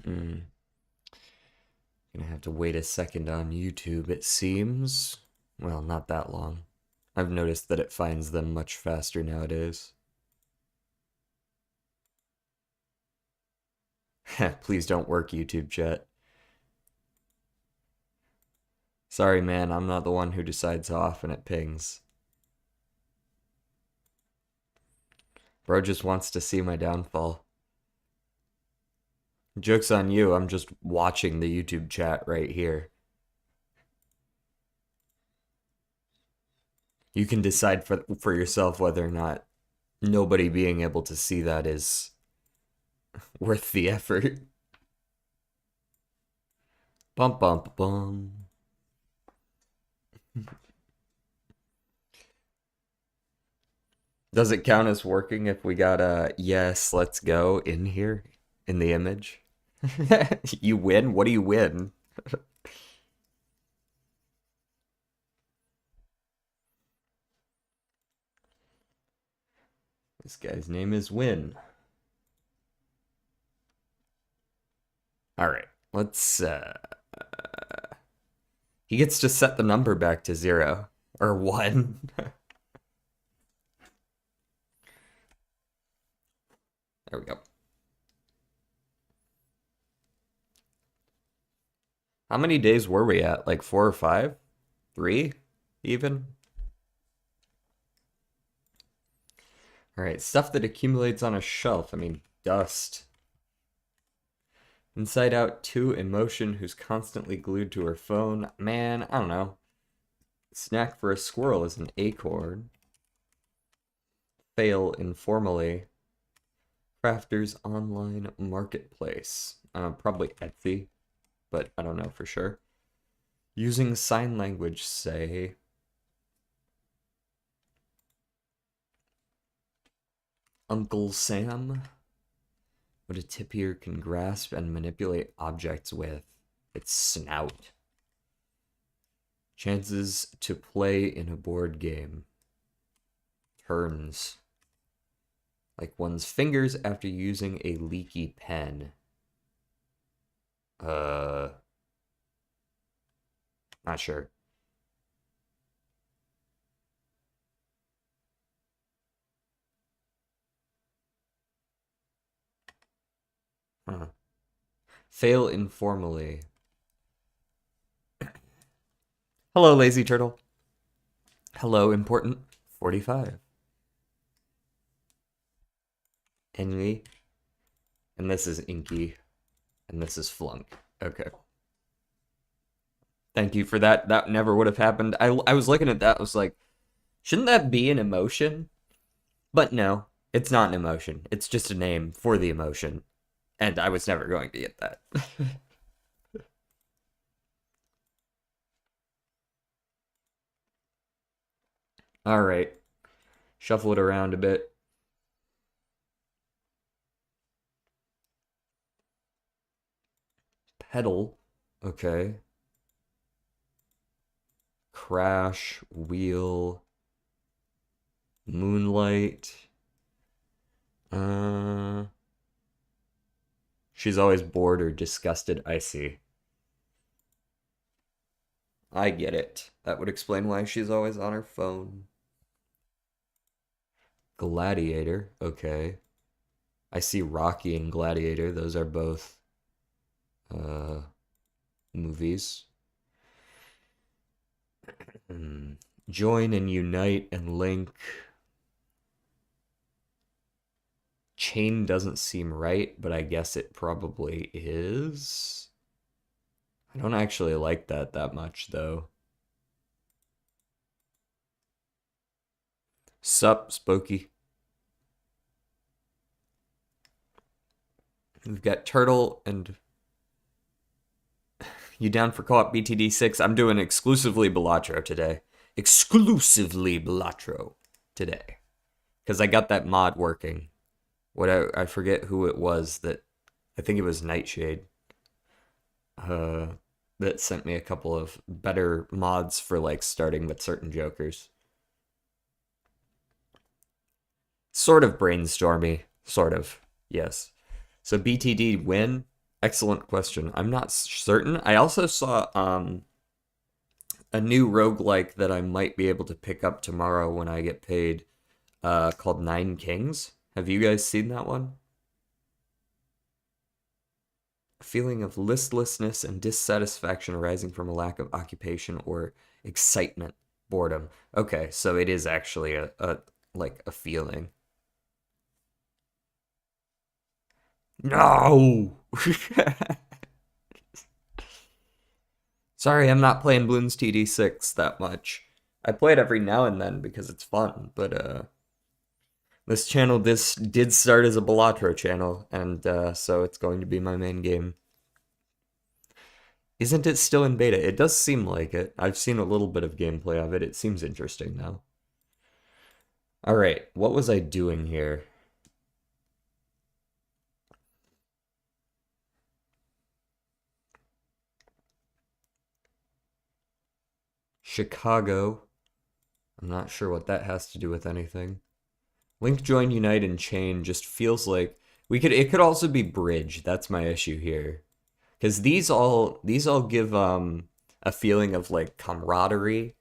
Gonna have to wait a second on YouTube, it seems. Well, not that long. I've noticed that it finds them much faster nowadays. Please don't work, YouTube chat. Sorry, man, I'm not the one who decides how often it pings. Bro just wants to see my downfall. Joke's on you, I'm just watching the YouTube chat right here. You can decide for yourself whether or not nobody being able to see that is worth the effort. Bum bum bum. Does it count as working if we got a yes, let's go in here in the image? You win? What do you win? This guy's name is Win. All right, let's he gets to set the number back to 0 or 1. There we go. How many days were we at? Like 4 or 5? 3 even? All right, stuff that accumulates on a shelf. I mean, dust. Inside Out 2 Emotion, who's constantly glued to her phone. Man, I don't know. Snack for a squirrel is an acorn. Fail informally. Crafters online marketplace. Probably Etsy, but I don't know for sure. Using sign language, say. Uncle Sam. What a tippier can grasp and manipulate objects with its snout. Chances to play in a board game. Turns. Like one's fingers after using a leaky pen. Not sure. Huh. Fail informally. Hello, Lazy Turtle. Hello, Important 45. Envy. And this is Inky. And this is Flunk. Okay. Thank you for that. That never would have happened. I was looking at that. I was like, shouldn't that be an emotion? But no, it's not an emotion. It's just a name for the emotion. And I was never going to get that. All right. Shuffle it around a bit. Pedal. Okay. Crash. Wheel. Moonlight. She's always bored or disgusted. I see. I get it. That would explain why she's always on her phone. Gladiator. Okay. I see Rocky and Gladiator. Those are both movies. Join and unite and link. Chain doesn't seem right, but I guess it probably is. I don't actually like that much, though. Sup, Spooky? We've got Turtle and... You down for co-op BTD 6? I'm doing exclusively Balatro today. Exclusively Balatro today. Because I got that mod working. I forget who it was that... I think it was Nightshade. That sent me a couple of better mods for like starting with certain jokers. Sort of brainstormy. Sort of. Yes. So BTD win. Excellent question. I'm not certain. I also saw a new roguelike that I might be able to pick up tomorrow when I get paid, called Nine Kings. Have you guys seen that one? A feeling of listlessness and dissatisfaction arising from a lack of occupation or excitement, boredom. Okay, so it is actually a like a feeling. No. Sorry, I'm not playing Bloons TD6 that much. I play it every now and then because it's fun, but this channel this did start as a Balatro channel, and so it's going to be my main game. Isn't it still in beta? It does seem like it. I've seen a little bit of gameplay of it. It seems interesting now. All right, what was I doing here? Chicago. I'm not sure what that has to do with anything. Link, join, unite, and chain just feels like we could. It could also be bridge. That's my issue here, because these all give a feeling of like camaraderie,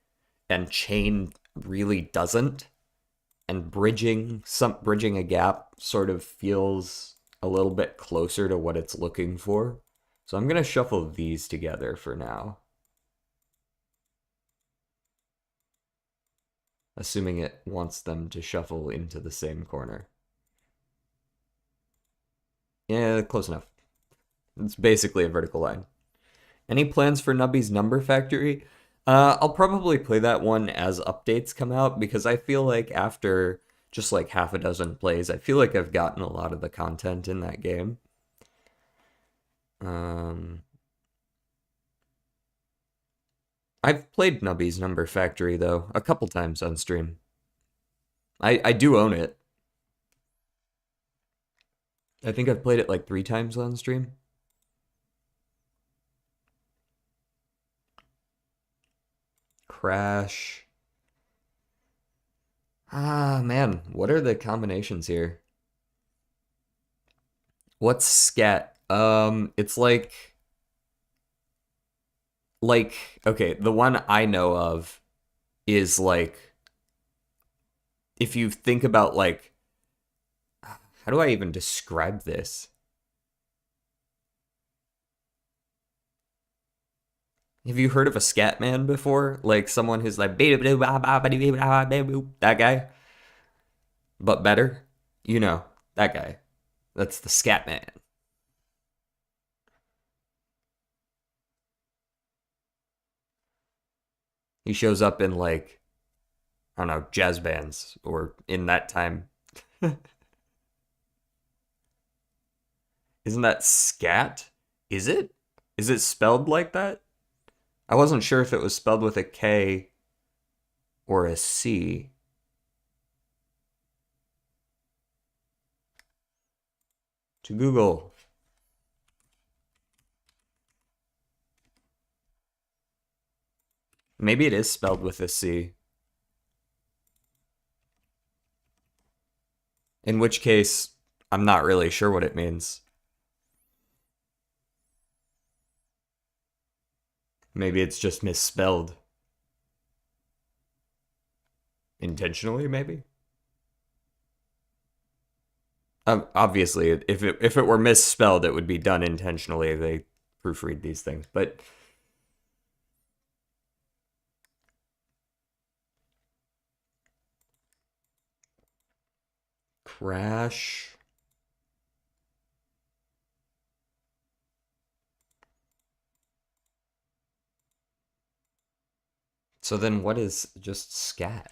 and chain really doesn't. And bridging a gap sort of feels a little bit closer to what it's looking for. So I'm gonna shuffle these together for now, assuming it wants them to shuffle into the same corner. Yeah, close enough. It's basically a vertical line. Any plans for Nubby's Number Factory? I'll probably play that one as updates come out because I feel like after just like half a dozen plays, I feel like I've gotten a lot of the content in that game. Um, I've played Nubby's Number Factory though a couple times on stream. I do own it. I think I've played it like 3 times on stream. Crash. Ah, man, what are the combinations here? What's scat? It's like okay, the one I know of is like if you think about like how do I even describe this? Have you heard of a scat man before? Like someone who's like that guy, but better? You know, that guy. That's the scat man. He shows up in like I don't know, jazz bands or in that time. Isn't that scat? Is it? Is it spelled like that? I wasn't sure if it was spelled with a K or a C. To Google. Maybe it is spelled with a C. In which case, I'm not really sure what it means. Maybe it's just misspelled. Intentionally, maybe? Obviously, if it were misspelled, it would be done intentionally. They proofread these things. But crash. So then what is just scat?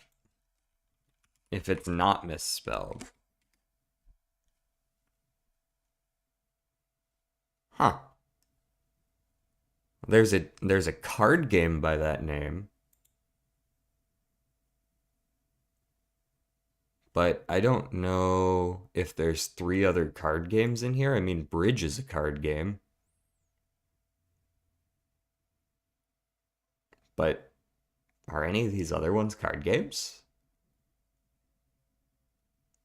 If it's not misspelled. Huh. There's a card game by that name, but I don't know if there's 3 other card games in here. I mean, Bridge is a card game, but are any of these other ones card games?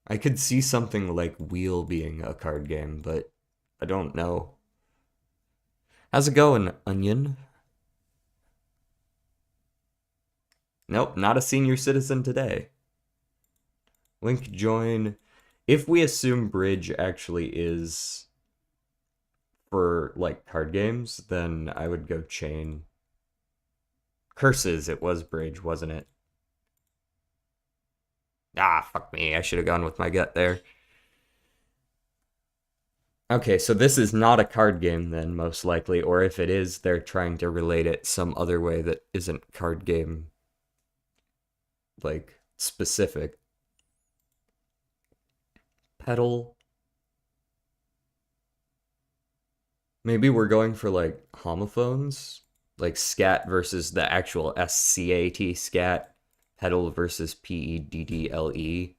I could see something like Wheel being a card game, but I don't know. How's it going, Onion? Nope, not a senior citizen today. Link join. If we assume bridge actually is for like card games, then I would go chain. Curses, it was bridge, wasn't it? Ah, fuck me. I should have gone with my gut there. Okay, so this is not a card game then, most likely, or if it is, they're trying to relate it some other way that isn't card game like specific. Pedal. Maybe we're going for like homophones, like scat versus the actual SCAT scat, pedal versus PEDDLE.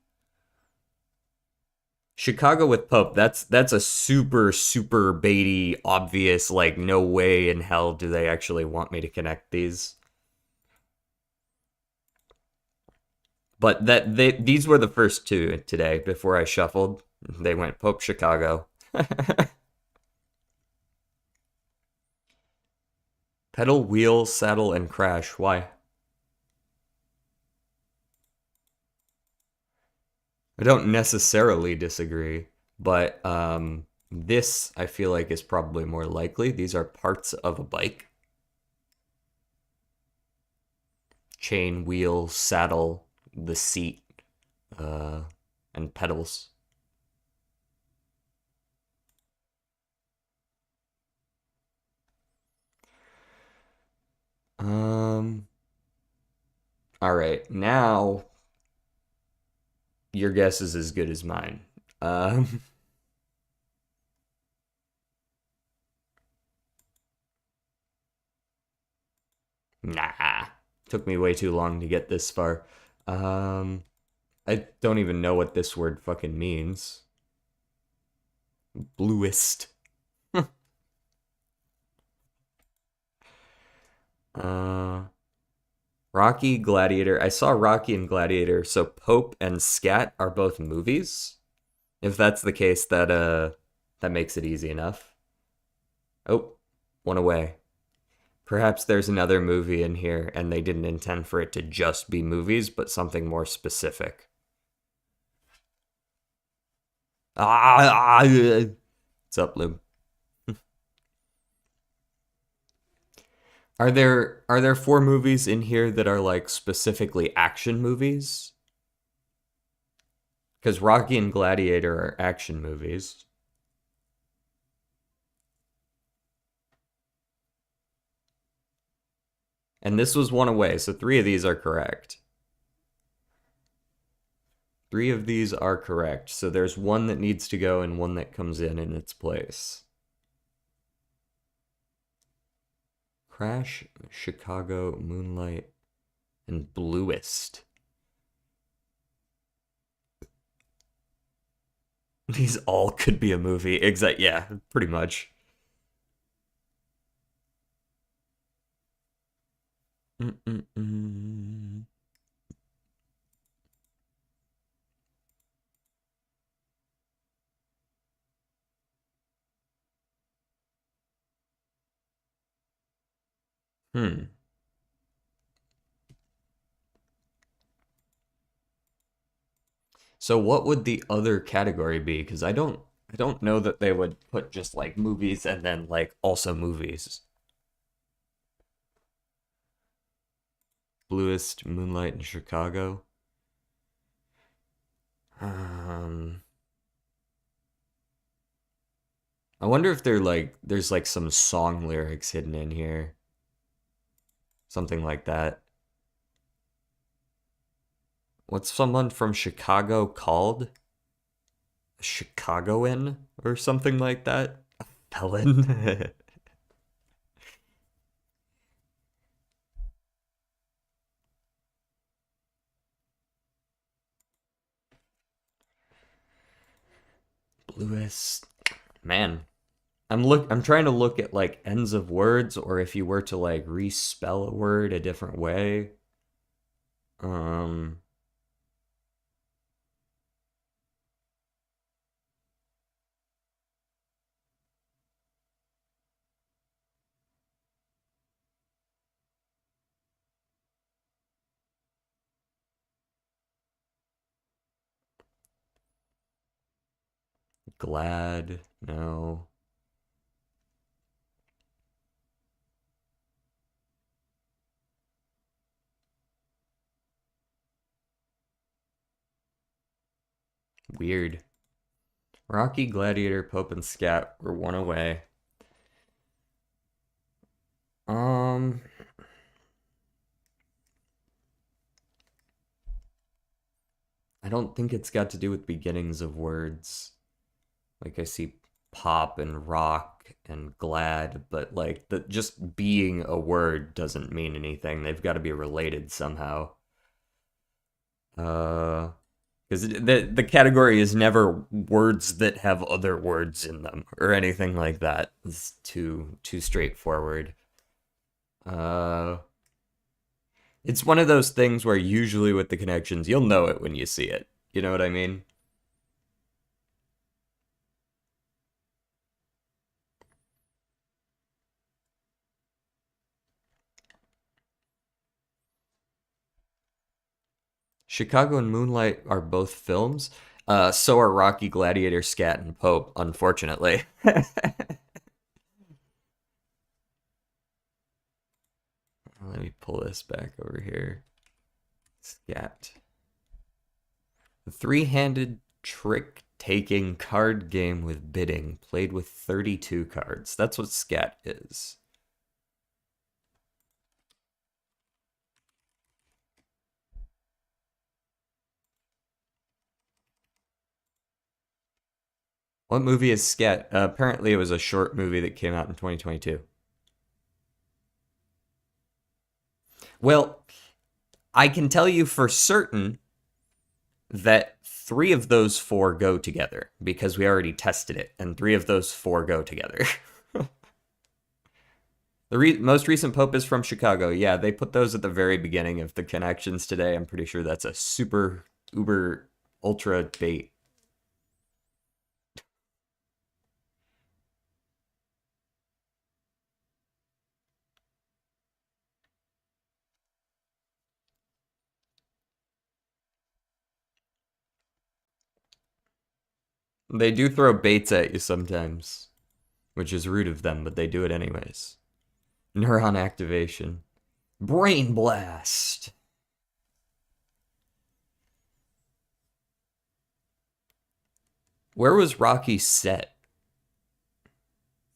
Chicago with Pope, that's a super baity obvious like no way in hell do they actually want me to connect these. But these were the first two today before I shuffled. They went Pope Chicago. Pedal, wheel, saddle, and crash. Why? I don't necessarily disagree, but this I feel like is probably more likely. These are parts of a bike. Chain, wheel, saddle, the seat, uh, and pedals. Um, all right, now your guess is as good as mine. Um, nah, took me way too long to get this far. Um, I don't even know what this word fucking means. Bluest. uh, Rocky, Gladiator. I saw Rocky and Gladiator, so Pope and Scat are both movies. If that's the case, that makes it easy enough. Oh, one away. Perhaps there's another movie in here and they didn't intend for it to just be movies, but something more specific. What's up, Lou? Are there four movies in here that are like specifically action movies? Because Rocky and Gladiator are action movies. And this was one away, so three of these are correct. Three of these are correct. So there's one that needs to go and one that comes in its place. Crash, Chicago, Moonlight, and Bluest. These all could be a movie. Yeah, pretty much. Mm-mm-mm. Hmm. So what would the other category be? Because I don't know that they would put just like movies and then like also movies. Bluest, Moonlight, and Chicago. Um, I wonder if there's like some song lyrics hidden in here, something like that. What's someone from Chicago called? A Chicagoan or something like that? A felon? Bluest. Man, I'm trying to look at like ends of words or if you were to like respell a word a different way. Um Glad, no. Weird. Rocky, Gladiator, Pope, and Scat were one away. Um, I don't think it's got to do with beginnings of words. Like I see pop and rock and glad, but like the just being a word doesn't mean anything. They've got to be related somehow. Uh, because the category is never words that have other words in them or anything like that. It's too straightforward. Uh, it's one of those things where usually with the connections, you'll know it when you see it. You know what I mean? Chicago and Moonlight are both films. So are Rocky, Gladiator, Scat, and Pope, unfortunately. Let me pull this back over here. Scat. The three-handed trick-taking card game with bidding, played with 32 cards. That's what Scat is. What movie is Scat? Apparently, it was a short movie that came out in 2022. Well, I can tell you for certain that three of those four go together because we already tested it, and three of those four go together. The most recent Pope is from Chicago. Yeah, they put those at the very beginning of the connections today. I'm pretty sure that's a super uber ultra bait. They do throw baits at you sometimes, which is rude of them, but they do it anyways. Neuron activation. Brain blast. Where was Rocky set?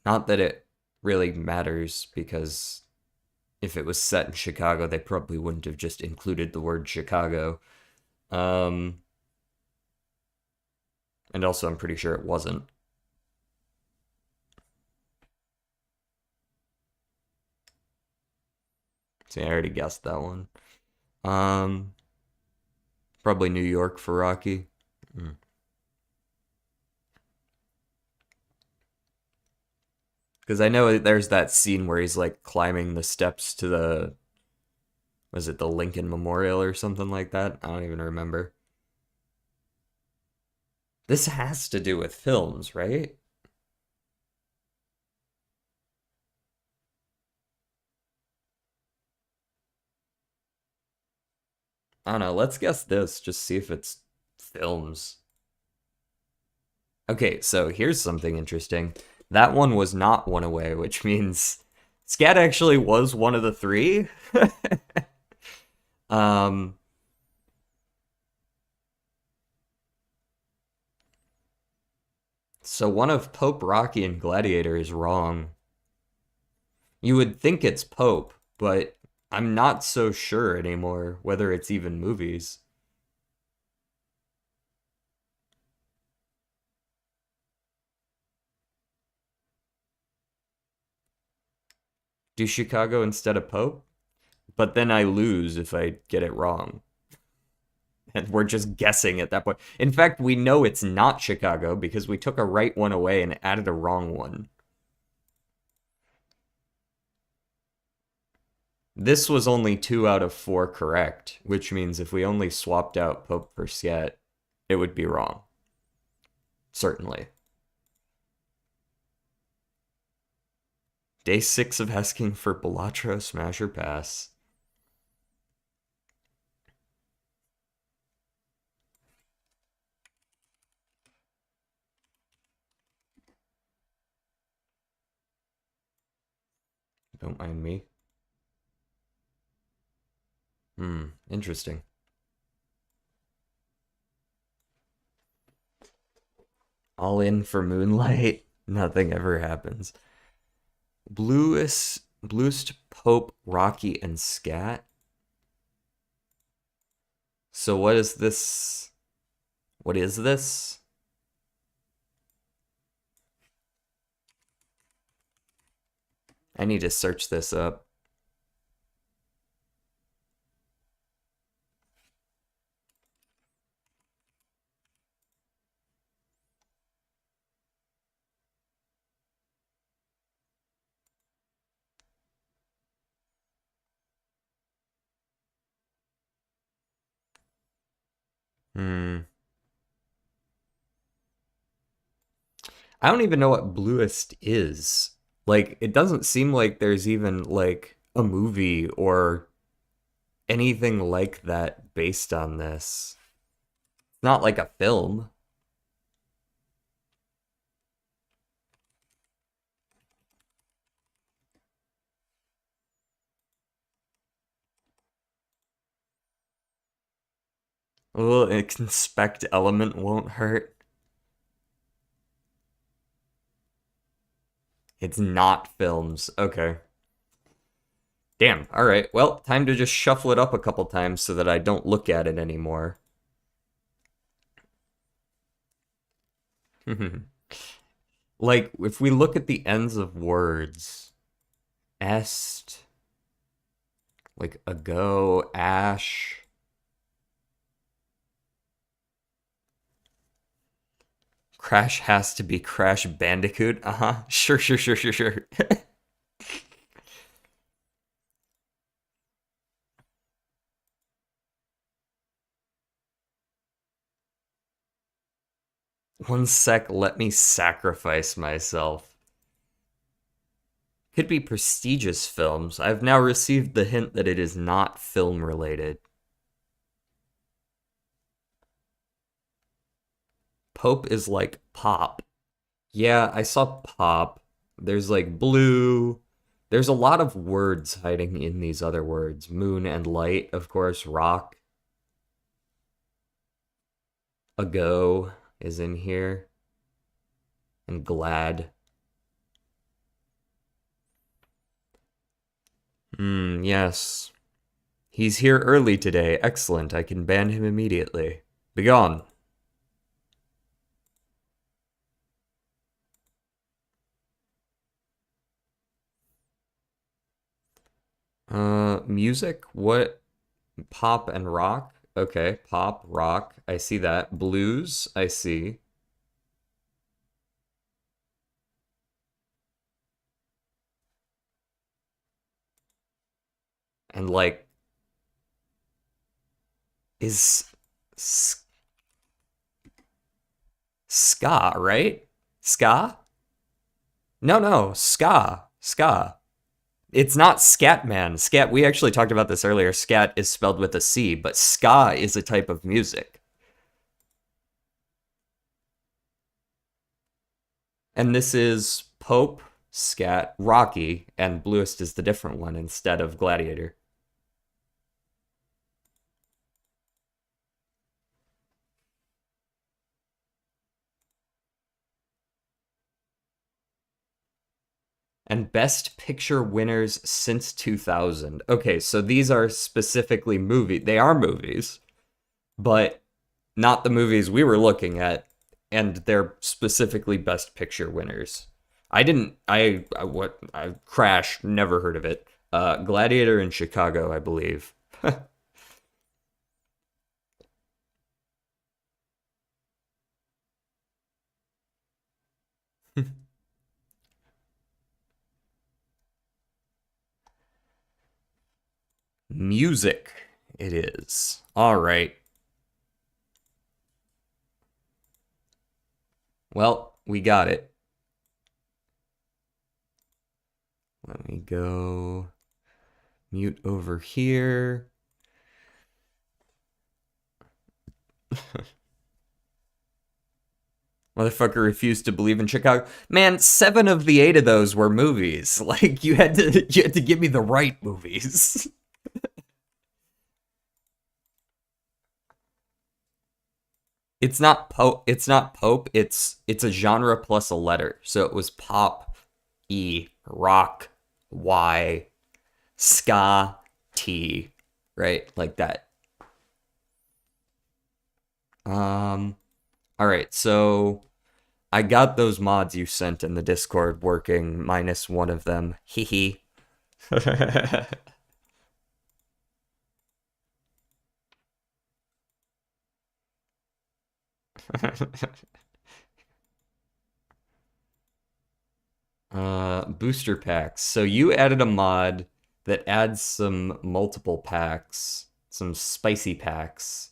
Not that it really matters because if it was set in Chicago, they probably wouldn't have just included the word Chicago. Um, and also, I'm pretty sure it wasn't. See, I already guessed that one. Um, Probably New York for Rocky. Because I know there's that scene where he's like climbing the steps to the, was it the Lincoln Memorial or something like that? I don't even remember. This has to do with films, right? I don't know. Let's guess this. Just see if it's films. Okay, so here's something interesting. That one was not one away, which means Scat actually was one of the three. um, so one of Pope, Rocky, and Gladiator is wrong. You would think it's Pope, but I'm not so sure anymore whether it's even movies. Do Chicago instead of Pope? But then I lose if I get it wrong. And we're just guessing at that point. In fact, we know it's not Chicago because we took a right one away and added a wrong one. This was only 2 out of 4 correct, which means if we only swapped out Pope for Scat, it would be wrong. Certainly. Day 6 of asking for Balatro Smash or Pass. Don't mind me. Interesting. All in for Moonlight. Nothing ever happens. Bluest Pope, Rocky, and Scat. So what is this? What is this? I need to search this up. Hmm. I don't even know what Bluest is. Like, it doesn't seem like there's even like a movie or anything like that based on this. Not like a film. A little inspect element won't hurt. It's not films. Okay. Damn. All right. Well, time to just shuffle it up a couple times so that I don't look at it anymore. Like, if we look at the ends of words, est, like ago, ash. Crash has to be Crash Bandicoot. Uh huh. Sure, sure, sure, sure, sure. One sec, let me sacrifice myself. Could be prestigious films. I've now received the hint that it is not film related. Pope is like pop. Yeah, I saw pop. There's like blue. There's a lot of words hiding in these other words. Moon and light, of course, rock. Ago is in here. And glad. Yes. He's here early today. Excellent. I can ban him immediately. Begone. Music? What? Pop and rock? Okay, pop, rock. I see that. Blues, I see. And like, is ska, right? Ska? No, no, ska. Ska. It's not Scatman. Scat, we actually talked about this earlier. Scat is spelled with a C, but ska is a type of music. And this is Pope, Scat, Rocky, and Bluest is the different one instead of Gladiator. And Best Picture winners since 2000. Okay, so these are specifically movie. They are movies, but not the movies we were looking at, and they're specifically Best Picture winners. I didn't. I Crash. Never heard of it. Gladiator in Chicago, I believe. Music. It is. All right. Well, we got it. Let me go mute over here. Motherfucker refused to believe in Chicago. Man, 7 of the 8 of those were movies. Like, you had to give me the right movies. It's not Pope. It's not Pope. It's a genre plus a letter. So it was pop, E, rock, Y, ska, T, right? Like that. All right. So I got those mods you sent in the Discord working minus one of them. Hee hee. Booster packs. So you added a mod that adds some multiple packs, some spicy packs.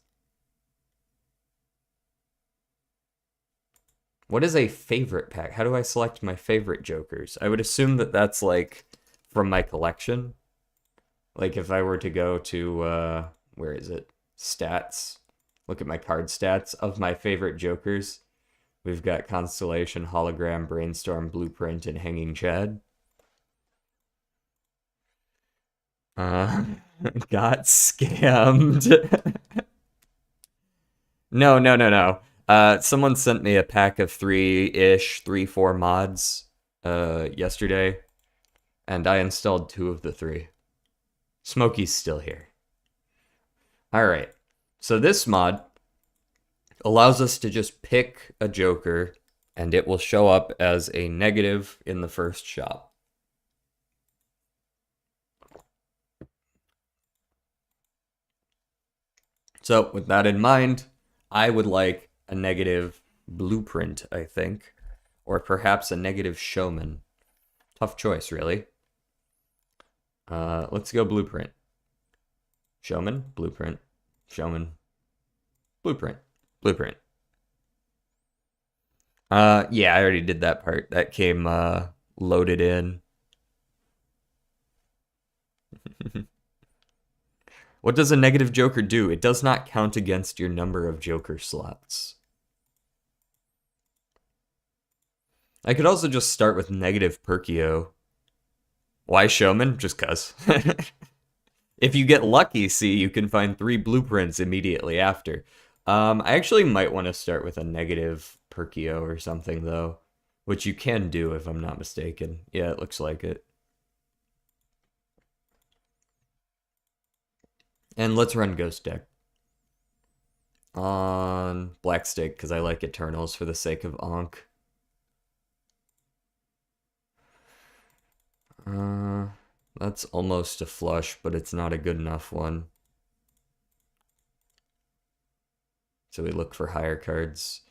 What is a favorite pack? How do I select my favorite Jokers? I would assume that that's like from my collection. Like if I were to go to, where is it? Stats. Look at my card stats of my favorite Jokers. We've got Constellation, Hologram, Brainstorm, Blueprint, and Hanging Chad. Got scammed. No. Someone sent me a pack of 3, 4 mods yesterday, and I installed 2 of the 3. Smokey's still here. Alright, so this mod allows us to just pick a Joker, and it will show up as a negative in the first shop. So, with that in mind, I would like a negative Blueprint, I think. Or perhaps a negative Showman. Tough choice, really. Let's go Blueprint. Showman, Blueprint, Showman, Blueprint, Blueprint. Yeah, I already did that part. That came, loaded in. What does a negative Joker do? It does not count against your number of Joker slots. I could also just start with negative Perkio. Why Showman? Just cuz. If you get lucky, see, you can find 3 blueprints immediately after. I actually might want to start with a negative Perkio or something, though. Which you can do, if I'm not mistaken. Yeah, it looks like it. And let's run Ghost deck. On Black Stick, because I like Eternals for the sake of Ankh. That's almost a flush, but it's not a good enough one. So we look for higher cards.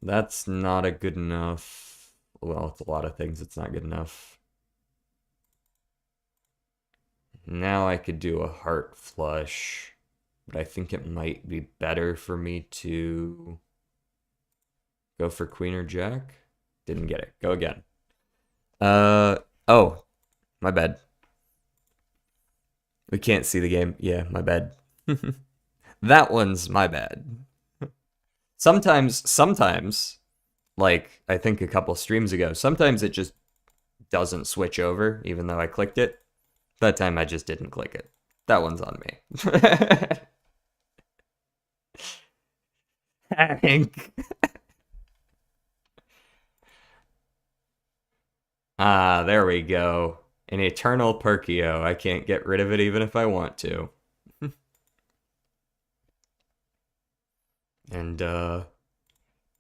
That's not a good enough. Well, it's a lot of things, it's not good enough. Now I could do a heart flush, but I think it might be better for me to go for Queen or Jack. Didn't get it. Go again. Oh, my bad. We can't see the game. Yeah, my bad. That one's my bad. Sometimes, like, I think a couple streams ago, sometimes it just doesn't switch over, even though I clicked it. That time I just didn't click it. That one's on me. Hank. Ah, there we go. An eternal Perkio. I can't get rid of it even if I want to. And,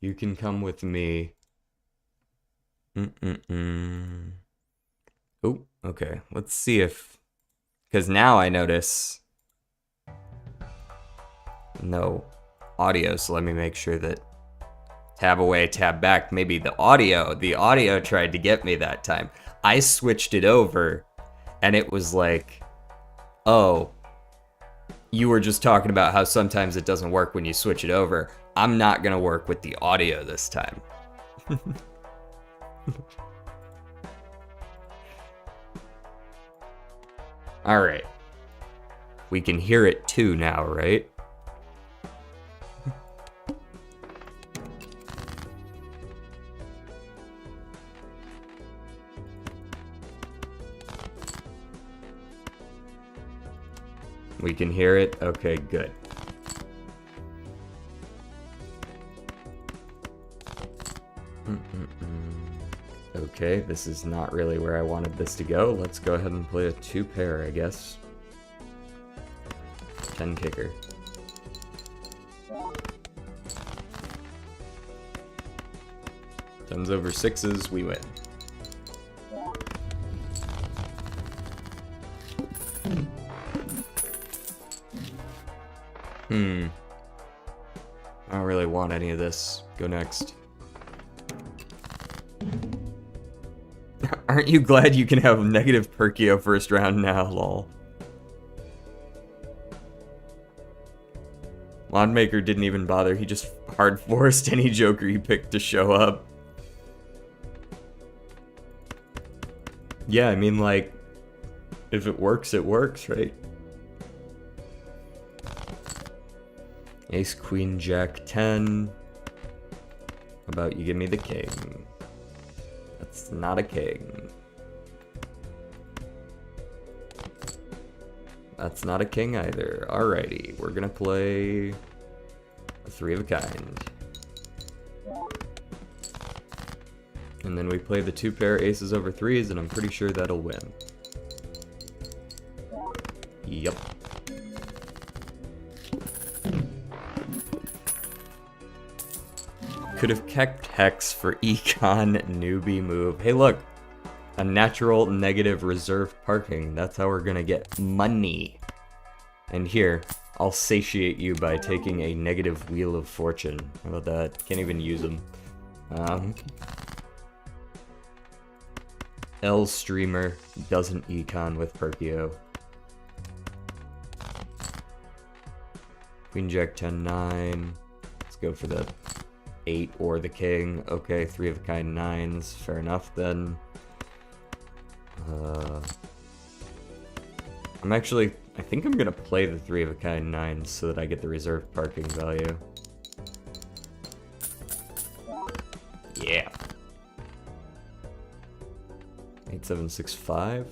you can come with me. Oh, okay. Let's see if... Because now I notice... No audio, so let me make sure that... Tab away, tab back. Maybe the audio tried to get me that time. I switched it over, and it was like, oh, you were just talking about how sometimes it doesn't work when you switch it over. I'm not gonna work with the audio this time. All right. We can hear it too now, right? We can hear it? Okay, good. Okay, this is not really where I wanted this to go. Let's go ahead and play a 2-pair, I guess. 10 kicker. Tens over 6s, we win. I don't really want any of this. Go next. Aren't you glad you can have negative Perkio first round now, lol? Lawnmaker didn't even bother, he just hard forced any Joker he picked to show up. Yeah, I mean, like, if it works, right? Ace, Queen, Jack, 10. How about you give me the king? That's not a king. That's not a king either. Alrighty, we're gonna play a 3 of a kind. And then we play the 2-pair aces over 3s, and I'm pretty sure that'll win. Yep. Could have kept Hex for Econ newbie move. Hey look, a natural negative reserve parking. That's how we're gonna get money. And here, I'll satiate you by taking a negative Wheel of Fortune. How about that? Can't even use them. L streamer doesn't econ with Perkio. Queen Jack 10 9. Let's go for the 8 or the king. Okay, 3 of a kind 9s. Fair enough then. I think I'm gonna play the 3 of a kind 9s so that I get the reserve parking value. Yeah. 8765.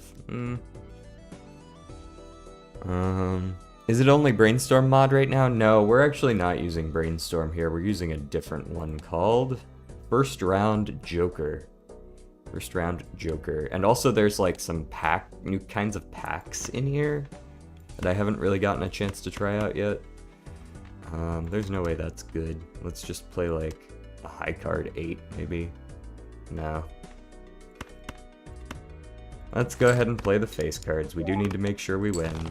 Is it only Brainstorm mod right now? No, we're actually not using Brainstorm here. We're using a different one called First Round Joker. First Round Joker. And also there's like some new kinds of packs in here that I haven't really gotten a chance to try out yet. There's no way that's good. Let's just play like a high card 8 maybe. No. Let's go ahead and play the face cards. We do need to make sure we win.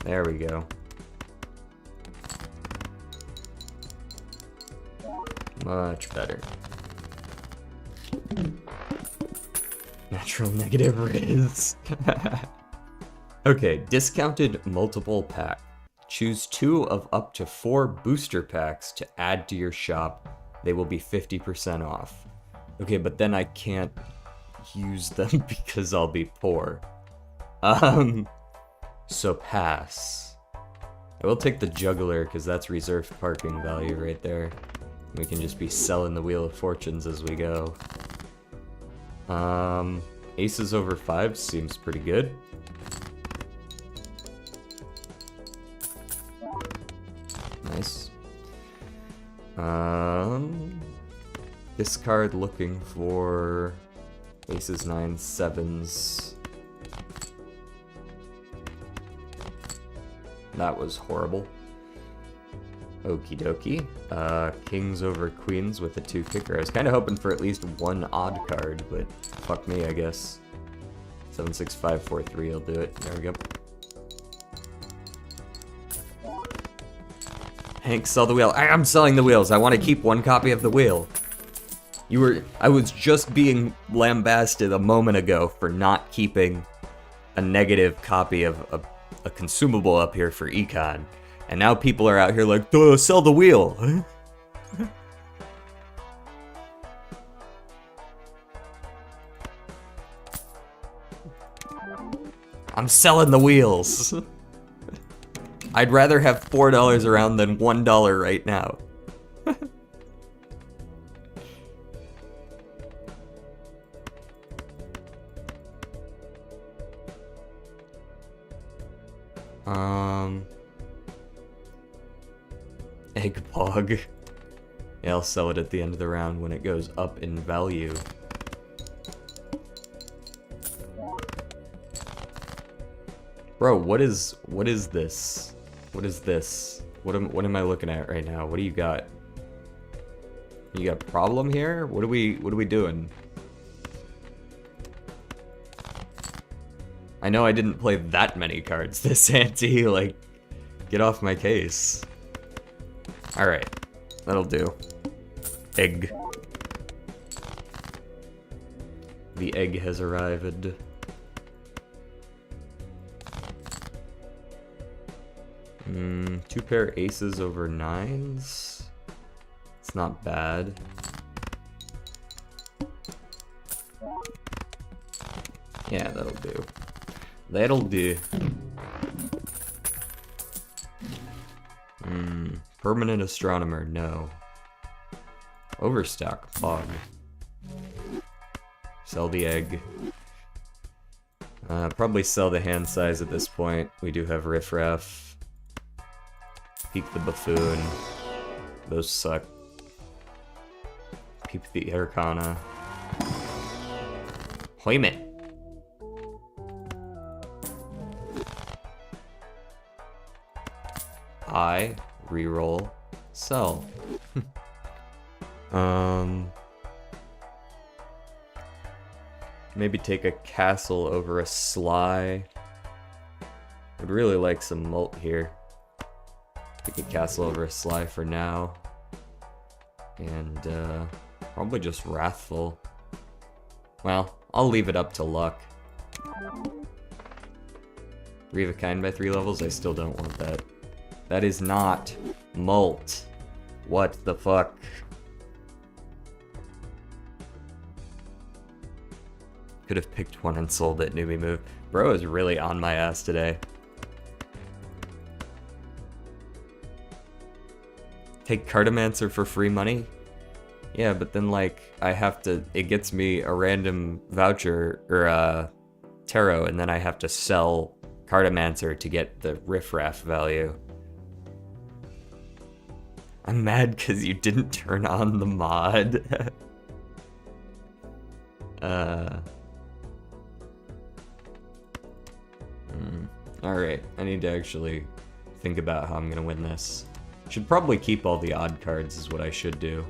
There we go. Much better. Natural negative Riz. Okay, discounted multiple pack. Choose 2 of up to 4 booster packs to add to your shop. They will be 50% off. Okay, but then I can't use them because I'll be poor. So pass. I will take the juggler because that's reserved parking value right there. We can just be selling the Wheel of Fortunes as we go. Aces over 5s seems pretty good. Nice. Discard looking for aces, 9s, 7s. That was horrible. Okie dokie. Kings over queens with a 2 kicker. I was kind of hoping for at least 1 odd card, but fuck me, I guess. 7, 6, 5, 4, 3, I'll do it. There we go. Hank, sell the wheel. I'm selling the wheels. I want to keep 1 copy of the wheel. I was just being lambasted a moment ago for not keeping a negative copy of a consumable up here for Econ. And now people are out here like, duh, sell the wheel. I'm selling the wheels. I'd rather have $4 around than $1 right now. Egg Pog. Yeah, I'll sell it at the end of the round when it goes up in value. Bro, what is this? What is this? What am I looking at right now? What do you got? You got a problem here? What are we doing? I know I didn't play that many cards this ante, like, get off my case. Alright, that'll do. Egg. The egg has arrived. Two pair aces over nines. It's not bad. Yeah, that'll do. That'll do. Permanent astronomer, no. Overstock, Pog. Sell the egg. Probably sell the hand size at this point. We do have riffraff. Peek the buffoon. Those suck. Peep the arcana. Hoyman. I reroll sell. Maybe take a castle over a sly. Would really like some mult here. Take a castle over a sly for now. And probably just wrathful. Well, I'll leave it up to luck. Reeve a kind by 3 levels? I still don't want that. That is not mult. What the fuck? Could have picked one and sold it, newbie move. Bro is really on my ass today. Take Cartomancer for free money? Yeah, but then like, I have to, it gets me a random voucher, or tarot, and then I have to sell Cartomancer to get the riffraff value. I'm mad because you didn't turn on the mod. Alright, I need to actually think about how I'm gonna win this. Should probably keep all the odd cards is what I should do.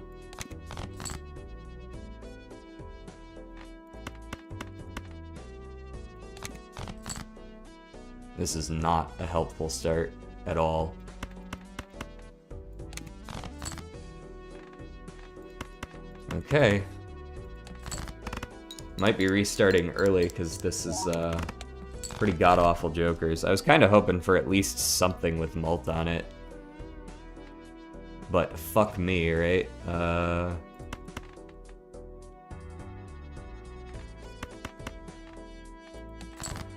This is not a helpful start at all. Okay. Might be restarting early because this is pretty god-awful jokers. I was kind of hoping for at least something with mult on it. But fuck me, right?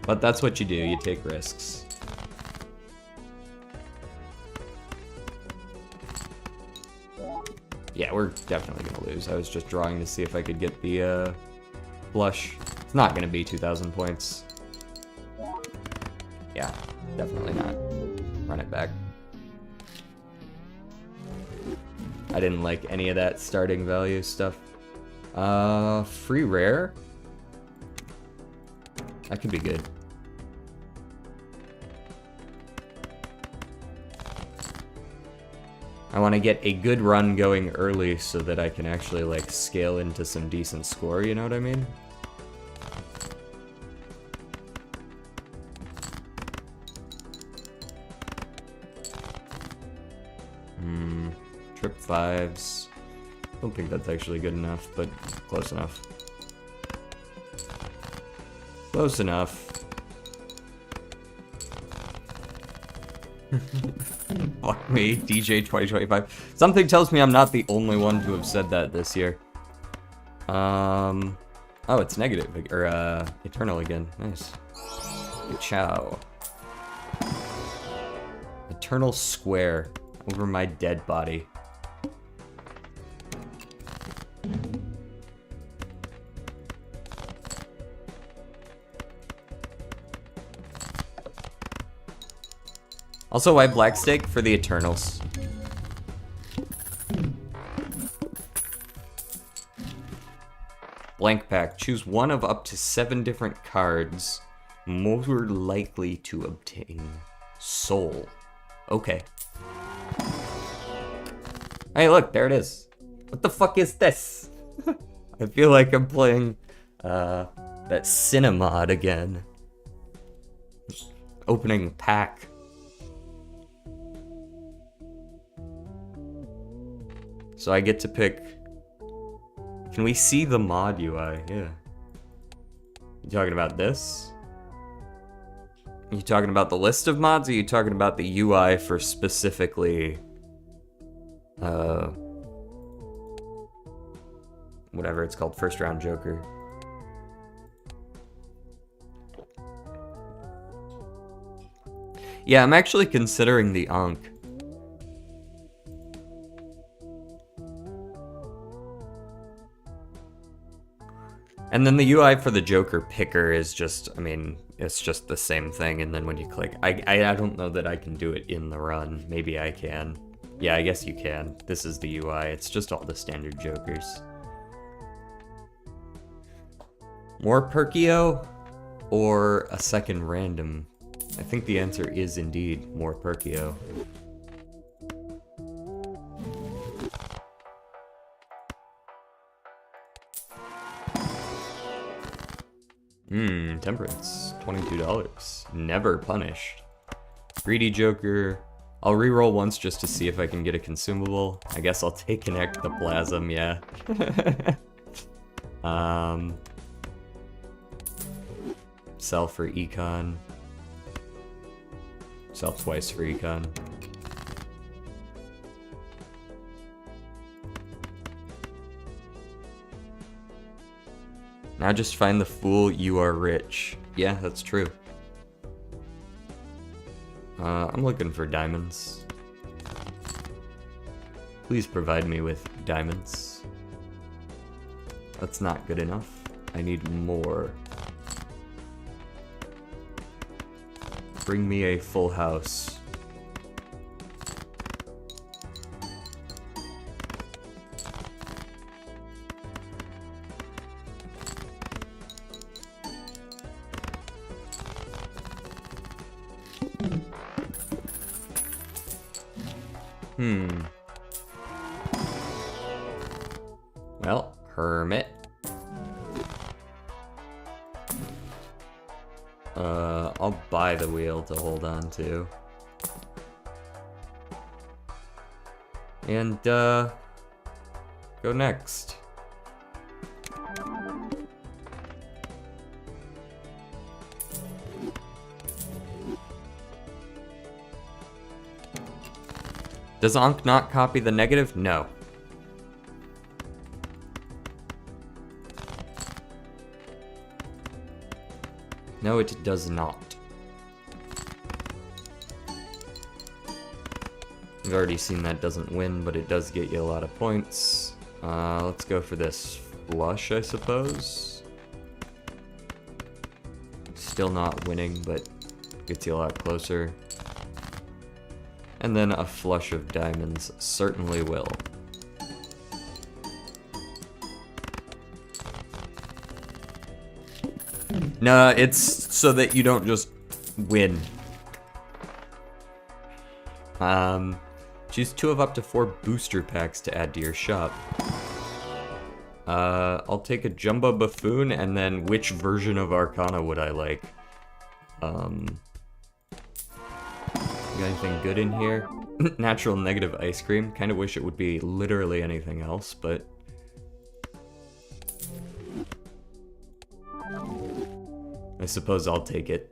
But that's what you do, you take risks. Yeah, we're definitely gonna lose. I was just drawing to see if I could get the blush. It's not gonna be 2,000 points. Yeah, definitely not. Run it back. I didn't like any of that starting value stuff. Free rare? That could be good. I want to get a good run going early so that I can actually like scale into some decent score, you know what I mean? Trip 5s. Don't think that's actually good enough, but close enough. Close enough. Fuck me, DJ 2025. Something tells me I'm not the only one to have said that this year. Oh, it's negative, or eternal again. Nice. Good chow. Eternal square over my dead body. Also, why black steak? For the Eternals. Blank pack. Choose one of up to 7 different cards. More likely to obtain soul. Okay. Hey, look, there it is. What the fuck is this? I feel like I'm playing that Cinemod again. Opening pack. So I get to pick. Can we see the mod UI? Yeah. You talking about this? You talking about the list of mods, or are you talking about the UI for specifically, whatever it's called, first round Joker? Yeah, I'm actually considering the Ankh. And then the UI for the Joker picker is just, I mean, it's just the same thing, and then when you click, I don't know that I can do it in the run. Maybe I can. Yeah, I guess you can. This is the UI, it's just all the standard Jokers. More Perkio or a second random? I think the answer is indeed more Perkio. Temperance, $22. Never punished. Greedy Joker. I'll reroll once just to see if I can get a consumable. I guess I'll take an ectoplasm, yeah. Sell for econ. Sell twice for econ. Now just find the fool, you are rich. Yeah, that's true. I'm looking for diamonds. Please provide me with diamonds. That's not good enough. I need more. Bring me a full house. Well, hermit. I'll buy the wheel to hold on to. And, go next. Does Ankh not copy the negative? No. No, it does not. We've already seen that doesn't win, but it does get you a lot of points. Let's go for this flush, I suppose. Still not winning, but gets you a lot closer. And then a flush of diamonds certainly will. No, it's so that you don't just win. Choose 2 of up to 4 booster packs to add to your shop. I'll take a Jumbo Buffoon, and then which version of Arcana would I like? Got anything good in here? Natural negative ice cream. Kind of wish it would be literally anything else, but... I suppose I'll take it.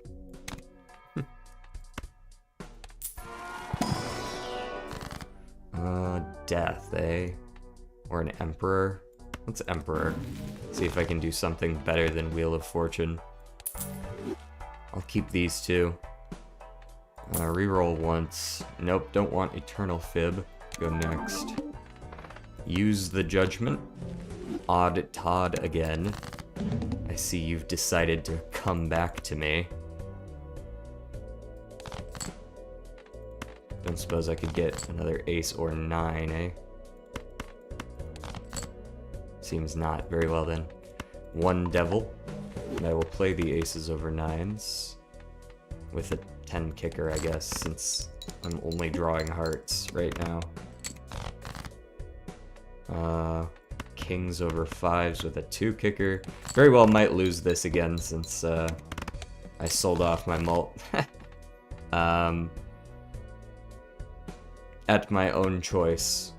Death, eh? Or an Emperor? What's Emperor? See if I can do something better than Wheel of Fortune. I'll keep these 2. Reroll once. Nope, don't want Eternal Fib. Go next. Use the Judgment. Odd Todd again. I see you've decided to come back to me. Don't suppose I could get another ace or 9, eh? Seems not. Very well then. 1 devil. And I will play the aces over 9s. With a 10 kicker, I guess, since I'm only drawing hearts right now. Kings over 5s with a 2 kicker. Very well might lose this again since I sold off my mult. At my own choice.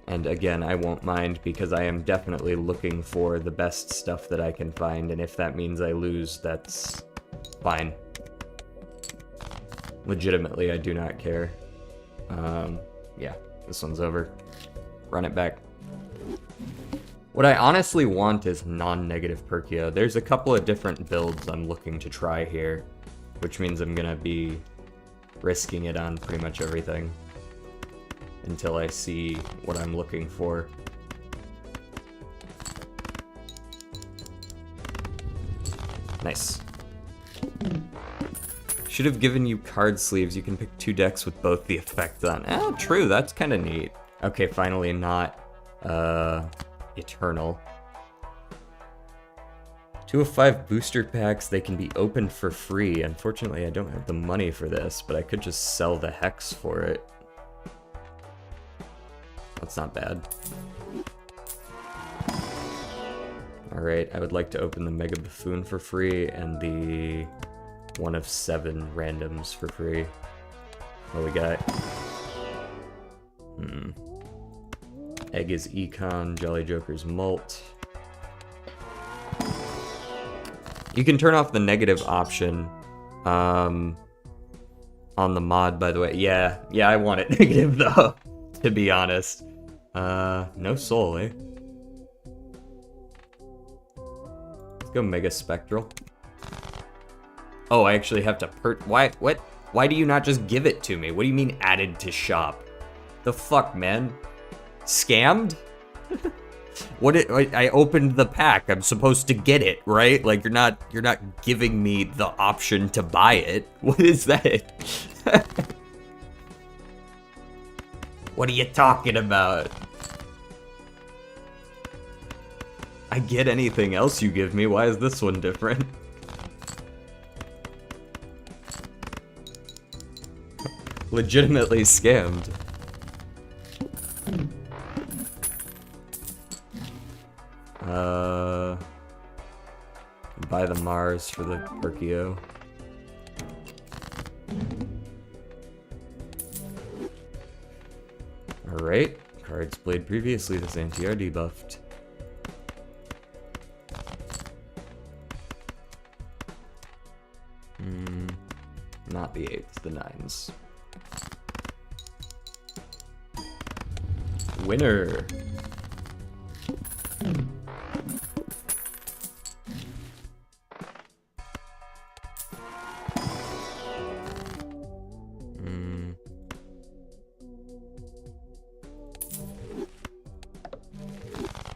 And again, I won't mind because I am definitely looking for the best stuff that I can find, and if that means I lose, that's fine. Legitimately, I do not care. Yeah, this one's over. Run it back. What I honestly want is non-negative Perkio. There's a couple of different builds I'm looking to try here, which means I'm gonna be risking it on pretty much everything until I see what I'm looking for. Nice. Should have given you card sleeves. You can pick 2 decks with both the effects on. Oh, true, that's kind of neat. Okay, finally not Eternal. 2 of 5 booster packs, they can be opened for free. Unfortunately, I don't have the money for this, but I could just sell the hex for it. That's not bad. Alright, I would like to open the Mega Buffoon for free and the 1 of 7 randoms for free. What we got? Egg is Econ, Jolly Joker's Mult. You can turn off the negative option on the mod, by the way. Yeah, I want it negative though, to be honest. No soul, eh? Let's go Mega Spectral. Oh, I actually have to why do you not just give it to me? What do you mean added to shop? The fuck, man? Scammed? I opened the pack. I'm supposed to get it, right? Like you're not giving me the option to buy it. What is that? What are you talking about? I get anything else you give me. Why is this one different? Legitimately scammed. Buy the Mars for the Perkio. Alright, cards played previously, this anti are debuffed. Not the 8s, the 9s. Winner!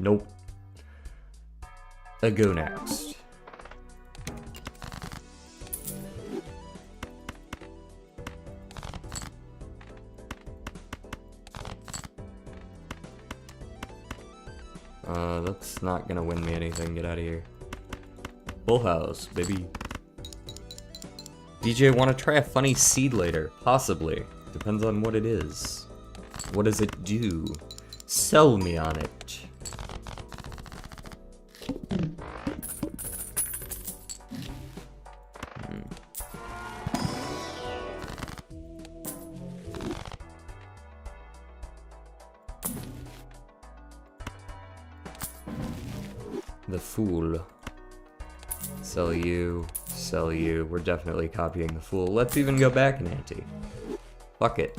Nope. I go next. That's not gonna win me anything. Get out of here. Full house, baby. DJ, wanna try a funny seed later? Possibly. Depends on what it is. What does it do? Sell me on it. The Fool. Sell you, sell you. We're definitely copying the Fool. Let's even go back an ante. Fuck it.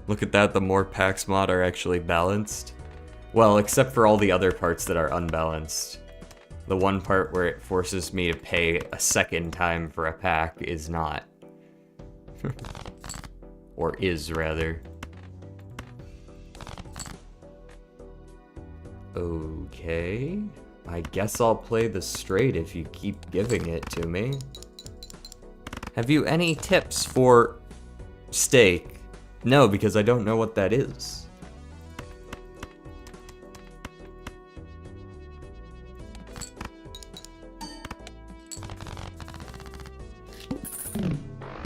Look at that, the more packs mod are actually balanced. Well, except for all the other parts that are unbalanced. The one part where it forces me to pay a second time for a pack is not. Or is, rather. Okay. I guess I'll play the straight if you keep giving it to me. Have you any tips for stake? No, because I don't know what that is.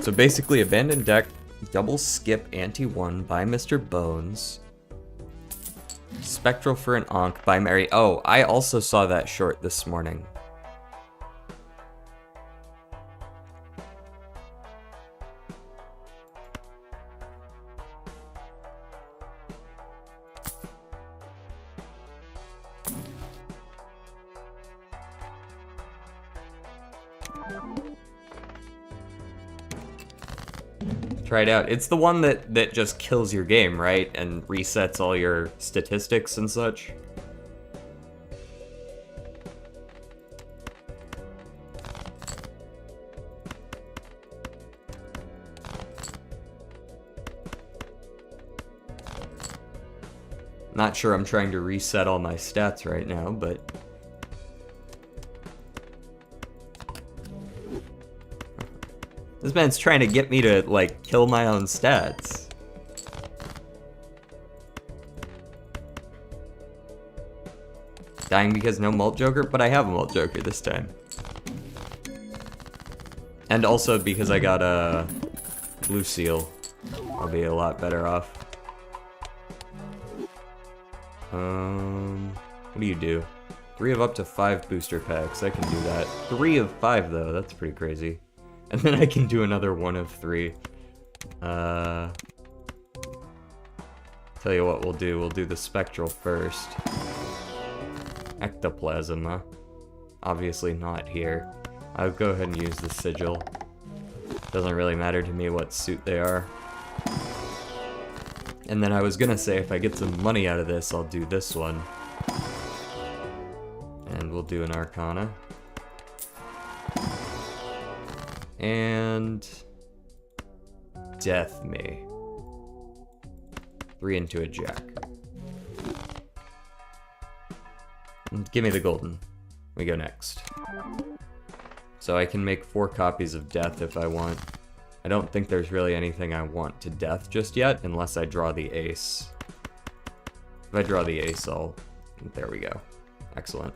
So basically, abandoned deck, double skip ante-1 by Mr. Bones. Spectral for an Ankh by Mary. Oh, I also saw that short this morning. Try it out. It's the one that just kills your game, right? And resets all your statistics and such. Not sure I'm trying to reset all my stats right now, but... This man's trying to get me to, like, kill my own stats. Dying because no Mult Joker? But I have a Mult Joker this time. And also because I got a Blue Seal. I'll be a lot better off. What do you do? 3 of up to 5 booster packs. I can do that. 3 of 5 though, that's pretty crazy. And then I can do another 1 of 3. Tell you what we'll do the Spectral first. Ectoplasm, huh? Obviously not here. I'll go ahead and use the Sigil. Doesn't really matter to me what suit they are. And then I was gonna say if I get some money out of this, I'll do this one. And we'll do an Arcana. And... Death me. 3 into a Jack. And give me the golden. We go next. So I can make 4 copies of Death if I want. I don't think there's really anything I want to Death just yet, unless I draw the ace. If I draw the ace, I'll... There we go. Excellent.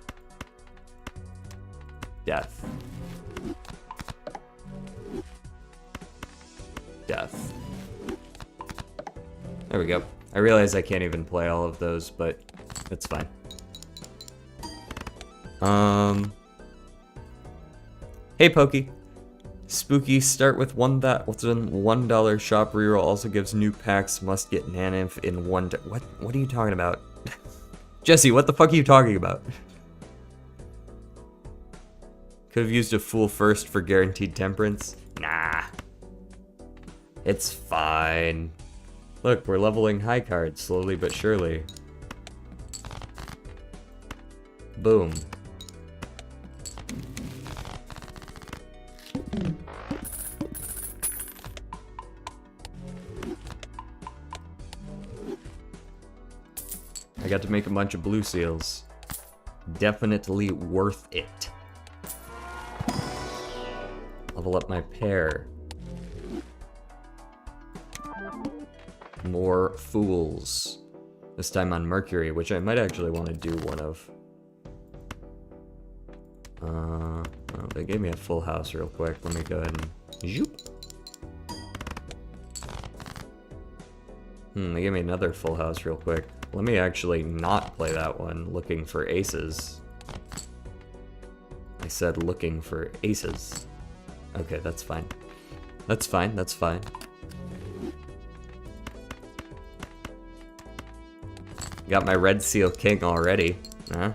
Death. Death. There we go. I realize I can't even play all of those, but it's fine. Hey Pokey. Spooky, start with $1 shop reroll also gives new packs, must get Nanimp in one what are you talking about? Jesse, what the fuck are you talking about? Could have used a Fool first for guaranteed temperance. Nah. It's fine. Look, we're leveling high cards slowly but surely. Boom. I got to make a bunch of blue seals. Definitely worth it. Level up my pair. More fools. This time on Mercury, which I might actually want to do one of. Oh, they gave me a full house real quick. Let me go ahead and... Zoop. They gave me another full house real quick. Let me actually not play that one, looking for aces. I said looking for aces. Okay, that's fine. That's fine, that's fine. Got my Red Seal King already. Huh?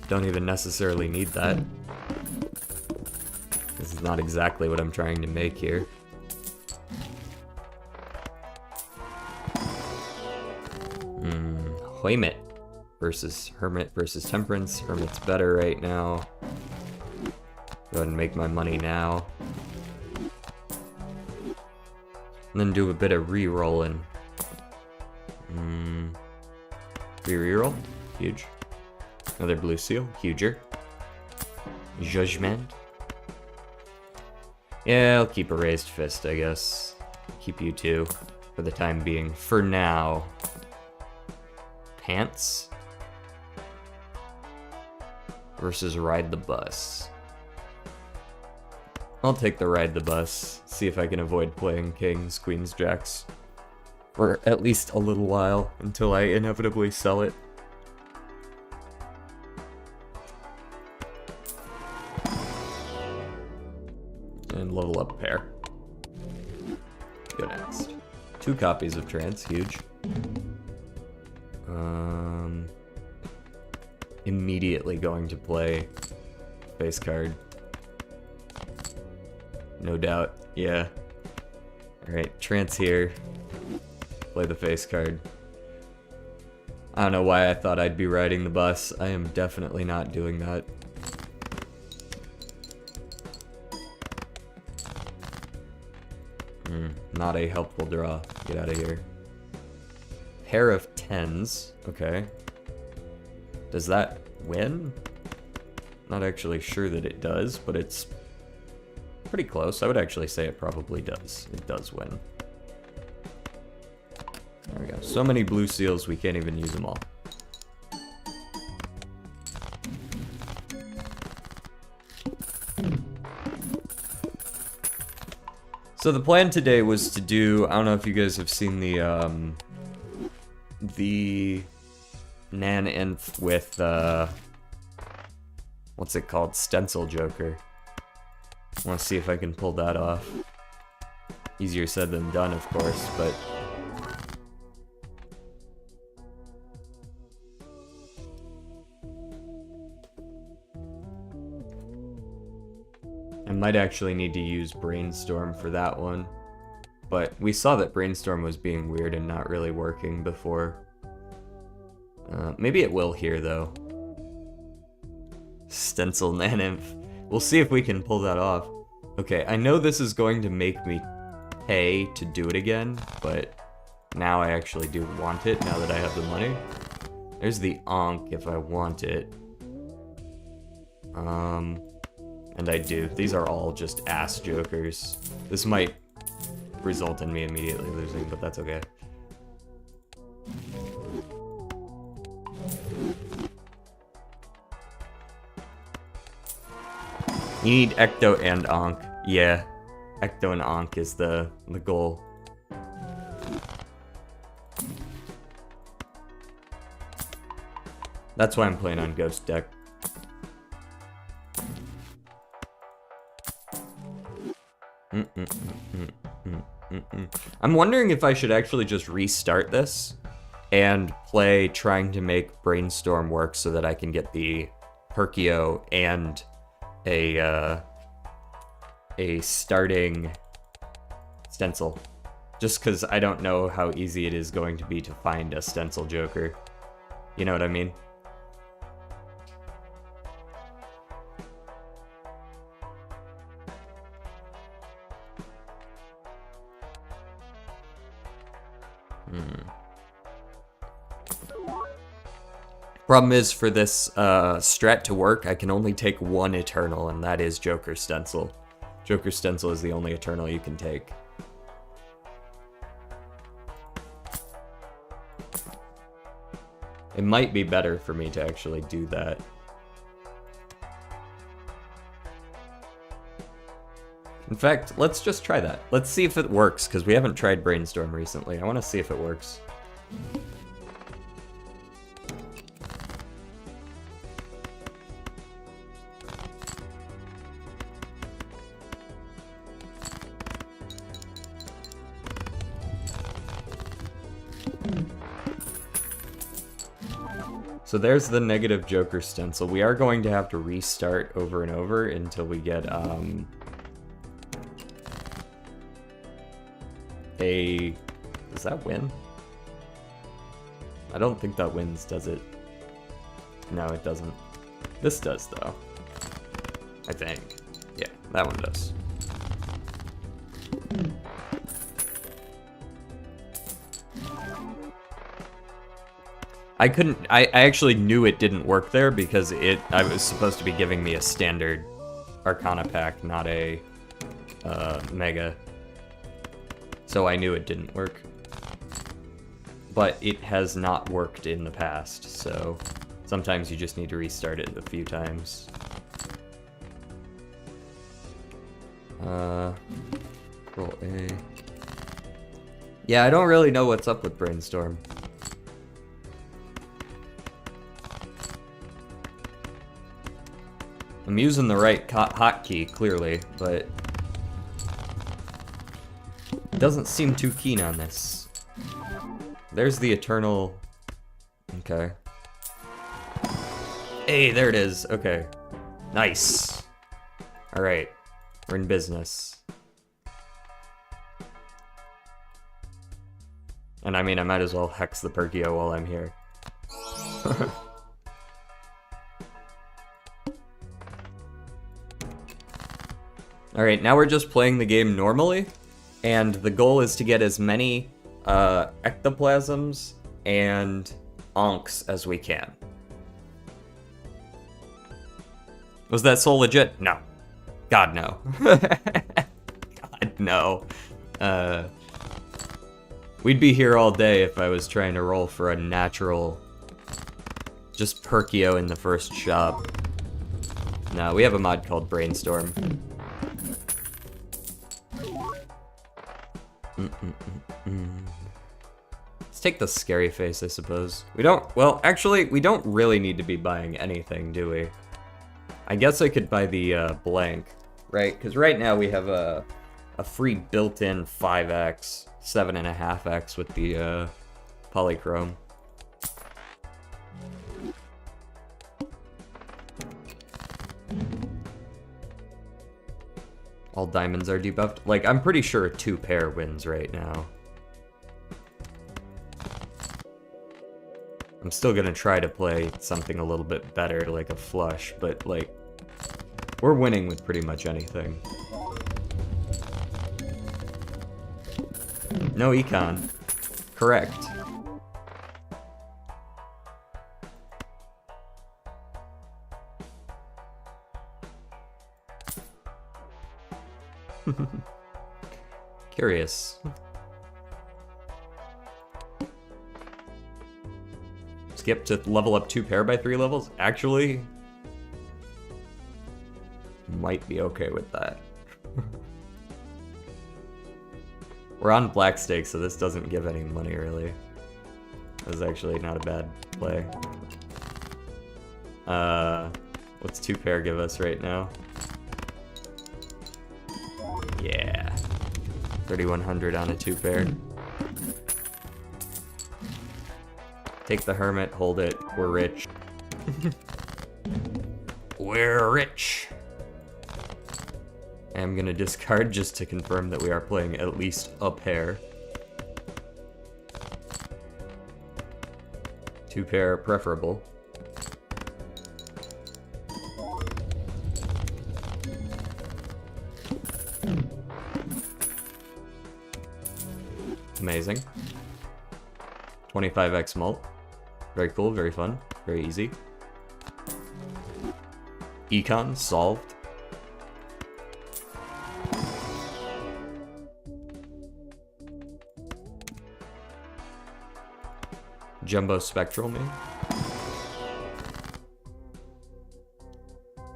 Don't even necessarily need that. This is not exactly what I'm trying to make here. Hermit versus Hermit versus Temperance. Hermit's better right now. Go ahead and make my money now. And then do a bit of re-rolling. Reroll. Huge. Another blue seal. Huger. Judgment. Yeah, I'll keep a raised fist, I guess. Keep you two for the time being. For now. Pants. Versus ride the bus. I'll take the ride the bus. See if I can avoid playing kings, queens, jacks. For at least a little while until I inevitably sell it. And level up pair. Go next. 2 copies of trance, huge. Immediately going to play face card. No doubt, yeah. Alright, trance here. Play the face card. I don't know why I thought I'd be riding the bus. I am definitely not doing that. Not a helpful draw. Get out of here. Pair of 10s. Okay. Does that win? Not actually sure that it does, but it's pretty close. I would actually say it probably does. It does win. There we go. So many blue seals, we can't even use them all. So the plan today was to do, I don't know if you guys have seen the Nan-Inth with, what's it called? Stencil Joker. I want to see if I can pull that off. Easier said than done, of course, but... I might actually need to use Brainstorm for that one. But we saw that Brainstorm was being weird and not really working before. Maybe it will here, though. Stencil Nan-Inth. We'll see if we can pull that off. Okay, I know this is going to make me pay to do it again, but now I actually do want it, now that I have the money. There's the Ankh if I want it. And I do. These are all just ass jokers. This might result in me immediately losing, but that's okay. You need Ecto and Ankh. Yeah. Ecto and Ankh is the goal. That's why I'm playing on Ghost deck. I'm wondering if I should actually just restart this and play trying to make Brainstorm work so that I can get the Perkio and a starting stencil. Just because I don't know how easy it is going to be to find a stencil joker. You know what I mean? Problem is, for this strat to work, I can only take one Eternal, and that is Joker Stencil. Joker Stencil is the only Eternal you can take. It might be better for me to actually do that. In fact, let's just try that. Let's see if it works, because we haven't tried Brainstorm recently. I want to see if it works. So there's the negative Joker Stencil. We are going to have to restart over and over until we get, does that win? I don't think that wins, does it? No, it doesn't. This does, though. I think. Yeah, that one does. I couldn't, I actually knew it didn't work there because I was supposed to be giving me a standard Arcana pack, not a Mega. So I knew it didn't work. But it has not worked in the past, so sometimes you just need to restart it a few times. Roll A. Yeah, I don't really know what's up with Brainstorm. I'm using the right hotkey, clearly, but it doesn't seem too keen on this. There's the Eternal... Okay. Hey, there it is. Okay. Nice. Alright. We're in business. And I mean, I might as well hex the Perkio while I'm here. Alright, now we're just playing the game normally, and the goal is to get as many ectoplasms and onks as we can. Was that soul legit? No. God, no. God, no. We'd be here all day if I was trying to roll for a natural, just Perkio in the first shop. No, we have a mod called Brainstorm. Let's take the scary face, I suppose. We don't, well, actually, we don't really need to be buying anything, do we? I guess I could buy the blank, right? Because right now we have a free built-in 5x, 7.5x with the polychrome. All diamonds are debuffed. Like, I'm pretty sure a 2-pair wins right now. I'm still gonna try to play something a little bit better, like a flush, but, like, we're winning with pretty much anything. No econ. Correct. Curious. Skip to level up 2-pair by 3 levels? Actually, might be okay with that. We're on black stake, so this doesn't give any money, really. This is actually not a bad play. What's 2-pair give us right now? Yeah. 3,100 on a 2-pair. Take the Hermit, hold it, we're rich. We're rich! I'm gonna discard just to confirm that we are playing at least a pair. 2-pair preferable. Amazing. 25x mult. Very cool, very fun, very easy. Econ solved. Jumbo Spectral me.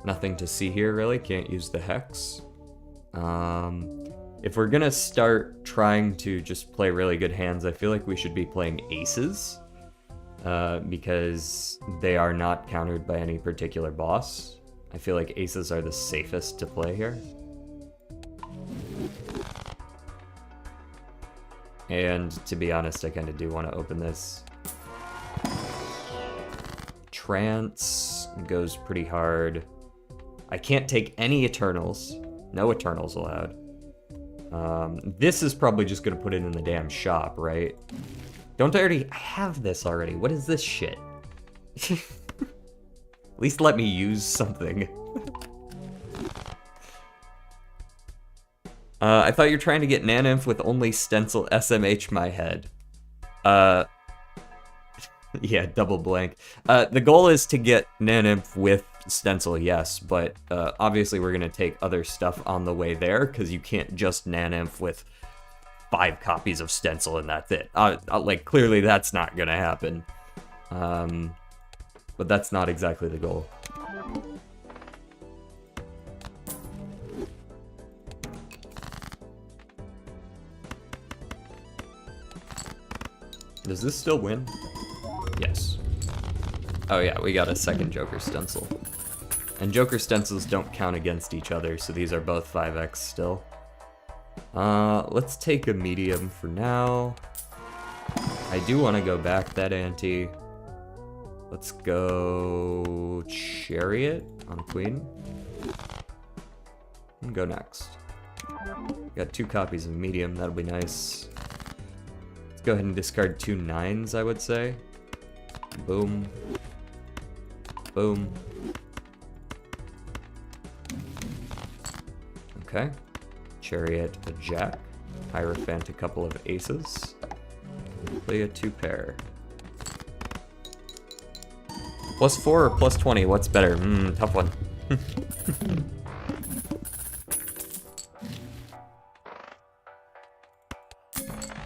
Nothing to see here, really. Can't use the Hex. If we're gonna start trying to just play really good hands, I feel like we should be playing aces. Because they are not countered by any particular boss. I feel like aces are the safest to play here. And to be honest, I kind of do want to open this. Trance goes pretty hard. I can't take any Eternals. No Eternals allowed. This is probably just gonna put it in the damn shop, right? Don't I already have this already? What is this shit? At least let me use something. I thought you were trying to get Nanimp with only stencil SMH my head. Yeah, double blank. The goal is to get Naninf with Stencil, yes, but obviously we're going to take other stuff on the way there, because you can't just Naninf with 5 copies of Stencil and that's it. Like, clearly that's not going to happen. But that's not exactly the goal. Does this still win? Yes. Oh yeah, we got a second Joker Stencil. And Joker Stencils don't count against each other, so these are both 5x still. Let's take a medium for now. I do want to go back that ante. Let's go Chariot on Queen. And go next. Got 2 copies of medium, that'll be nice. Let's go ahead and discard 2 9s, I would say. Boom. Boom. Okay. Chariot, a jack. Hierophant, a couple of aces. Play a 2 pair. +4 or +20, what's better? Tough one.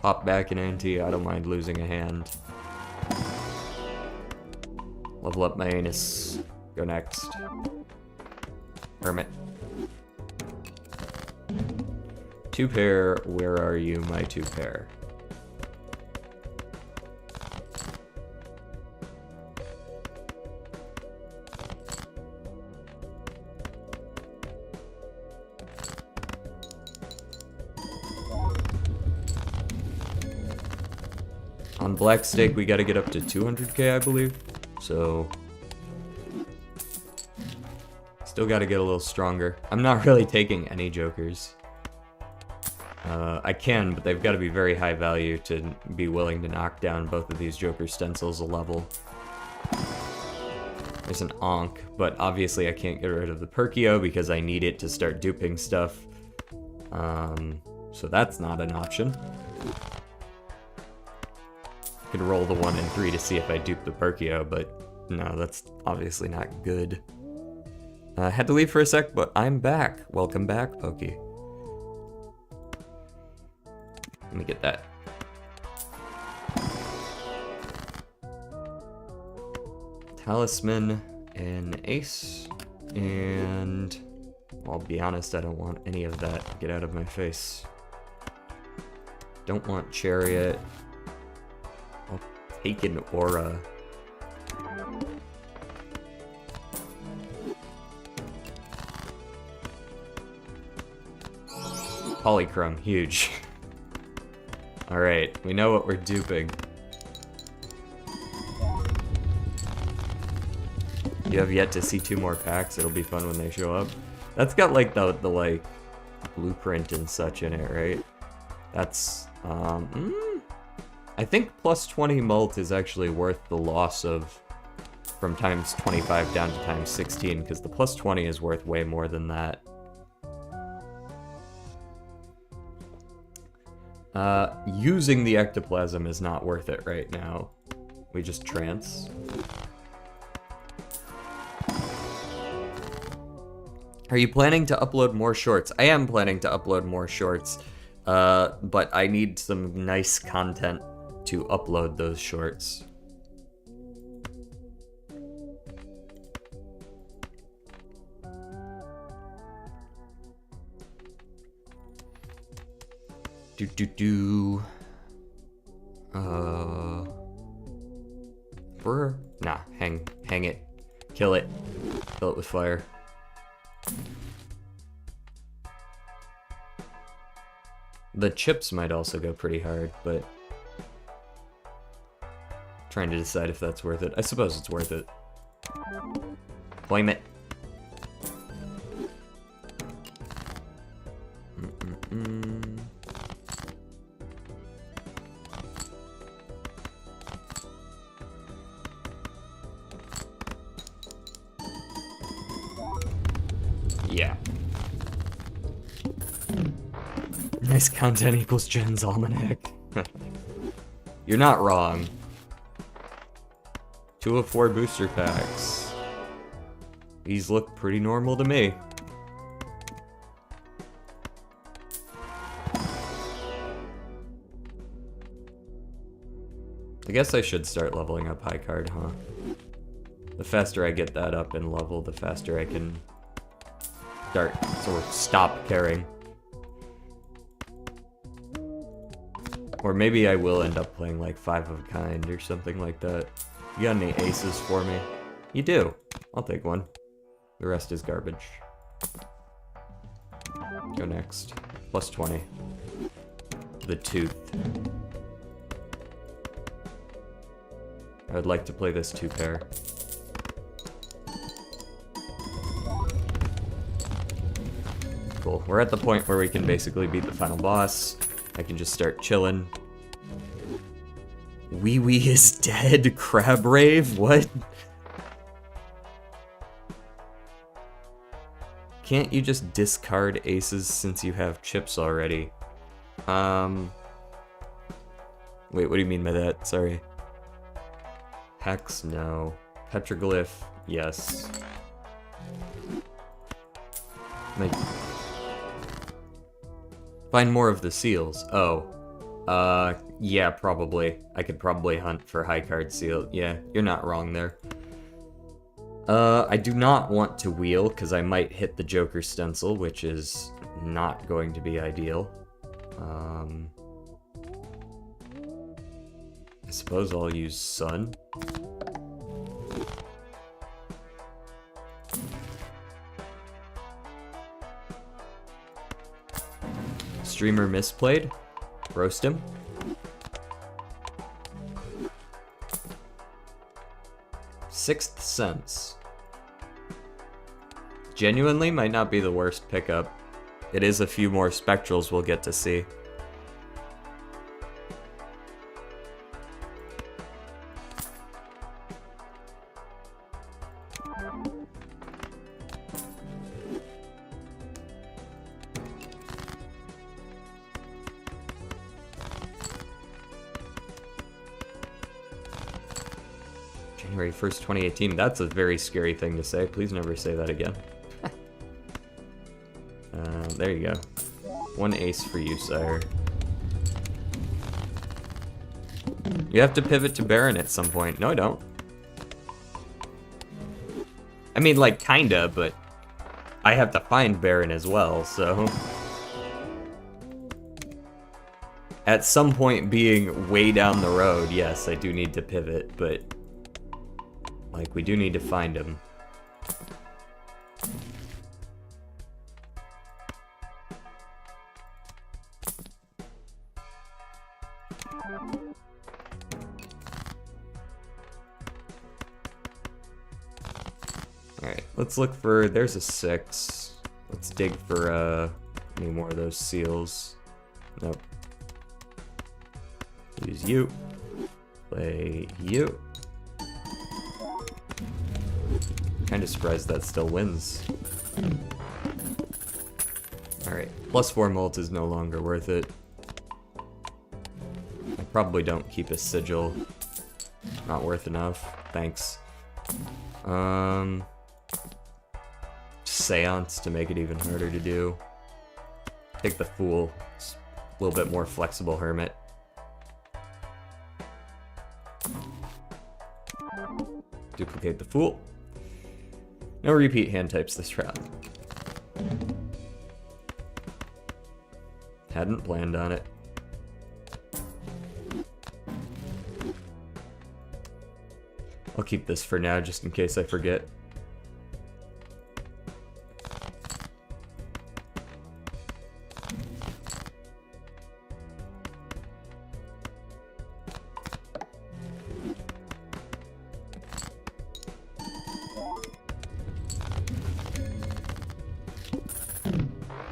Pop back an ante, I don't mind losing a hand. Level up my anus. Go next. Hermit. 2 pair, where are you, my 2 pair? On Black Stake, we gotta get up to 200k, I believe. So, still gotta get a little stronger. I'm not really taking any Jokers. I can, but they've got to be very high value to be willing to knock down both of these Joker Stencils a level. There's an Ankh, but obviously I can't get rid of the Perkio because I need it to start duping stuff. So that's not an option. I could roll the 1 and 3 to see if I dupe the Perkio, but no, that's obviously not good. I had to leave for a sec, but I'm back. Welcome back, Pokey. Let me get that. Talisman and Ace, and I'll be honest, I don't want any of that. Get out of my face. Don't want Chariot. I'll take an Aura. Polychrome, huge. Alright, we know what we're duping. You have yet to see 2 more packs, it'll be fun when they show up. That's got like the like blueprint and such in it, right? That's I think +20 mult is actually worth the loss of from times 25 down to times 16, because the +20 is worth way more than that. Using the ectoplasm is not worth it right now. We just trance. Are you planning to upload more shorts? I am planning to upload more shorts, but I need some nice content to upload those shorts. Nah, hang it. Kill it. Kill it with fire. The chips might also go pretty hard, but trying to decide if that's worth it. I suppose it's worth it. Claim it. Yeah. Nice content equals Jen's Almanac. You're not wrong. 2 of 4 booster packs. These look pretty normal to me. I guess I should start leveling up high card, huh? The faster I get that up in level, the faster I can stop caring. Or maybe I will end up playing like 5 of a kind or something like that. You got any aces for me? You do. I'll take one. The rest is garbage. Go next. Plus 20. The tooth. I would like to play this 2 pair. Cool. We're at the point where we can basically beat the final boss. I can just start chilling. Wee Wee is dead? Crab Rave? What? Can't you just discard aces since you have chips already? Wait, what do you mean by that? Sorry. Hex, no. Petroglyph, yes. Like, find more of the seals. Oh. Yeah, probably. I could probably hunt for high card seal. Yeah, you're not wrong there. I do not want to wheel, because I might hit the Joker stencil, which is not going to be ideal. I suppose I'll use Sun. Streamer misplayed. Roast him. Sixth Sense. Genuinely might not be the worst pickup. It is a few more spectrals we'll get to see. January 1st, 2018. That's a very scary thing to say. Please never say that again. There you go. 1 ace for you, sire. You have to pivot to Baron at some point. No, I don't. I mean, like, kinda, but I have to find Baron as well, so... At some point being way down the road, yes, I do need to pivot, but... Like, we do need to find him. Alright, let's look for... There's a 6. Let's dig for, any more of those seals. Nope. Use you. Play you. Kinda surprised that still wins. Alright, plus 4 molt is no longer worth it. I probably don't keep a sigil. Not worth enough. Thanks. Seance to make it even harder to do. Take the Fool. It's a little bit more flexible Hermit. Duplicate the Fool. No repeat hand types this round. Hadn't planned on it. I'll keep this for now just in case I forget.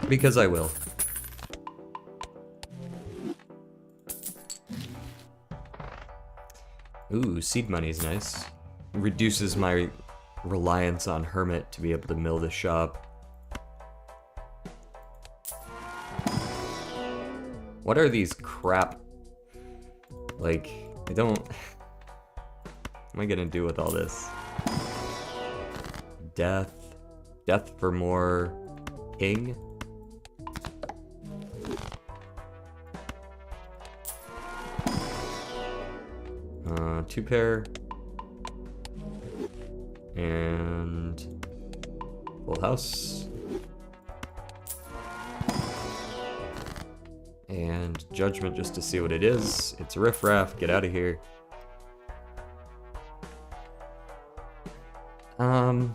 Because I will. Ooh, seed money's nice. Reduces my reliance on Hermit to be able to mill the shop. What are these crap? Like, I don't... am I gonna do with all this? Death. Death for more king. Two pair. And full house. And judgment just to see what it is. It's riffraff, get out of here. Alright.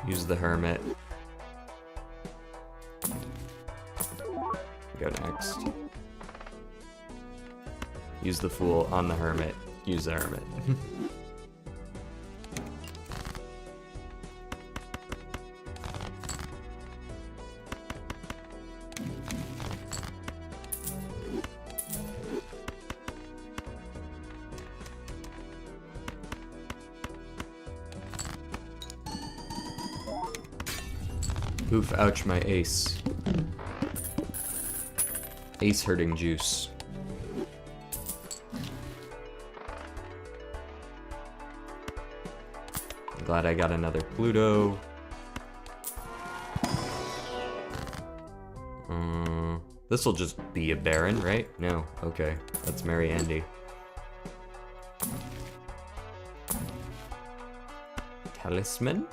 Use the hermit. Go next. Use the fool on the hermit. Use the hermit. Oof, ouch, my ace. Ace hurting juice. I'm glad I got another Pluto. This will just be a Baron, right? No, okay. Let's marry Andy. Talisman?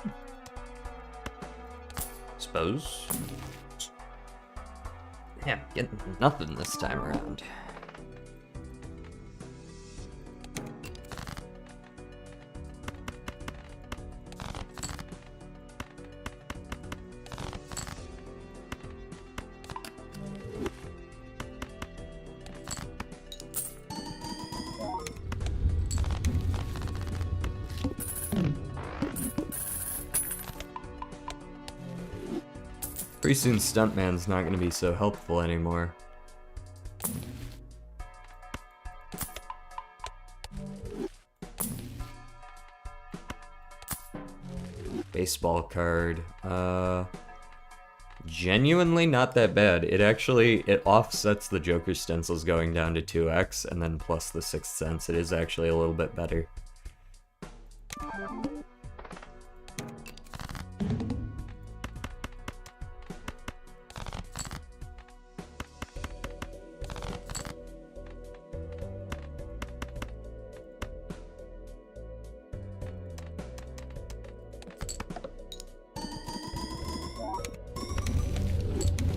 Suppose. Yeah, getting nothing this time around. Pretty soon Stuntman's not going to be so helpful anymore. Baseball card. Genuinely not that bad. It offsets the Joker stencils going down to 2x, and then plus the Sixth Sense. It is actually a little bit better.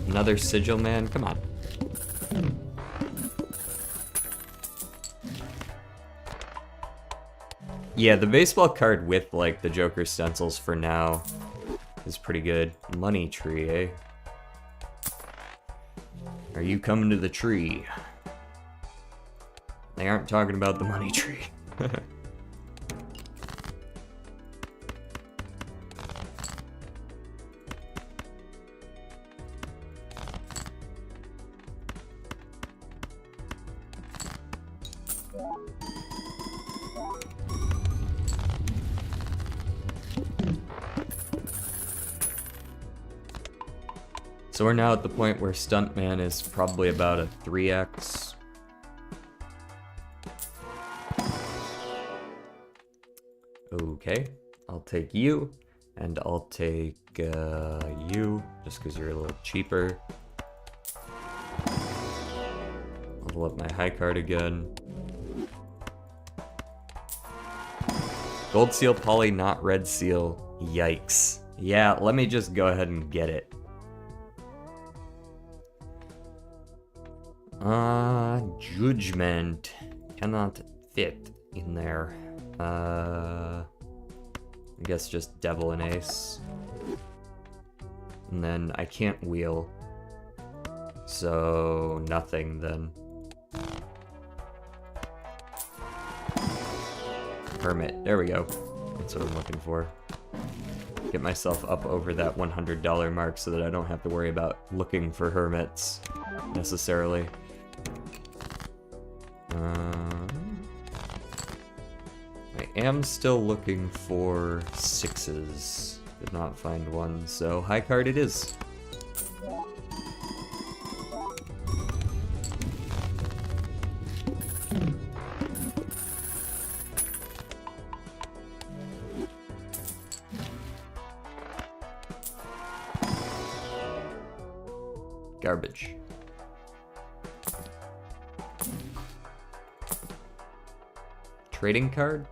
Another Sigil Man? Come on. Yeah, the baseball card with, like, the Joker stencils for now is pretty good. Money tree, eh? Are you coming to the tree? They aren't talking about the money tree. So we're now at the point where Stuntman is probably about a 3x. Okay, I'll take you, and I'll take you, just because you're a little cheaper. Level up my high card again. Gold seal, poly, not red seal. Yikes. Yeah, let me just go ahead and get it. Judgment cannot fit in there. I guess just devil and ace. And then I can't wheel. So nothing then. Hermit, there we go. That's what I'm looking for. Get myself up over that $100 mark so that I don't have to worry about looking for hermits necessarily. I am still looking for sixes. Did not find one, so high card it is. Garbage. Trading card?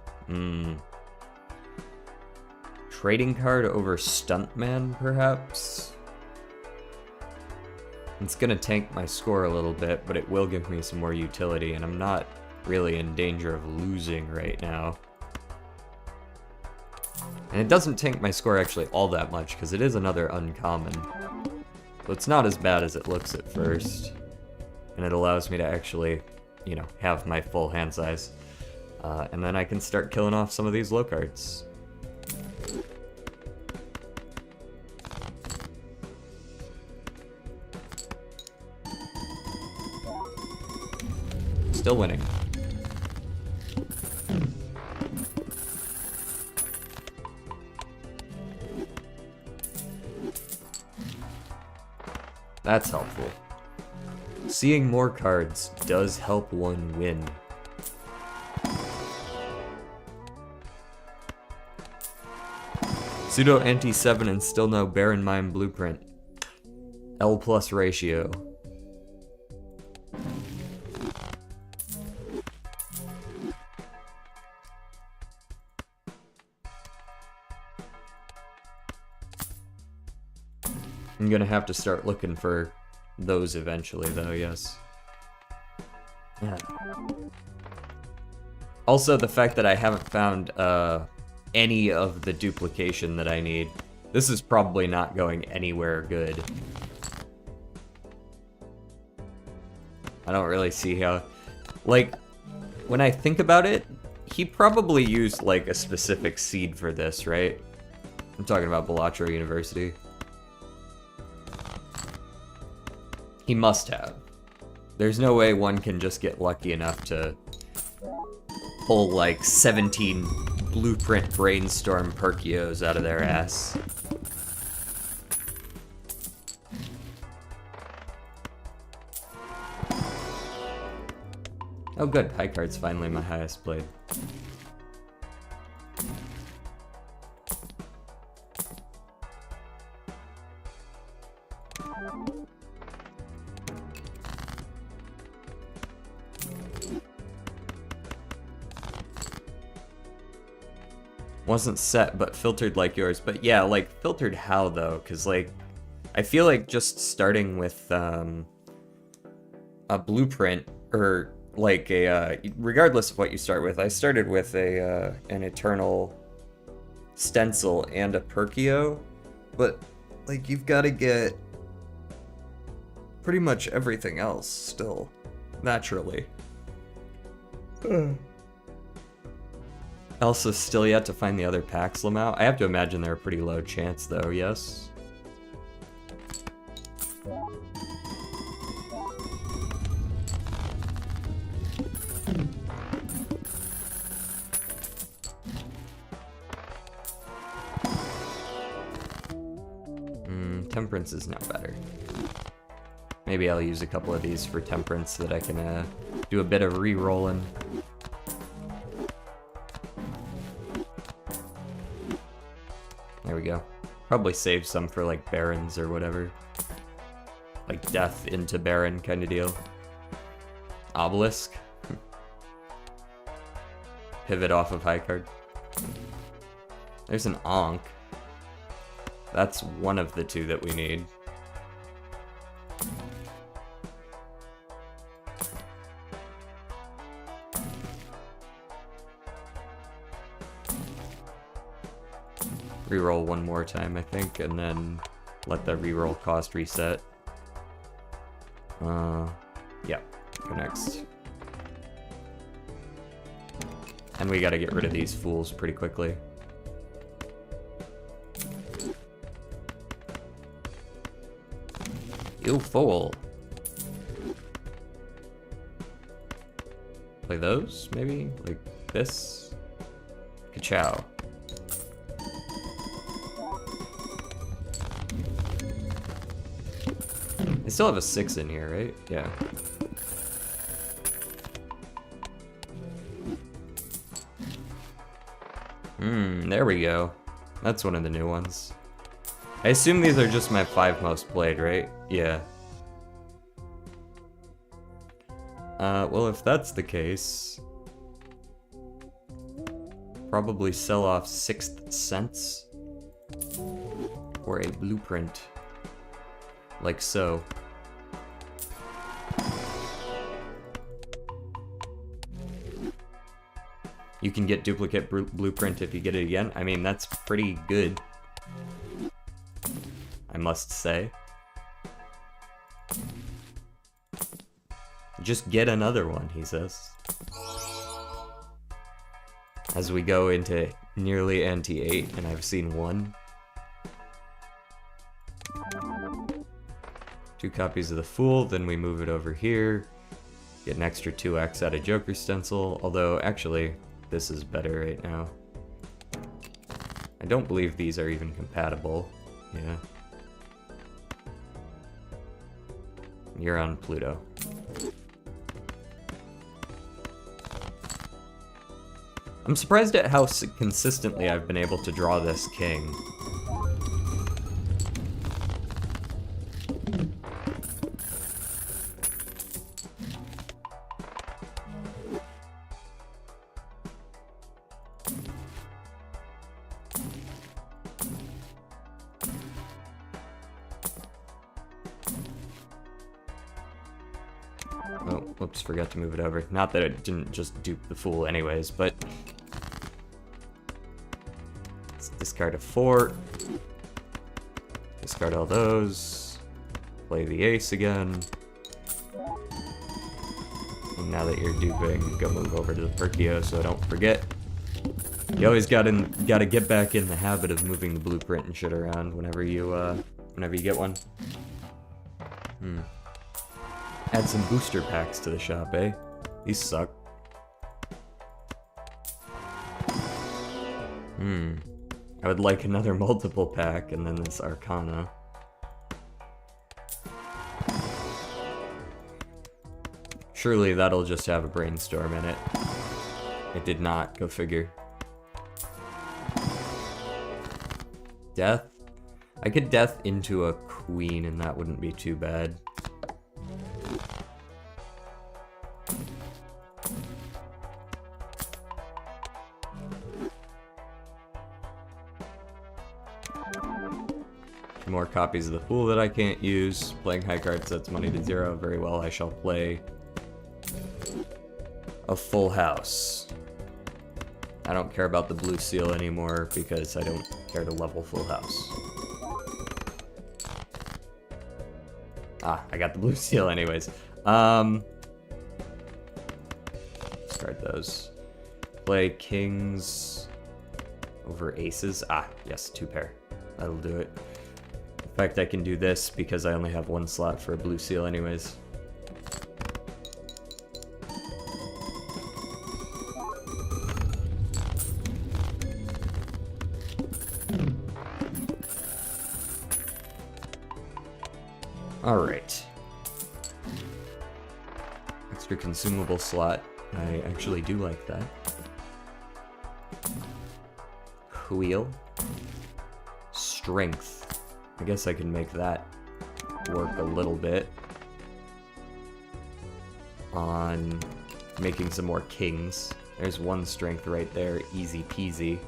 Trading card over Stuntman, perhaps? It's gonna tank my score a little bit, but it will give me some more utility, and I'm not really in danger of losing right now. And it doesn't tank my score actually all that much, because it is another uncommon. So it's not as bad as it looks at first. And it allows me to actually, you know, have my full hand size. And then I can start killing off some of these low cards. Still winning. That's helpful. Seeing more cards does help one win. Pseudo anti-7 and still no Baron Mine blueprint. L plus ratio. I'm gonna have to start looking for those eventually, though, yes. Yeah. Also, the fact that I haven't found any of the duplication that I need. This is probably not going anywhere good. I don't really see how... Like, when I think about it, he probably used, like, a specific seed for this, right? I'm talking about Balatro University. He must have. There's no way one can just get lucky enough to pull, like, 17 Blueprint Brainstorm Perkios out of their ass. Oh good, high card's finally my highest played. Wasn't set, but filtered like yours. But yeah, like, filtered how, though? Because, like, I feel like just starting with a blueprint, or, like, regardless of what you start with, I started with an Eternal Stencil and a Perkio, but, like, you've got to get pretty much everything else still, naturally. Elsa's still yet to find the other packs, Lamau. I have to imagine they're a pretty low chance, though, yes? Temperance is now better. Maybe I'll use a couple of these for Temperance so that I can do a bit of re-rolling. There we go. Probably save some for, like, Barons or whatever. Like, Death into Baron kind of deal. Obelisk. Pivot off of high card. There's an Ankh. That's one of the two that we need. Reroll one more time, I think, and then let the reroll cost reset. Yeah, go next. And we gotta get rid of these fools pretty quickly. You fool. Play those, maybe? Like this? Ka-chow. I still have a 6 in here, right? Yeah. There we go. That's one of the new ones. I assume these are just my 5 most played, right? Yeah. Well, if that's the case, probably sell off Sixth Sense or a blueprint, like so. You can get duplicate blueprint if you get it again. I mean, that's pretty good, I must say. Just get another one, he says. As we go into nearly anti-8, and I've seen one. 2 copies of the Fool, then we move it over here. Get an extra 2x out of Joker Stencil, although actually, this is better right now. I don't believe these are even compatible. Yeah. You're on Pluto. I'm surprised at how consistently I've been able to draw this king. Oh, whoops, forgot to move it over. Not that it didn't just dupe the Fool anyways, but... Let's discard a 4. Discard all those. Play the ace again. And now that you're duping, go move over to the Perkio so I don't forget. You always gotta get back in the habit of moving the blueprint and shit around whenever you get one. Add some booster packs to the shop, eh? These suck. I would like another multiple pack and then this Arcana. Surely that'll just have a brainstorm in it. It did not, go figure. Death? I could death into a queen and that wouldn't be too bad. More copies of the Fool that I can't use. Playing high card sets money to 0. Very well, I shall play a full house. I don't care about the blue seal anymore because I don't care to level full house. Ah, I got the blue seal anyways. Discard those. Play kings over aces. Ah, yes, 2 pair. That'll do it. In fact, I can do this because I only have 1 slot for a blue seal anyways. Alright. Extra consumable slot. I actually do like that. Wheel. Strength. I guess I can make that work a little bit on making some more kings. There's 1 strength right there, easy peasy.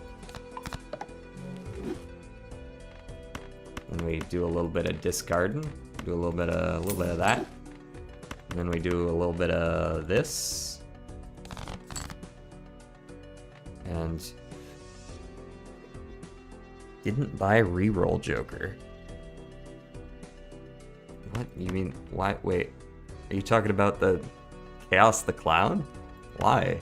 And we do a little bit of discarding, do a little bit of that, and then we do a little bit of this, and didn't buy reroll Joker. What? You mean, why? Wait, are you talking about the Chaos the Clown? Why?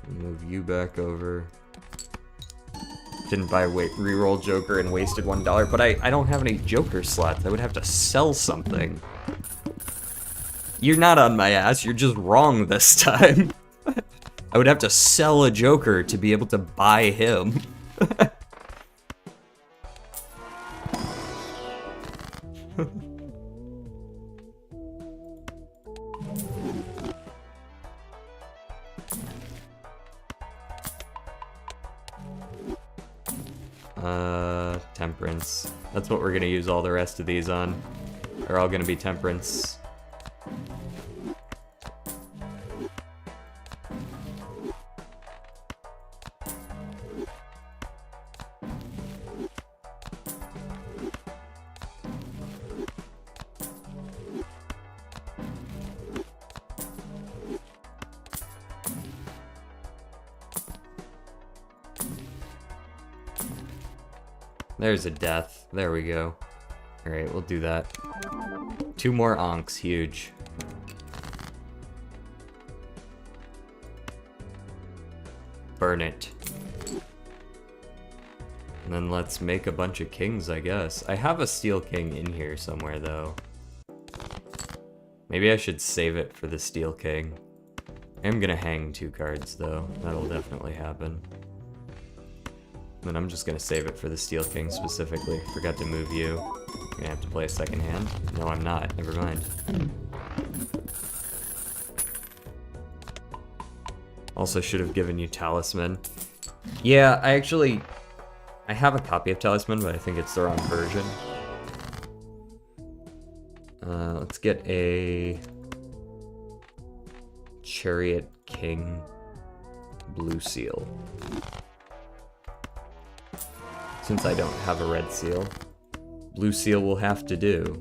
Move you back over. Didn't buy reroll Joker and wasted $1, but I don't have any Joker slots. I would have to sell something. You're not on my ass, you're just wrong this time. I would have to sell a Joker to be able to buy him. temperance. That's what we're gonna use all the rest of these on. They're all gonna be temperance. There's a death. There we go. Alright, we'll do that. 2 more onks, huge. Burn it. And then let's make a bunch of kings, I guess. I have a steel king in here somewhere, though. Maybe I should save it for the steel king. I'm gonna hang 2 cards, though. That'll definitely happen. Then I'm just gonna save it for the Steel King specifically. Forgot to move you. I'm gonna have to play a second hand. No, I'm not. Never mind. Also should have given you Talisman. Yeah, I have a copy of Talisman, but I think it's the wrong version. Let's get a Chariot King blue seal. Since I don't have a red seal, blue seal will have to do.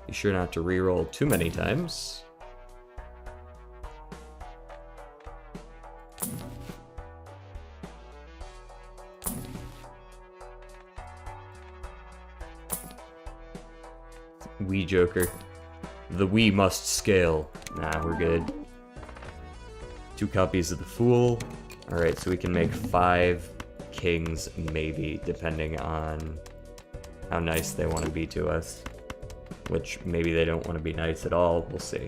Be sure not to reroll too many times. Wee Joker. The Wee must scale. Nah, we're good. 2 copies of the Fool. Alright, so we can make 5 kings, maybe, depending on how nice they want to be to us. Which, maybe they don't want to be nice at all, we'll see.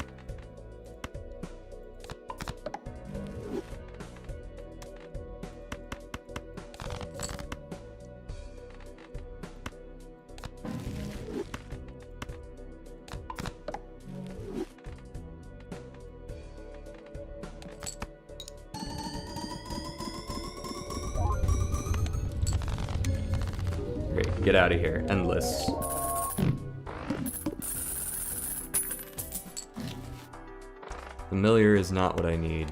Get out of here. Endless. Familiar is not what I need.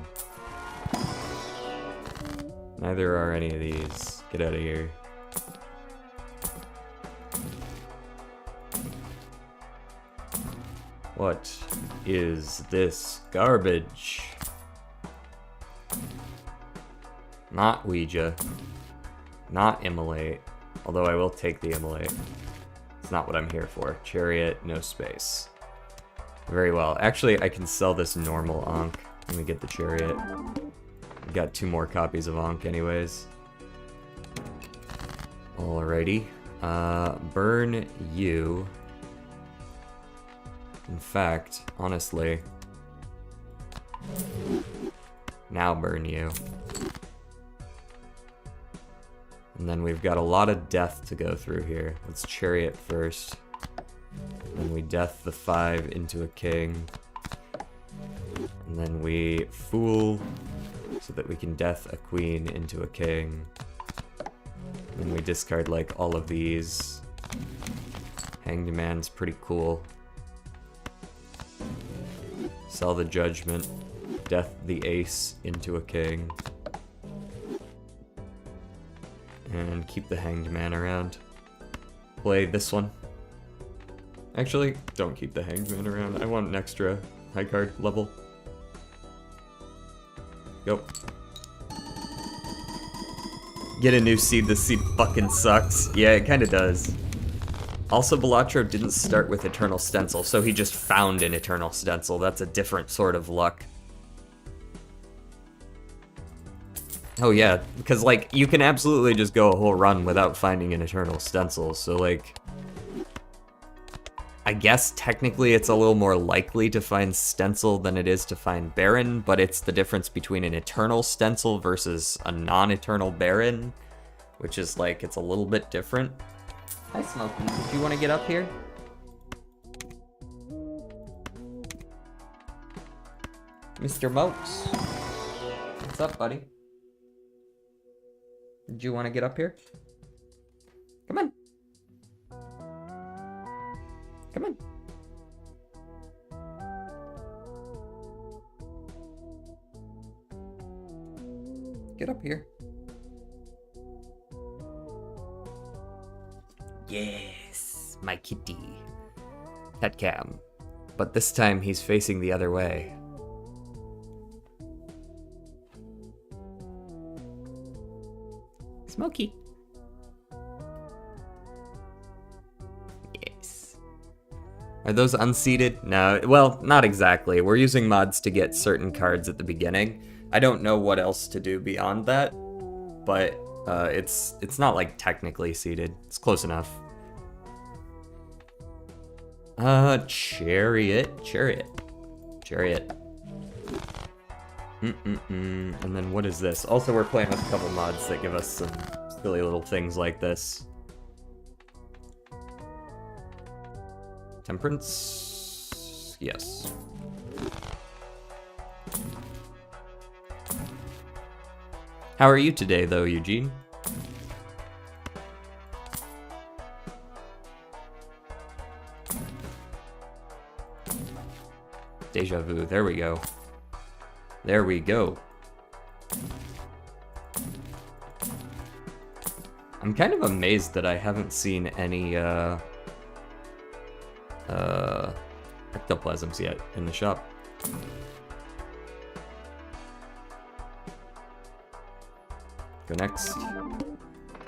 Neither are any of these. Get out of here. What is this garbage? Not Ouija. Not Immolate. Although I will take the Immolate. It's not what I'm here for. Chariot, no space. Very well. Actually, I can sell this normal Ankh. Let me get the Chariot. I've got 2 more copies of Ankh anyways. Alrighty. Burn you. In fact, honestly, now burn you. And then we've got a lot of death to go through here. Let's Chariot first. Then we death the 5 into a king. And then we Fool, so that we can death a queen into a king. And then we discard like all of these. Hanged Man's pretty cool. Sell the Judgment. Death the ace into a king. And keep the Hanged Man around. Play this one. Actually, don't keep the Hanged Man around. I want an extra high card level. Go. Get a new seed. This seed fucking sucks. Yeah, it kinda does. Also, Balatro didn't start with Eternal Stencil, so he just found an Eternal Stencil. That's a different sort of luck. Oh yeah, because like, you can absolutely just go a whole run without finding an Eternal Stencil, so like, I guess technically it's a little more likely to find Stencil than it is to find Baron, but it's the difference between an Eternal Stencil versus a non-Eternal Baron, which is like, it's a little bit different. Hi Smokey, did you want to get up here? Mr. Mokes. What's up, buddy? Did you want to get up here? Come on. Come on. Get up here. Yes, my kitty. Pet cam. But this time he's facing the other way. Smokey. Yes. Are those unseated? No, well, not exactly. We're using mods to get certain cards at the beginning. I don't know what else to do beyond that, but it's not like technically seated. It's close enough. Chariot. And then what is this? Also, we're playing with a couple mods that give us some silly little things like this. Temperance? Yes. How are you today, though, Eugene? Deja vu. There we go. There we go. I'm kind of amazed that I haven't seen any ectoplasms yet in the shop. Go next.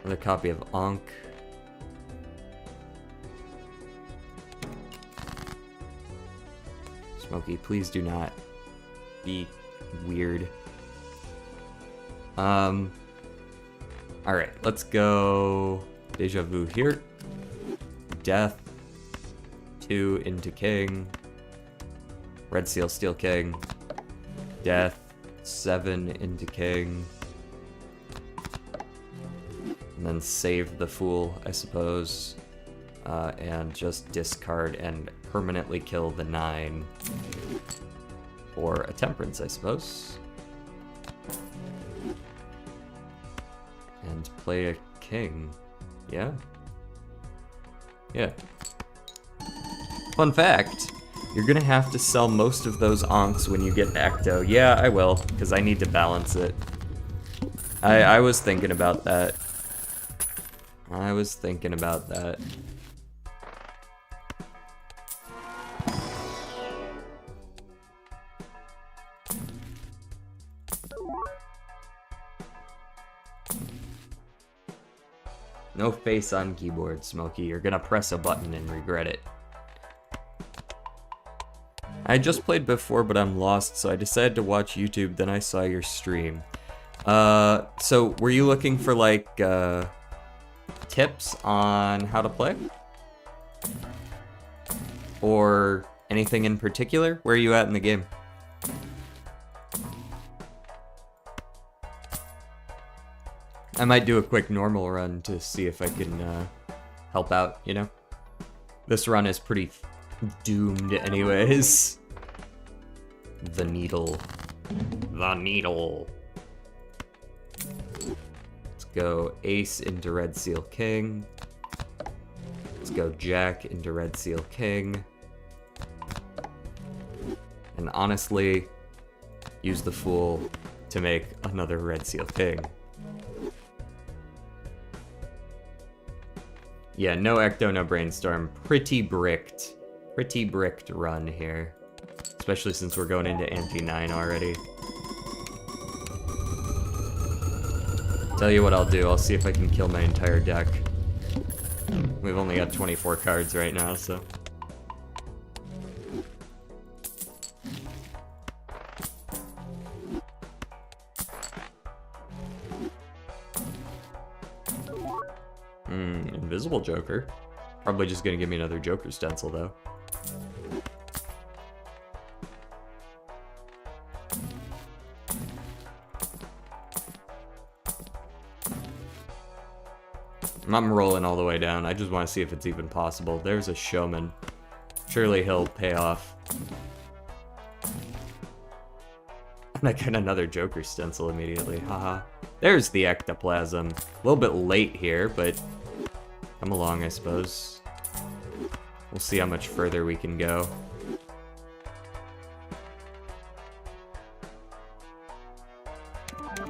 Another copy of Ankh. Smokey, please do not be weird. Alright, let's go Deja Vu here. Death. 2 into King. Red Seal, Steel King. Death. 7 into King. And then save the Fool, I suppose. And just discard and permanently kill the 9. Or a Temperance, I suppose. And play a King. Yeah? Yeah. Fun fact, you're gonna have to sell most of those Ankhs when you get Ecto. Yeah, I will, because I need to balance it. I was thinking about that. No face on keyboard, Smokey. You're gonna press a button and regret it. I just played before, but I'm lost, so I decided to watch YouTube, then I saw your stream. So were you looking for, like, tips on how to play? Or anything in particular? Where are you at in the game? I might do a quick normal run to see if I can help out, you know? This run is pretty doomed anyways. The needle. The needle. Let's go Ace into Red Seal King. Let's go Jack into Red Seal King. And honestly, use the Fool to make another Red Seal King. Yeah, no Ecto, no Brainstorm. Pretty bricked run here. Especially since we're going into Anti-9 already. Tell you what I'll do, I'll see if I can kill my entire deck. We've only got 24 cards right now, so... Invisible Joker. Probably just gonna give me another Joker stencil, though. I'm rolling all the way down. I just want to see if it's even possible. There's a Showman. Surely he'll pay off. And I get another Joker stencil immediately. Haha. There's the ectoplasm. A little bit late here, but come along, I suppose. We'll see how much further we can go.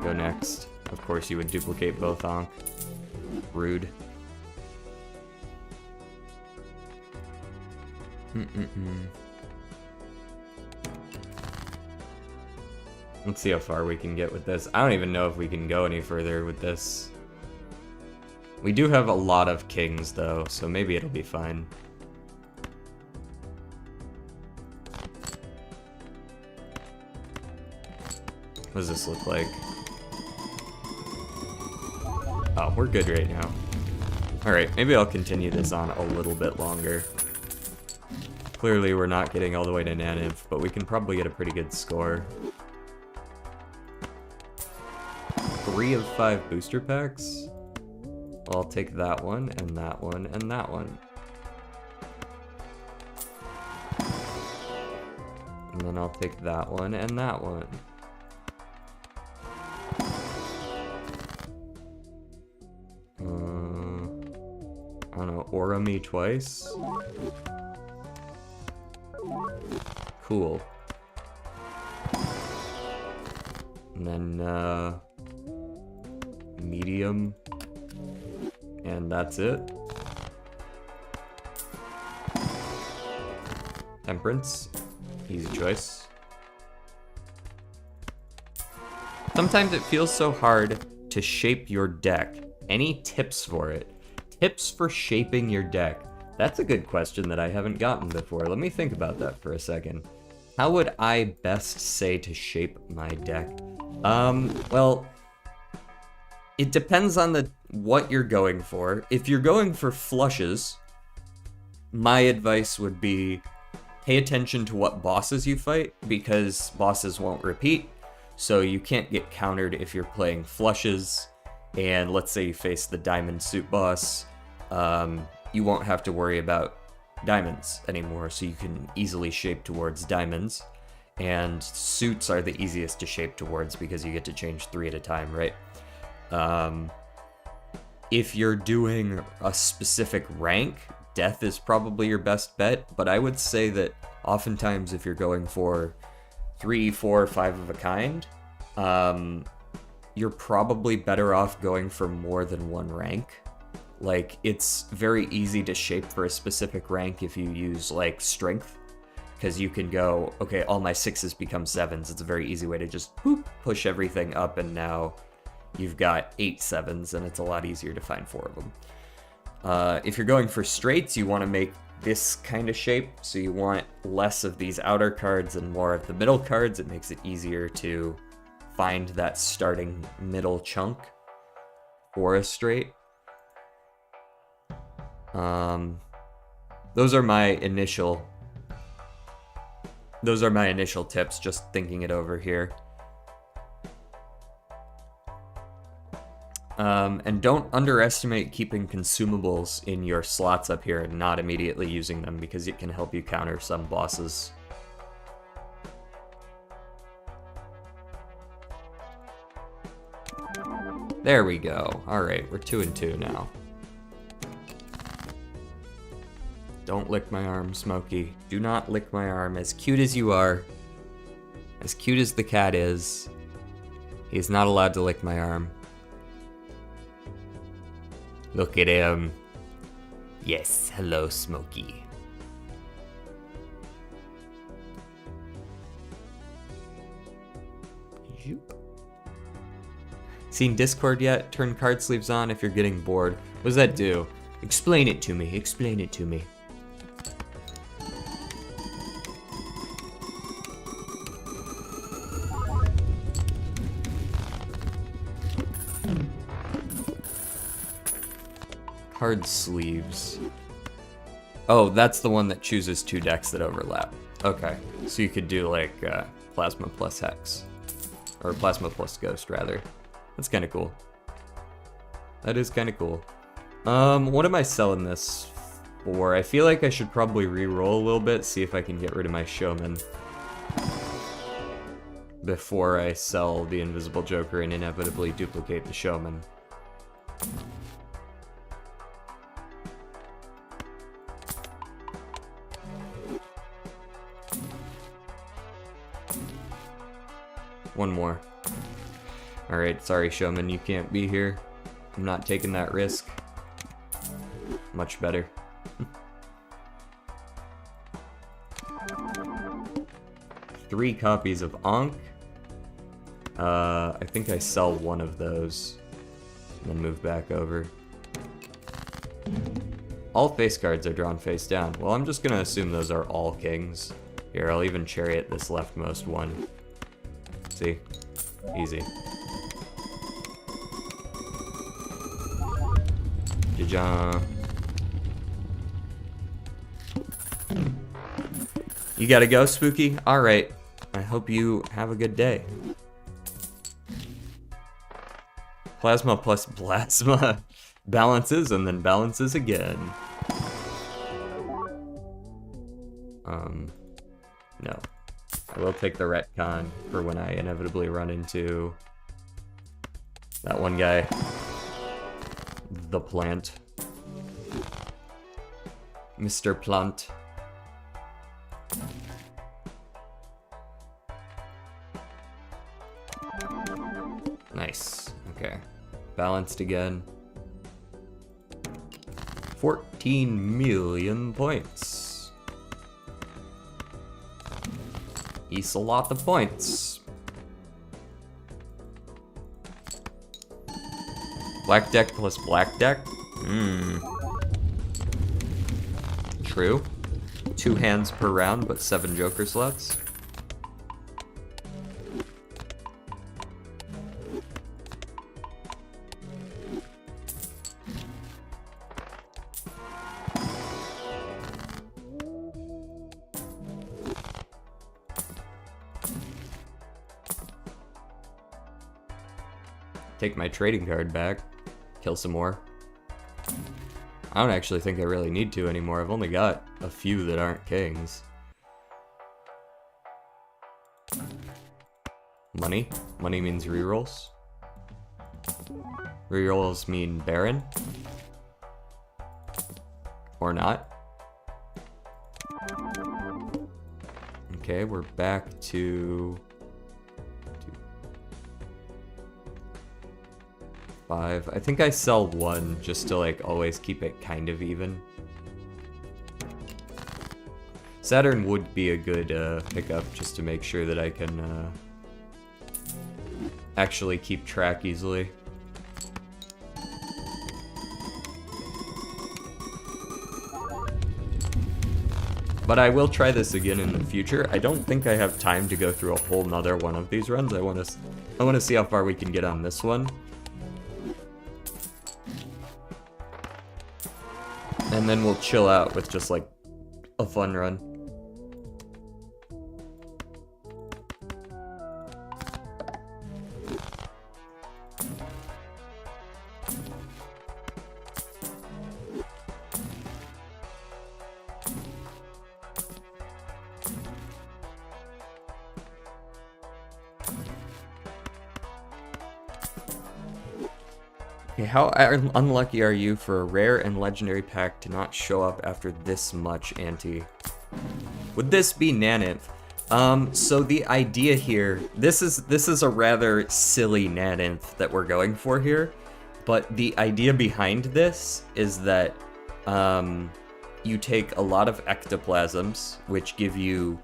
Go next. Of course, you would duplicate both, Ankh. Rude. Let's see how far we can get with this. I don't even know if we can go any further with this. We do have a lot of kings, though, so maybe it'll be fine. What does this look like? Oh, we're good right now. Alright, maybe I'll continue this on a little bit longer. Clearly we're not getting all the way to Naniv, but we can probably get a pretty good score. 3 of 5 booster packs? Well, I'll take that one, and that one, and that one. And then I'll take that one, and that one. I don't know, Aura me twice? Cool. And then, medium. And that's it. Temperance. Easy choice. Sometimes it feels so hard to shape your deck. Any tips for it? Tips for shaping your deck. That's a good question that I haven't gotten before. Let me think about that for a second. How would I best say to shape my deck? Well, it depends on what you're going for. If you're going for flushes, my advice would be pay attention to what bosses you fight, because bosses won't repeat, so you can't get countered if you're playing flushes. And let's say you face the diamond suit boss, you won't have to worry about diamonds anymore, so you can easily shape towards diamonds. And suits are the easiest to shape towards because you get to change 3 at a time, right? If you're doing a specific rank, death is probably your best bet, but I would say that oftentimes if you're going for 3, 4, 5 of a kind, you're probably better off going for more than one rank. Like, it's very easy to shape for a specific rank if you use, like, strength, because you can go, okay, all my 6s become 7s. It's a very easy way to just boop, push everything up, and now you've got 8 7s, and it's a lot easier to find 4 of them. If you're going for straights, you want to make this kind of shape, so you want less of these outer cards and more of the middle cards. It makes it easier to find that starting middle chunk for a straight. Those are my initial tips, just thinking it over here. And don't underestimate keeping consumables in your slots up here and not immediately using them, because it can help you counter some bosses. There we go. Alright, we're 2 and 2 now. Don't lick my arm, Smokey. Do not lick my arm. As cute as you are, as cute as the cat is, he's not allowed to lick my arm. Look at him. Yes, hello, Smokey. Seen Discord yet? Turn card sleeves on if you're getting bored. What does that do? Explain it to me. Explain it to me. Card sleeves. Oh, that's the one that chooses 2 decks that overlap. Okay, so you could do like Plasma plus Hex. Or Plasma plus Ghost, rather. That's kind of cool. That is kind of cool. What am I selling this for? I feel like I should probably re-roll a little bit, see if I can get rid of my Showman. before I sell the Invisible Joker and inevitably duplicate the Showman. One more. Alright, sorry Showman, you can't be here. I'm not taking that risk. Much better. 3 copies of Ankh. I think I sell one of those and then move back over. All face cards are drawn face down. Well, I'm just gonna assume those are all kings. Here, I'll even chariot this leftmost one. See? Easy. Ja-ja. You gotta go, Spooky? Alright. I hope you have a good day. Plasma plus plasma balances and then balances again. No. I will take the retcon for when I inevitably run into that one guy. The plant. Mr. Plant. Nice. Okay. Balanced again. 14 million points. It's a lot of points. Black deck plus black deck? True. 2 hands per round, but 7 Joker slots. Take my trading card back. Kill some more. I don't actually think I really need to anymore. I've only got a few that aren't kings. Money. Money means rerolls. Rerolls mean Baron. Or not. Okay, we're back to 5. I think I sell 1 just to like always keep it kind of even. Saturn would be a good pickup just to make sure that I can actually keep track easily. But I will try this again in the future. I don't think I have time to go through a whole nother one of these runs. I want to see how far we can get on this one. And then we'll chill out with just like a fun run. Okay, how unlucky are you for a rare and legendary pack to not show up after this much ante? Would this be Nanith? So the idea here, this is a rather silly Nanith that we're going for here, but the idea behind this is that you take a lot of ectoplasms, which give you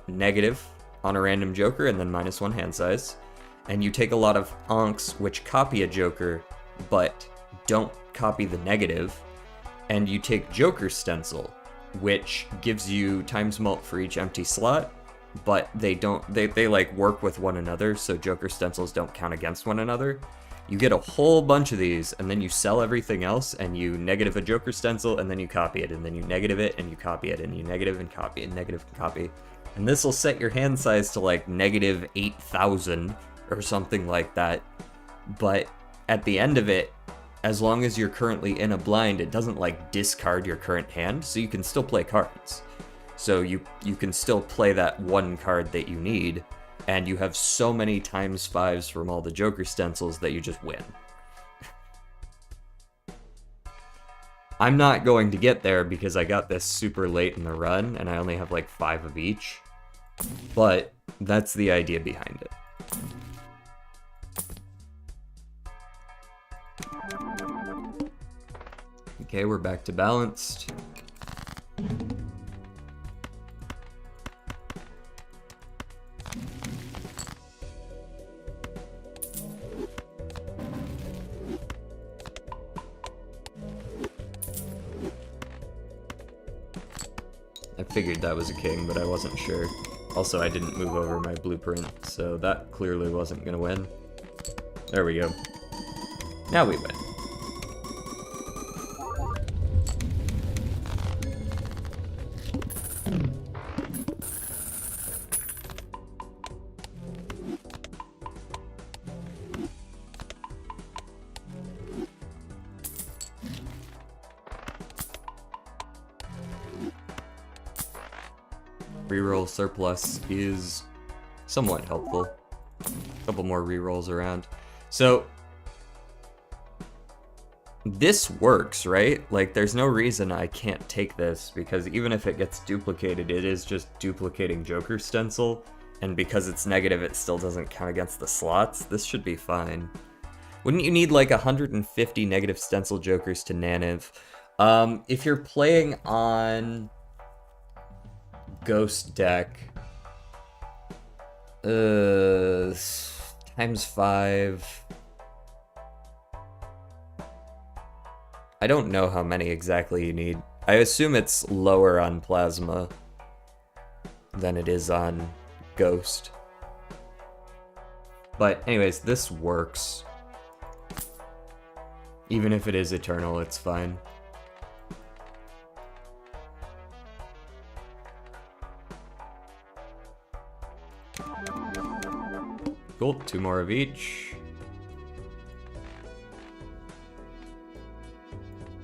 negative on a random Joker and then -1 hand size. And you take a lot of Ankhs, which copy a Joker, but don't copy the negative. And you take Joker Stencil, which gives you times mult for each empty slot, but they like work with one another, so Joker Stencils don't count against one another. You get a whole bunch of these, and then you sell everything else, and you negative a Joker Stencil, and then you copy it, and then you negative it, and you copy it, and you negative and copy, and negative and copy. And this will set your hand size to like -8,000, or something like that, but at the end of it, as long as you're currently in a blind, it doesn't like discard your current hand, so you can still play cards. So you can still play that one card that you need, and you have so many times 5s from all the Joker stencils that you just win. I'm not going to get there because I got this super late in the run, and I only have like 5 of each. But that's the idea behind it. Okay, we're back to balanced. I figured that was a king, but I wasn't sure. Also, I didn't move over my blueprint, so that clearly wasn't gonna win. There we go. Now we win. Reroll surplus is somewhat helpful. A couple more rerolls around. So, this works, right? Like, there's no reason I can't take this, because even if it gets duplicated, it is just duplicating Joker stencil, and because it's negative, it still doesn't count against the slots. This should be fine. Wouldn't you need like 150 negative stencil Jokers to Naniv? If you're playing on Ghost deck, times 5. I don't know how many exactly you need. I assume it's lower on Plasma than it is on Ghost. But anyways, this works. Even if it is Eternal, it's fine. Cool, 2 more of each.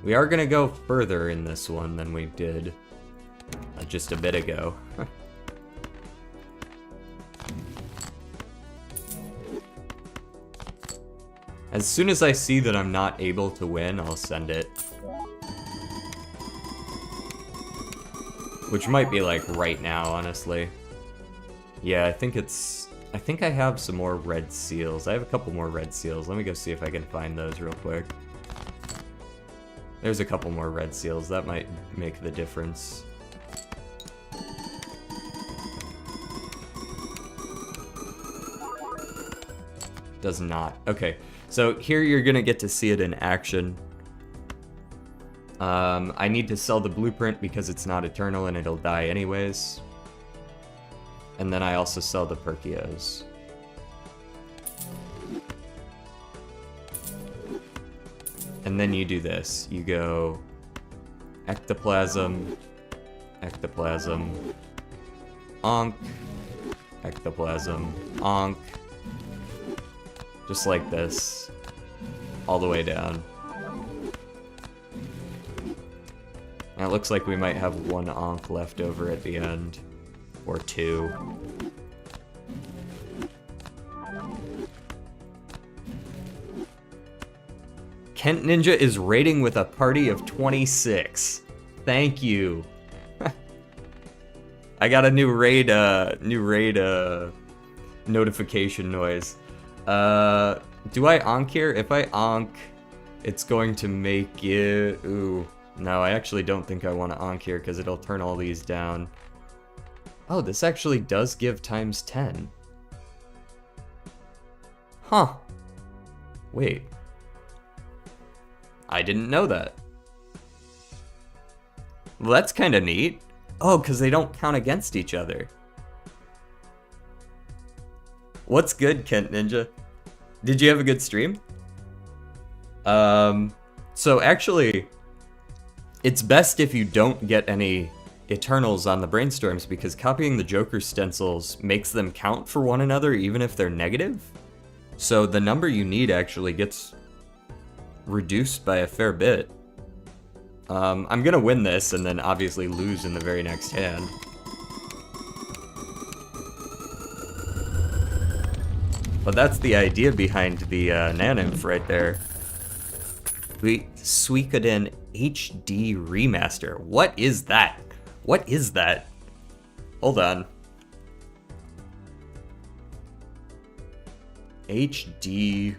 We are gonna go further in this one than we did just a bit ago. As soon as I see that I'm not able to win, I'll send it. Which might be like right now, honestly. Yeah, I think I have some more red seals. I have a couple more red seals. Let me go see if I can find those real quick. There's a couple more red seals. That might make the difference. Does not. Okay, so here you're gonna get to see it in action. I need to sell the blueprint because it's not eternal and it'll die anyways. And then I also sell the Perkios. And then you do this. You go ectoplasm, ectoplasm, onk, ectoplasm, onk. Just like this. All the way down. Now it looks like we might have 1 onk left over at the end. Or 2. Kent Ninja is raiding with a party of 26. Thank you. I got a new raid notification noise. Do I onk here? If I onk, it's going to make it... Ooh. No, I actually don't think I want to onk here because it'll turn all these down. Oh, this actually does give times 10. Huh. Wait. I didn't know that. Well, that's kind of neat. Oh, because they don't count against each other. What's good, Kent Ninja? Did you have a good stream? So actually, it's best if you don't get any Eternals on the brainstorms because copying the Joker stencils makes them count for one another even if they're negative. So the number you need actually gets reduced by a fair bit. I'm gonna win this and then obviously lose in the very next hand. But that's the idea behind the Naninf right there. Suikoden HD Remaster. What is that? What is that? Hold on. HD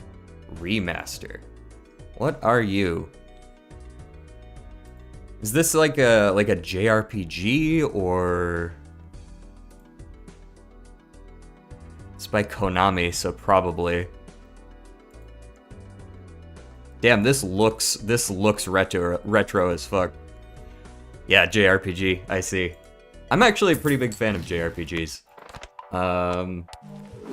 Remaster. What are you? Is this like a JRPG or? It's by Konami, so probably. Damn, this looks retro as fuck. Yeah, JRPG, I see. I'm actually a pretty big fan of JRPGs. I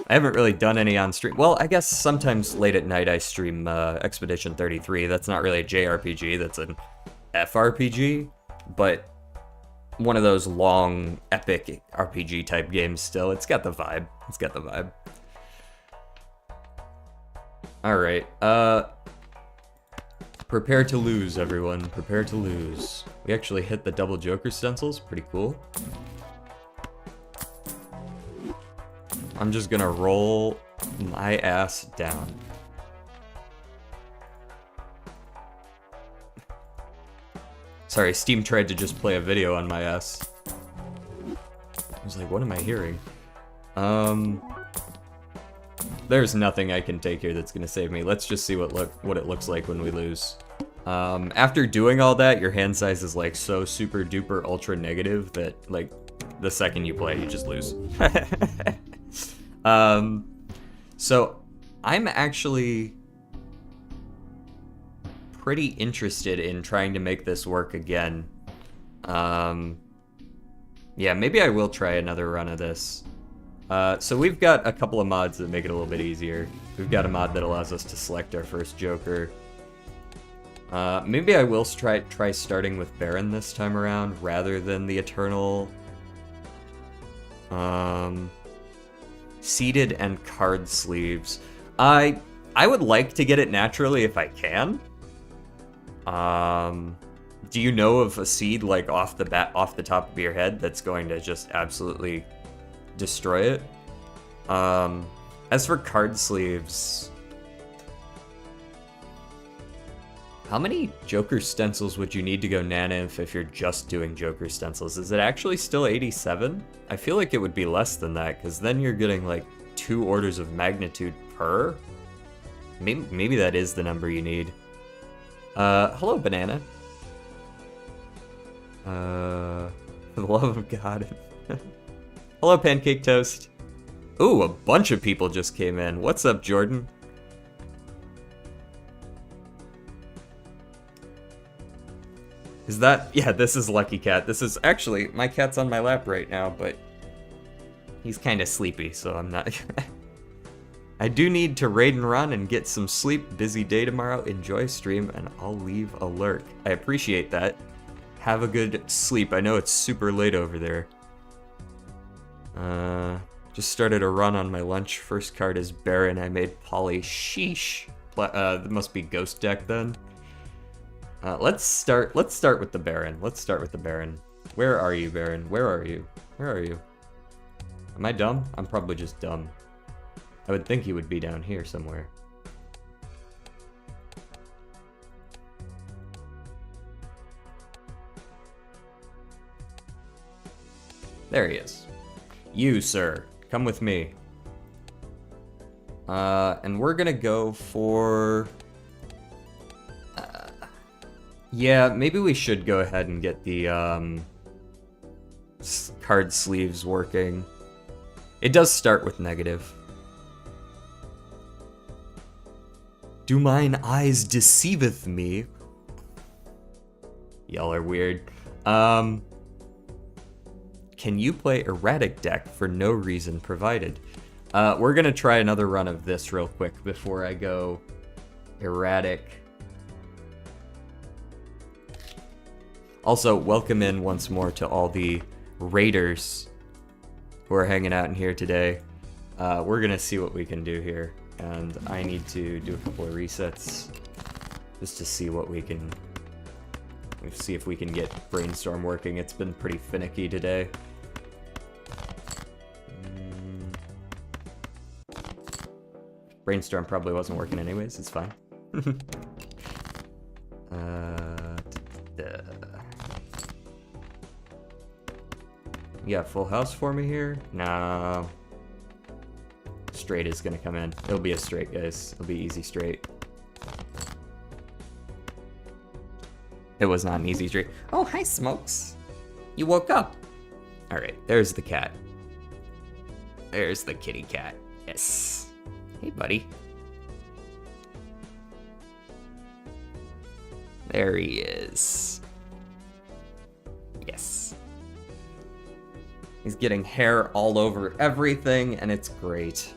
haven't really done any on stream. Well, I guess sometimes late at night I stream Expedition 33. That's not really a JRPG, that's an FRPG, but one of those long, epic RPG type games still. It's got the vibe. It's got the vibe. Alright, prepare to lose, everyone. Prepare to lose. We actually hit the double Joker stencils. Pretty cool. I'm just gonna roll my ass down. Sorry, Steam tried to just play a video on my ass. I was like, what am I hearing? There's nothing I can take here that's gonna save me. Let's just see what it looks like when we lose. After doing all that, your hand size is like so super duper ultra negative that like the second you play, you just lose. So I'm actually pretty interested in trying to make this work again. Yeah, maybe I will try another run of this. So we've got a couple of mods that make it a little bit easier. We've got a mod that allows us to select our first Joker. Maybe I will try starting with Baron this time around rather than the Eternal. Seated and card sleeves. I would like to get it naturally if I can. Do you know of a seed like off the top of your head that's going to just absolutely destroy it? As for card sleeves, how many Joker stencils would you need to go Naninf if you're just doing Joker stencils? Is it actually still 87? I feel like it would be less than that, because then you're getting like 2 orders of magnitude per? Maybe that is the number you need. Hello, Banana. For the love of God. Hello, Pancake Toast. Ooh, a bunch of people just came in. What's up, Jordan? Is that... Yeah, this is Lucky Cat. This is... Actually, my cat's on my lap right now, but... He's kind of sleepy, so I'm not... I do need to raid and run and get some sleep. Busy day tomorrow. Enjoy stream, and I'll leave a lurk. I appreciate that. Have a good sleep. I know it's super late over there. Just started a run on my lunch. First card is Baron. I made Polly. Sheesh. That must be Ghost deck then. Let's start with the Baron. Let's start with the Baron. Where are you, Baron? Where are you? Where are you? Am I dumb? I'm probably just dumb. I would think he would be down here somewhere. There he is. You, sir. Come with me. And we're gonna go for... yeah, maybe we should go ahead and get the, card sleeves working. It does start with negative. Do mine eyes deceiveth me? Y'all are weird. Can you play erratic deck for no reason provided? We're gonna try another run of this real quick before I go erratic. Also, welcome in once more to all the raiders who are hanging out in here today. We're gonna see what we can do here. And I need to do a couple of resets just to see what we can... see if we can get Brainstorm working. It's been pretty finicky today. Brainstorm probably wasn't working anyways, it's fine. You got full house for me here? No. Straight is gonna come in. It'll be a straight, guys. It'll be easy straight. It was not an easy straight. Oh, hi, Smokes. You woke up. All right, there's the cat. There's the kitty cat. Yes. Hey, buddy. There he is. Yes. He's getting hair all over everything, and it's great.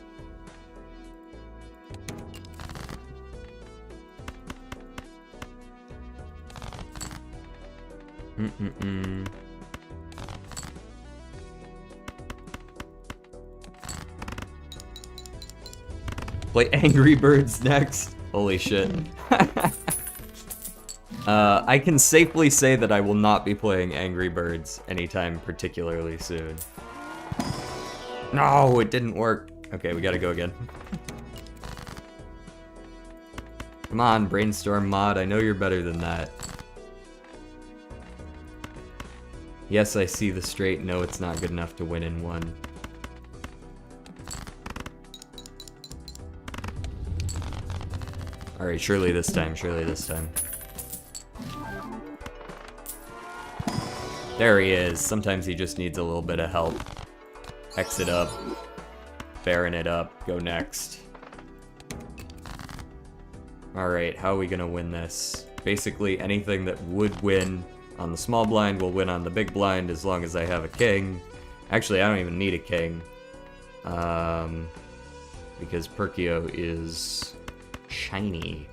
Play Angry Birds next. Holy shit. I can safely say that I will not be playing Angry Birds anytime particularly soon. No, it didn't work. Okay, we gotta go again. Come on, Brainstorm mod, I know you're better than that. Yes, I see the straight. No, it's not good enough to win in one. Alright, surely this time, surely this time. There he is. Sometimes he just needs a little bit of help. Hex it up. Baron it up. Go next. Alright, how are we gonna win this? Basically, anything that would win on the small blind will win on the big blind as long as I have a king. Actually, I don't even need a king. Because Perkio is shiny.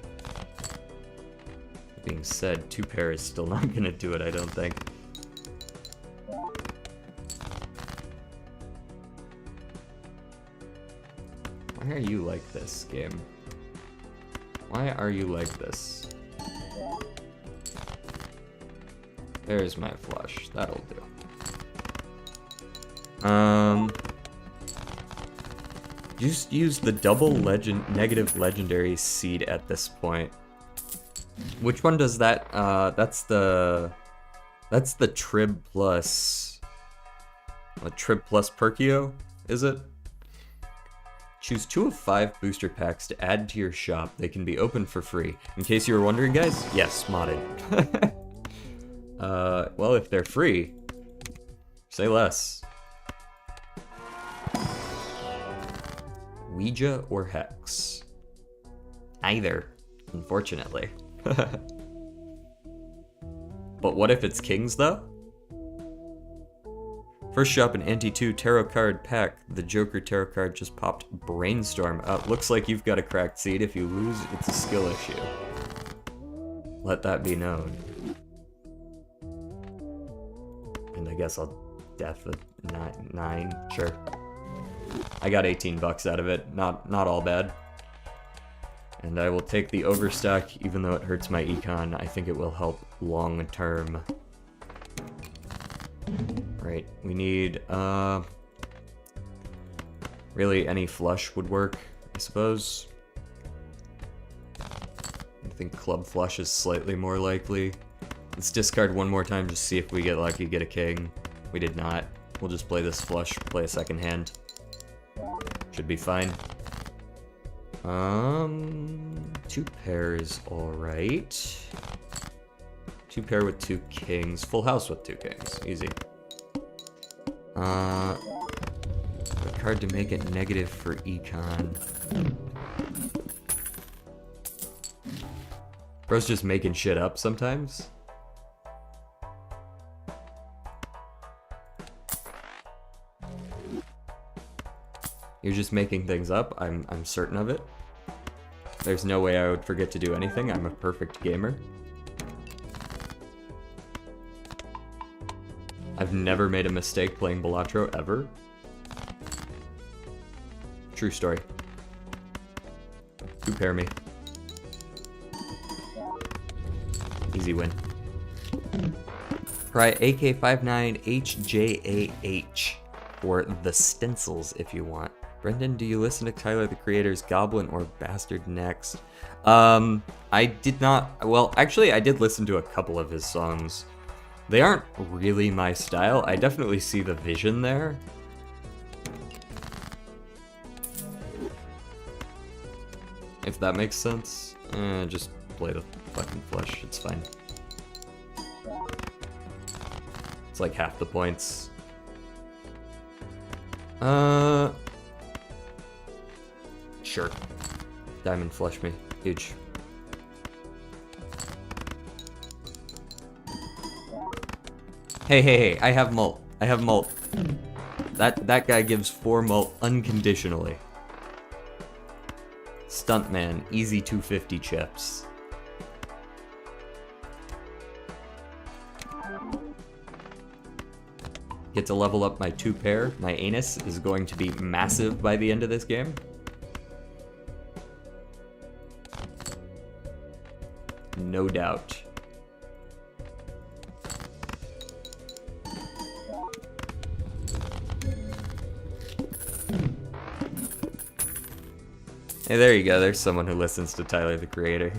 That being said, 2 pair is still not gonna do it, I don't think. Why are you like this, game? Why are you like this? There's my flush. That'll do. Just use the double negative legendary seed at this point. Which one does that? That's the Trib plus. A Trib plus Perkio, is it? Choose 2 of 5 booster packs to add to your shop. They can be opened for free. In case you were wondering, guys, yes, modded. Well, if they're free, say less. Ouija or Hex? Either, unfortunately. But what if it's Kings, though? First shop an Anti-2 tarot card pack. The Joker tarot card just popped Brainstorm up. Looks like you've got a cracked seed. If you lose, it's a skill issue. Let that be known. And I guess I'll death a 9, sure. I got 18 bucks out of it, not all bad. And I will take the overstock, even though it hurts my econ. I think it will help long term. Right, we need, really any flush would work, I suppose. I think club flush is slightly more likely. Let's discard one more time, just see if we get lucky, get a king. We did not. We'll just play this flush, play a second hand. Should be fine. 2 pairs, alright. 2 pair with 2 kings. Full house with 2 kings. Easy. A card to make it negative for econ. Bro's just making shit up sometimes. You're just making things up. I'm certain of it. There's no way I would forget to do anything. I'm a perfect gamer. I've never made a mistake playing Balatro, ever. True story. 2 pair me. Easy win. Try AK59HJAH for the stencils if you want. Brendan, do you listen to Tyler the Creator's Goblin or Bastard Next? I did not. Well, actually, I did listen to a couple of his songs. They aren't really my style. I definitely see the vision there. If that makes sense. Just play the fucking flush. It's fine. It's like half the points. Sure. Diamond flush me. Huge. Hey, I have mult. I have mult. That guy gives 4 mult unconditionally. Stuntman, easy 250 chips. Get to level up my 2 pair. My anus is going to be massive by the end of this game. No doubt. Hey, there you go. There's someone who listens to Tyler the Creator.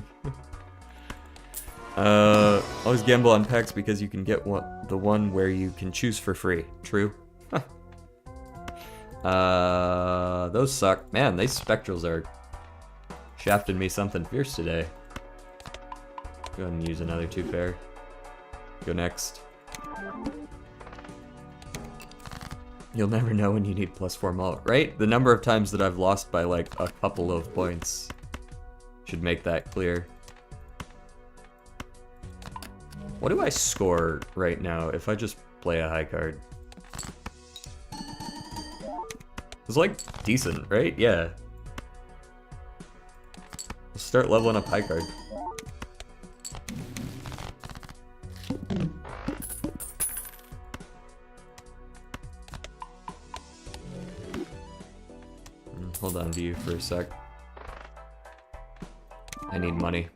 Always gamble on packs because you can get the one where you can choose for free. True. Those suck. Man, these spectrals are shafting me something fierce today. Go ahead and use another 2 pair. Go next. You'll never know when you need +4 mult, right? The number of times that I've lost by like a couple of points should make that clear. What do I score right now if I just play a high card? It's like decent, right? Yeah. Let's start leveling up high card. Hold on to you for a sec. I need money.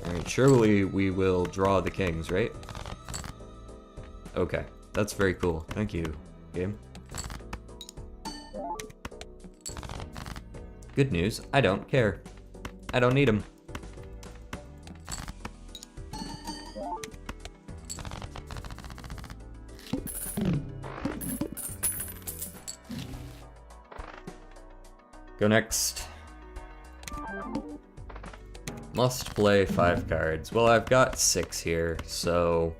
Alright, surely we will draw the kings, right? Okay, that's very cool. Thank you, game. Good news, I don't care. I don't need them. Go next. Must play 5 cards. Well, I've got 6 here, so...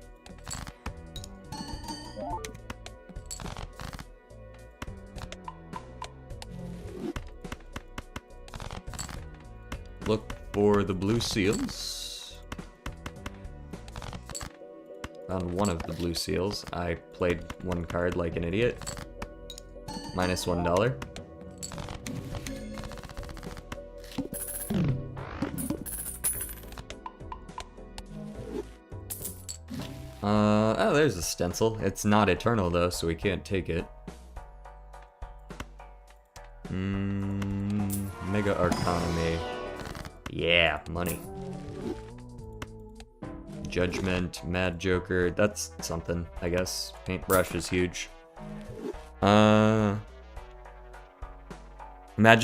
Look for the blue seals. Found one of the blue seals. I played 1 card like an idiot. Minus $1. Oh, there's a stencil. It's not eternal though, so we can't take it. Mega Arcana. Yeah, money. Judgment, Mad Joker, that's something, I guess. Paintbrush is huge. Imagine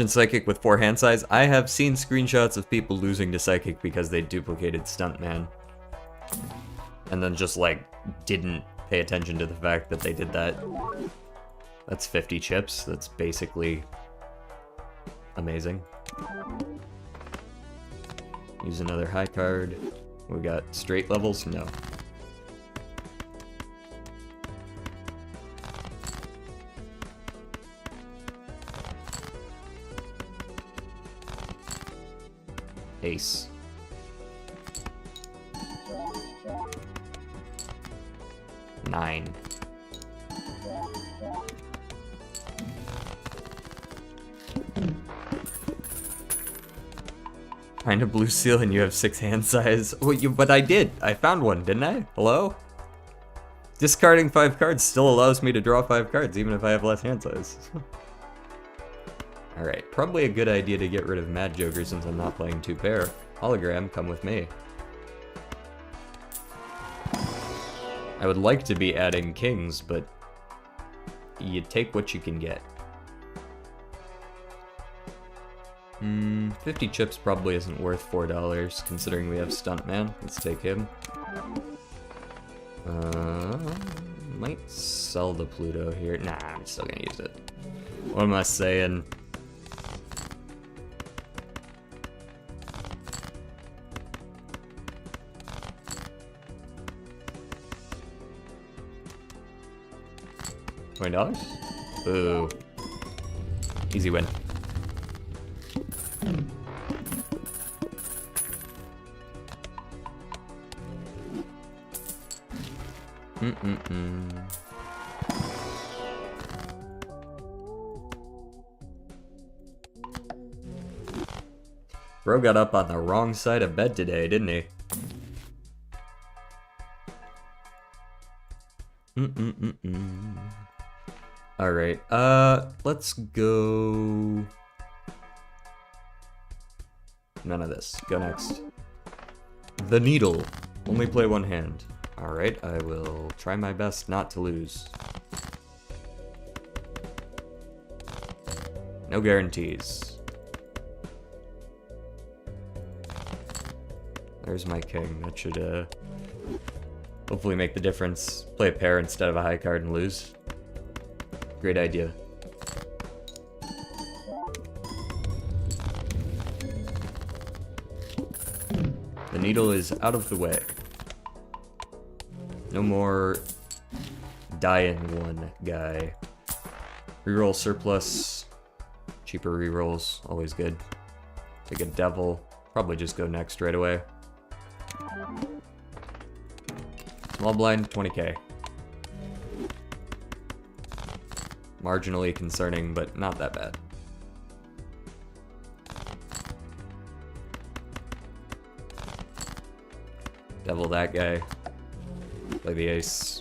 Psychic with 4 hand size. I have seen screenshots of people losing to Psychic because they duplicated Stuntman. And then just, like, didn't pay attention to the fact that they did that. That's 50 chips. That's basically amazing. Use another high card. We got straight levels? No. Ace. Nine. Find a blue seal and you have 6 hand size. Well, but I did. I found one, didn't I? Hello? Discarding 5 cards still allows me to draw 5 cards, even if I have less hand size. Alright, probably a good idea to get rid of Mad Joker since I'm not playing 2 pair. Hologram, come with me. I would like to be adding kings, but you take what you can get. 50 chips probably isn't worth $4, considering we have Stuntman. Let's take him. Might sell the Pluto here. Nah, I'm still gonna use it. What am I saying? $20? Ooh. Easy win. Bro got up on the wrong side of bed today, didn't he? Alright, let's go... None of this. Go next. The Needle. Only play one hand. Alright, I will try my best not to lose. No guarantees. There's my king. That should, hopefully make the difference. Play a pair instead of a high card and lose. Great idea. The Needle is out of the way. No more die in one guy. Reroll surplus. Cheaper rerolls, always good. Take a Devil. Probably just go next right away. Small blind, 20k. Marginally concerning, but not that bad. Devil that guy. Play the ace.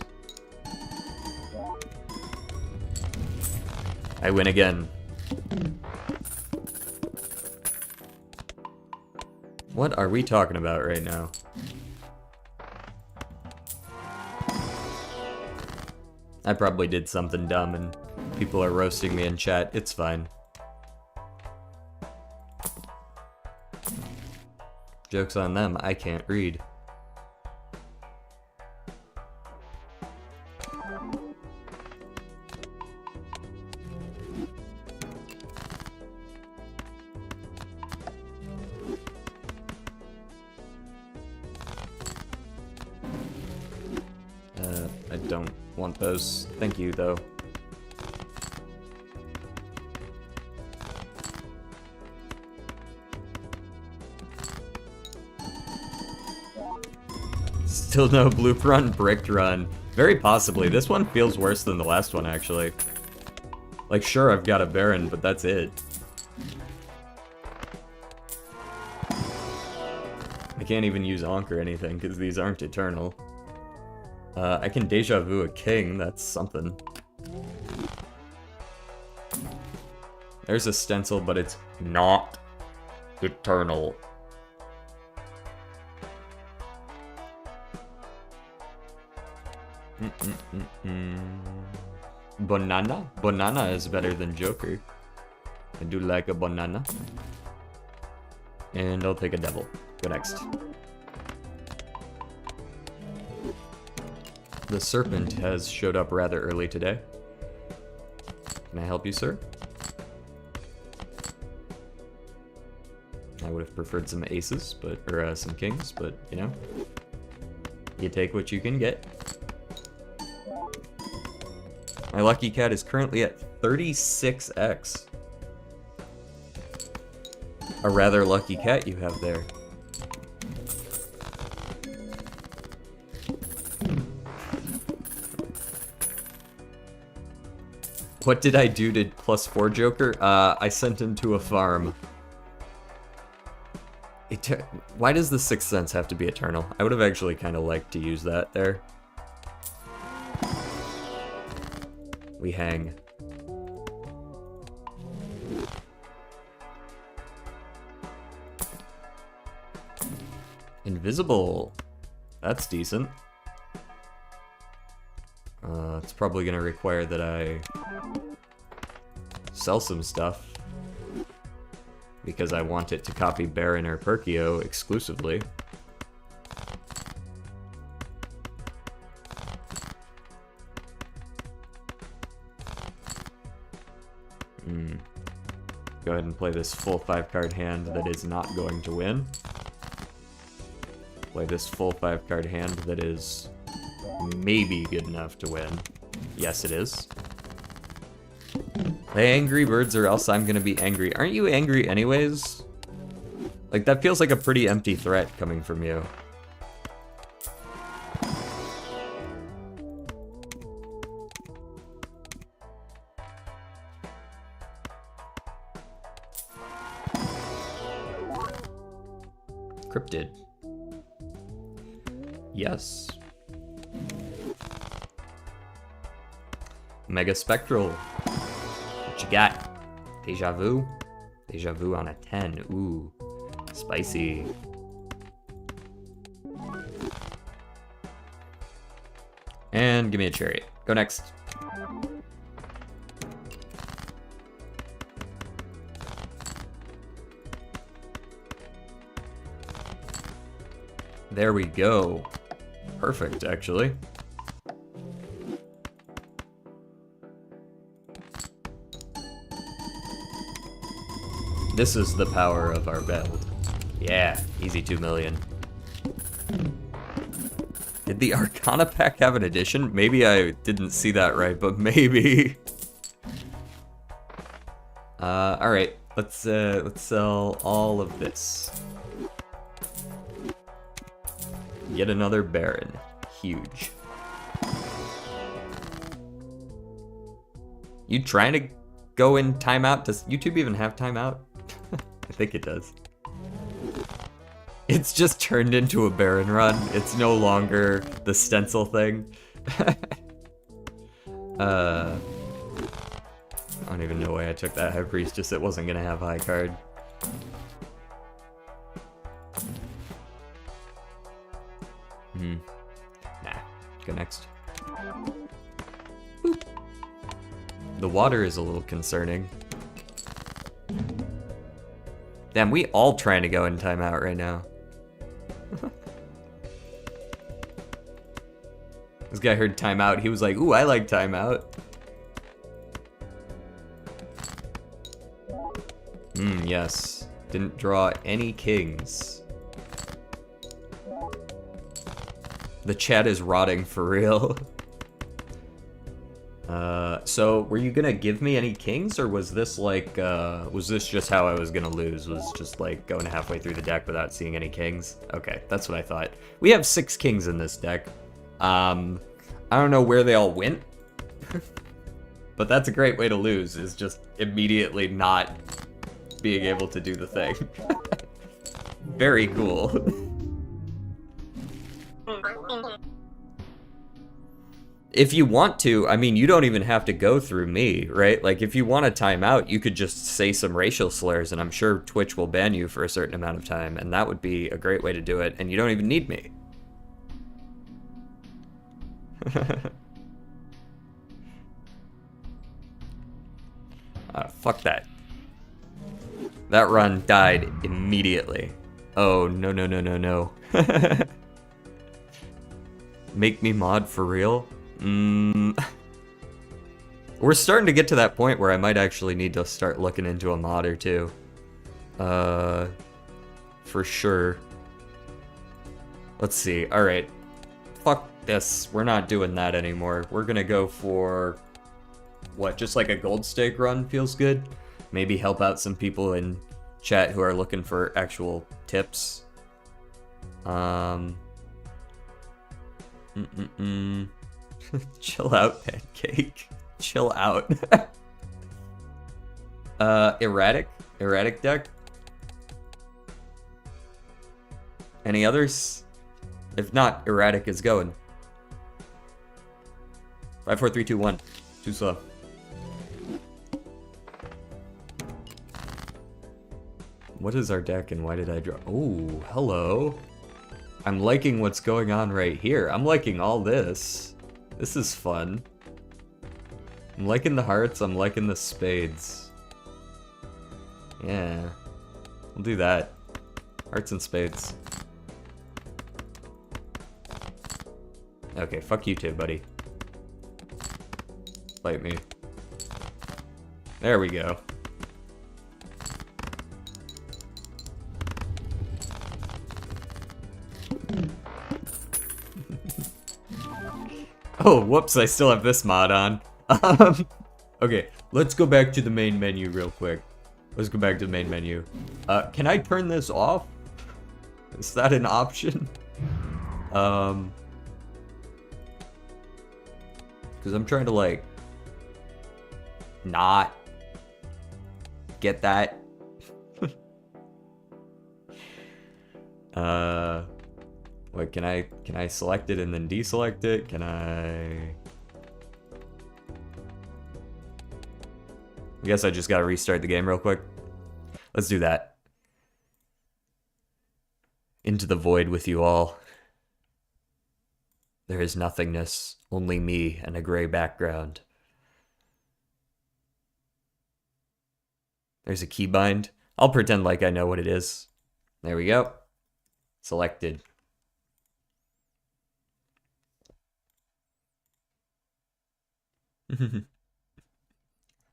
I win again. What are we talking about right now? I probably did something dumb and people are roasting me in chat. It's fine. Joke's on them, I can't read. I don't want those. Thank you, though. Still no bloop run, bricked run. Very possibly. This one feels worse than the last one, actually. Like, sure, I've got a Baron, but that's it. I can't even use Ankh or anything, because these aren't eternal. I can Deja Vu a king, that's something. There's a stencil, but it's not eternal. Banana? Banana is better than Joker. I do like a banana. And I'll take a Devil. Go next. The Serpent has showed up rather early today. Can I help you, sir? I would have preferred some aces, but or some kings, but you know, you take what you can get. My lucky cat is currently at 36x. A rather lucky cat you have there. What did I do to +4 Joker? I sent him to a farm. Why does the Sixth Sense have to be eternal? I would have actually kind of liked to use that there. We hang. Invisible. That's decent. It's probably gonna require that I sell some stuff because I want it to copy Baron or Perkio exclusively. Go ahead and play this full 5-card hand that is not going to win. Play this full 5-card hand that is maybe good enough to win. Yes, it is. Play Angry Birds or else I'm gonna be angry. Aren't you angry anyways? Like, that feels like a pretty empty threat coming from you. Cryptid. Yes. Mega Spectral. What you got? Deja Vu? Deja Vu on a 10. Ooh. Spicy. And give me a Chariot. Go next. There we go. Perfect, actually. This is the power of our build. Yeah, easy 2 million. Did the Arcana pack have an addition? Maybe I didn't see that right, but maybe. Alright, let's sell all of this. Yet another Baron. Huge. You trying to go in timeout? Does YouTube even have timeout? I think it does. It's just turned into a Baron run. It's no longer the stencil thing. I don't even know why I took that High Priest, just it wasn't gonna have high card. Nah, go next. Boop. The water is a little concerning. Damn, we all trying to go in timeout right now. This guy heard timeout, he was like, ooh, I like timeout. Yes. Didn't draw any kings. The chat is rotting for real. So were you gonna give me any kings, or was this like, was this just how I was gonna lose? Was just like going halfway through the deck without seeing any kings? Okay, that's what I thought. We have 6 kings in this deck. I don't know where they all went, but that's a great way to lose, is just immediately not being able to do the thing. Very cool. If you want to, I mean, you don't even have to go through me, right? Like, if you want a timeout, you could just say some racial slurs, and I'm sure Twitch will ban you for a certain amount of time, and that would be a great way to do it, and you don't even need me. Fuck that. That run died immediately. Oh, no, no, no, no, no. Make me mod for real? We're starting to get to that point where I might actually need to start looking into a mod or two. For sure. Let's see. Alright. Fuck this. We're not doing that anymore. We're gonna go for... what, just like a gold stake run feels good? Maybe help out some people in chat who are looking for actual tips. Chill out, pancake. Chill out. Erratic deck. Any others? If not, erratic is going. 5, 4, 3, 2, 1. Too slow. What is our deck and why did I draw? Oh, hello. I'm liking what's going on right here. I'm liking all this. This is fun. I'm liking the hearts, I'm liking the spades. Yeah. We'll do that. Hearts and spades. Okay, fuck you too, buddy. Fight me. There we go. Oh, whoops, I still have this mod on. Okay, let's go back to the main menu real quick. Let's go back to the main menu. Can I turn this off? Is that an option? Because I'm trying to, like, not get that. Wait, can I select it and then deselect it? Can I guess I just gotta restart the game real quick. Let's do that. Into the void with you all. There is nothingness, only me and a gray background. There's a keybind. I'll pretend like I know what it is. There we go. Selected.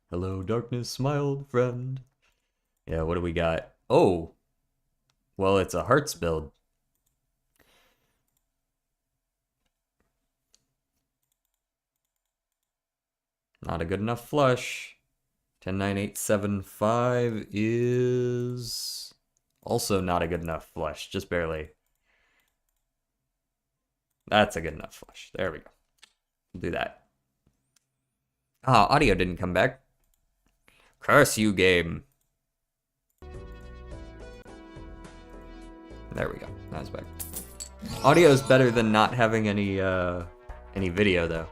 Hello, darkness, my old friend. Yeah, what do we got? Oh! Well, it's a hearts build. Not a good enough flush. 10-9-8-7-5 is also not a good enough flush, just barely. That's a good enough flush. There we go. We'll do that. Ah, audio didn't come back. Curse you, game. There we go. That's back. Audio is better than not having any video, though.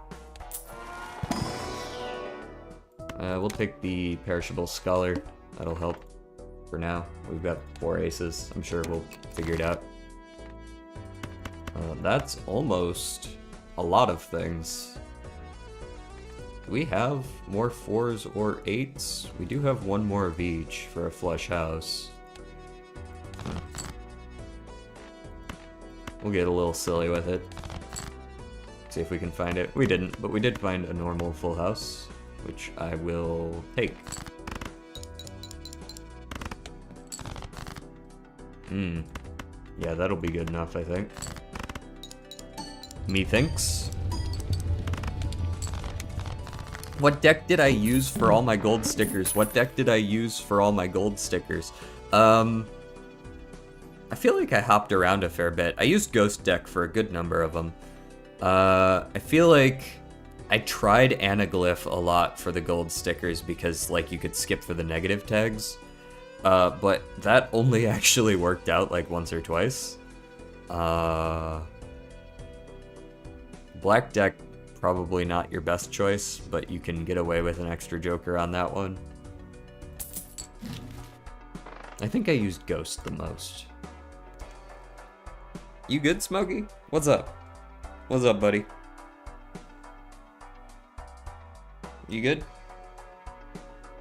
We'll take the perishable scholar. That'll help for now. We've got 4 aces. I'm sure we'll figure it out. That's almost a lot of things. Do we have more 4s or 8s? We do have 1 more of each for a flush house. We'll get a little silly with it. See if we can find it. We didn't, but we did find a normal full house, which I will take. Yeah, that'll be good enough, I think. Methinks. What deck did I use for all my gold stickers? What deck did I use for all my gold stickers? I feel like I hopped around a fair bit. I used Ghost deck for a good number of them. I feel like I tried Anaglyph a lot for the gold stickers because, like, you could skip for the negative tags. But that only actually worked out, like, once or twice. Black deck, probably not your best choice, but you can get away with an extra joker on that one. I think I used Ghost the most. You good, Smokey? What's up? What's up, buddy? You good?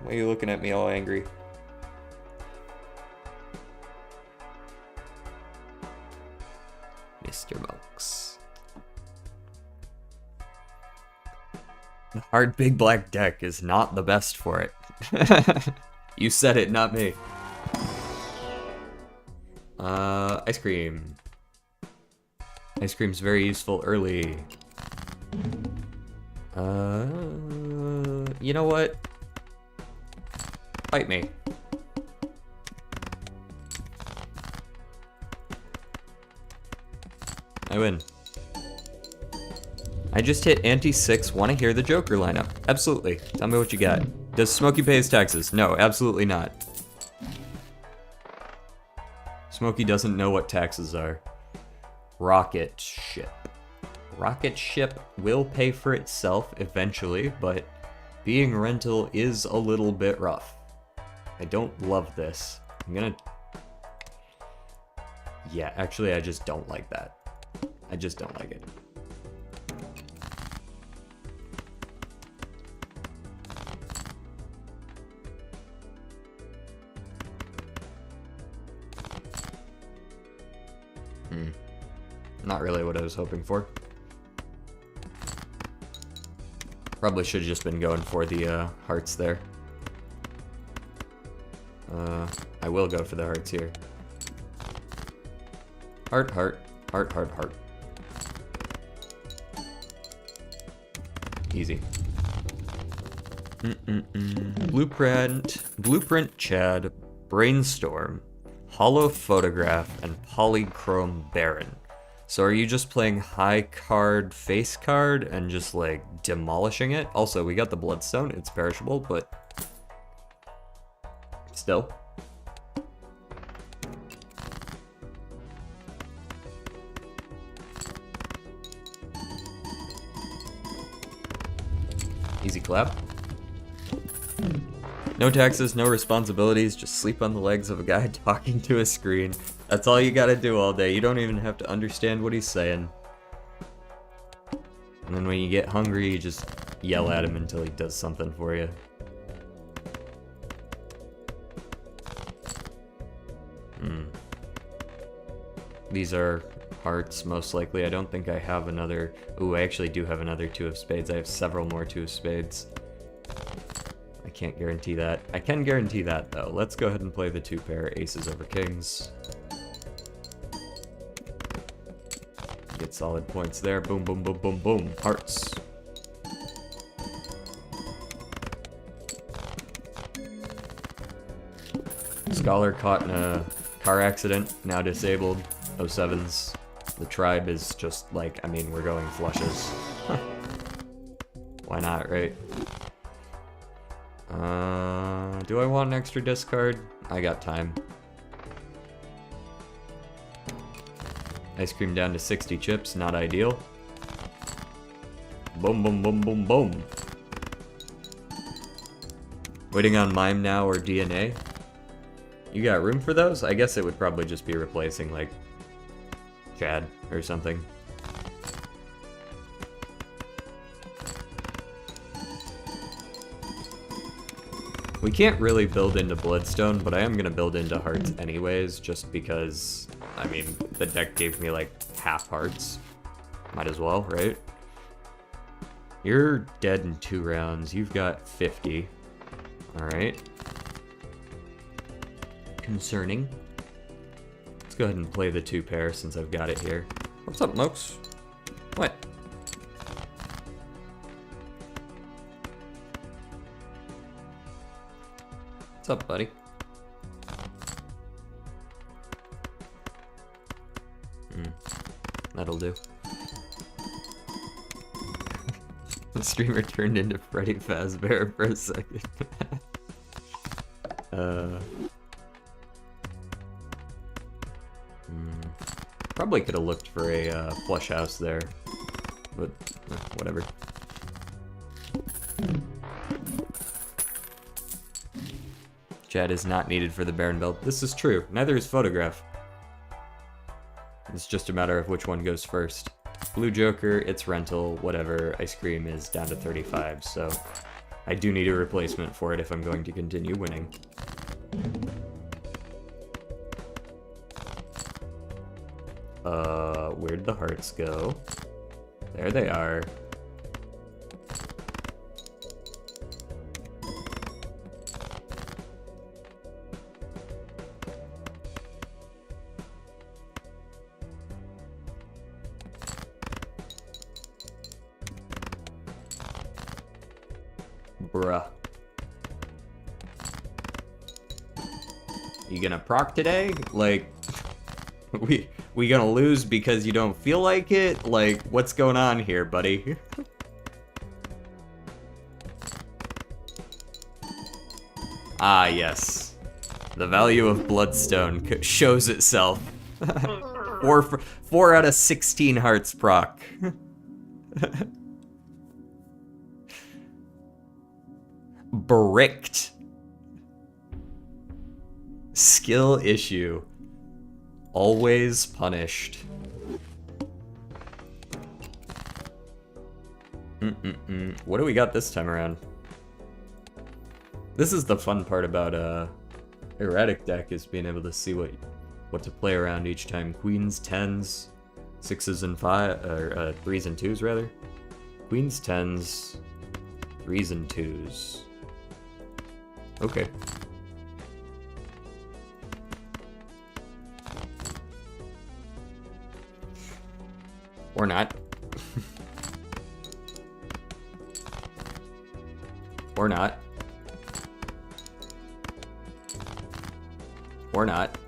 Why are you looking at me all angry? Mr. Monks. The hard big black deck is not the best for it. You said it, not me. Ice cream. Ice cream's very useful early. You know what? Fight me. I win. I just hit ante-6, want to hear the Joker lineup. Absolutely. Tell me what you got. Does Smokey pay his taxes? No, absolutely not. Smokey doesn't know what taxes are. Rocket ship. Rocket ship will pay for itself eventually, but being rental is a little bit rough. I don't love this. I'm gonna Yeah, actually, I just don't like that. I just don't like it. Not really what I was hoping for. Probably should have just been going for the hearts there. I will go for the hearts here. Heart, heart, heart, heart, heart. Easy. Blueprint, Chad, Brainstorm, Hollow Photograph, and Polychrome Baron. So are you just playing high card, face card, and just like demolishing it? Also, we got the Bloodstone, it's perishable, but still. Easy clap. No taxes, no responsibilities, just sleep on the legs of a guy talking to a screen. That's all you gotta do all day. You don't even have to understand what he's saying. And then when you get hungry, you just yell at him until he does something for you. These are hearts, most likely. I don't think I have another... Ooh, I actually do have another 2 of spades. I have several more 2 of spades. I can't guarantee that. I can guarantee that, though. Let's go ahead and play the 2 pair, aces over kings. Get solid points there. Boom, boom, boom, boom, boom. Hearts. Scholar caught in a car accident, now disabled. 07s. The tribe is just like, I mean, we're going flushes. Why not, right? Do I want an extra discard? I got time. Ice cream down to 60 chips, not ideal. Boom, boom, boom, boom, boom. Waiting on Mime now or DNA. You got room for those? I guess it would probably just be replacing, like, Chad or something. We can't really build into Bloodstone, but I am going to build into hearts anyways, just because, I mean, the deck gave me, like, half hearts. Might as well, right? You're dead in 2 rounds. You've got 50. Alright. Concerning. Let's go ahead and play the 2 pair since I've got it here. What's up, Mokes? What? What's up, buddy? That'll do. The streamer turned into Freddy Fazbear for a second. Probably could have looked for a flush house there, but whatever. Chad is not needed for the Baron build. This is true. Neither is Photograph. It's just a matter of which one goes first. Blue Joker, it's rental, whatever. Ice Cream is down to 35, so I do need a replacement for it if I'm going to continue winning. Where'd the hearts go? There they are. Bruh. You gonna proc today? Like, we gonna lose because you don't feel like it? Like, what's going on here, buddy? Ah, yes. The value of Bloodstone shows itself. 4 out of 16 hearts proc. Bricked. Skill issue. Always punished. What do we got this time around? This is the fun part about erratic deck, is being able to see what to play around each time. Queens, tens, sixes and five, or threes and twos rather. Queens, tens, threes and twos. Okay. Or not. Or not. Or not.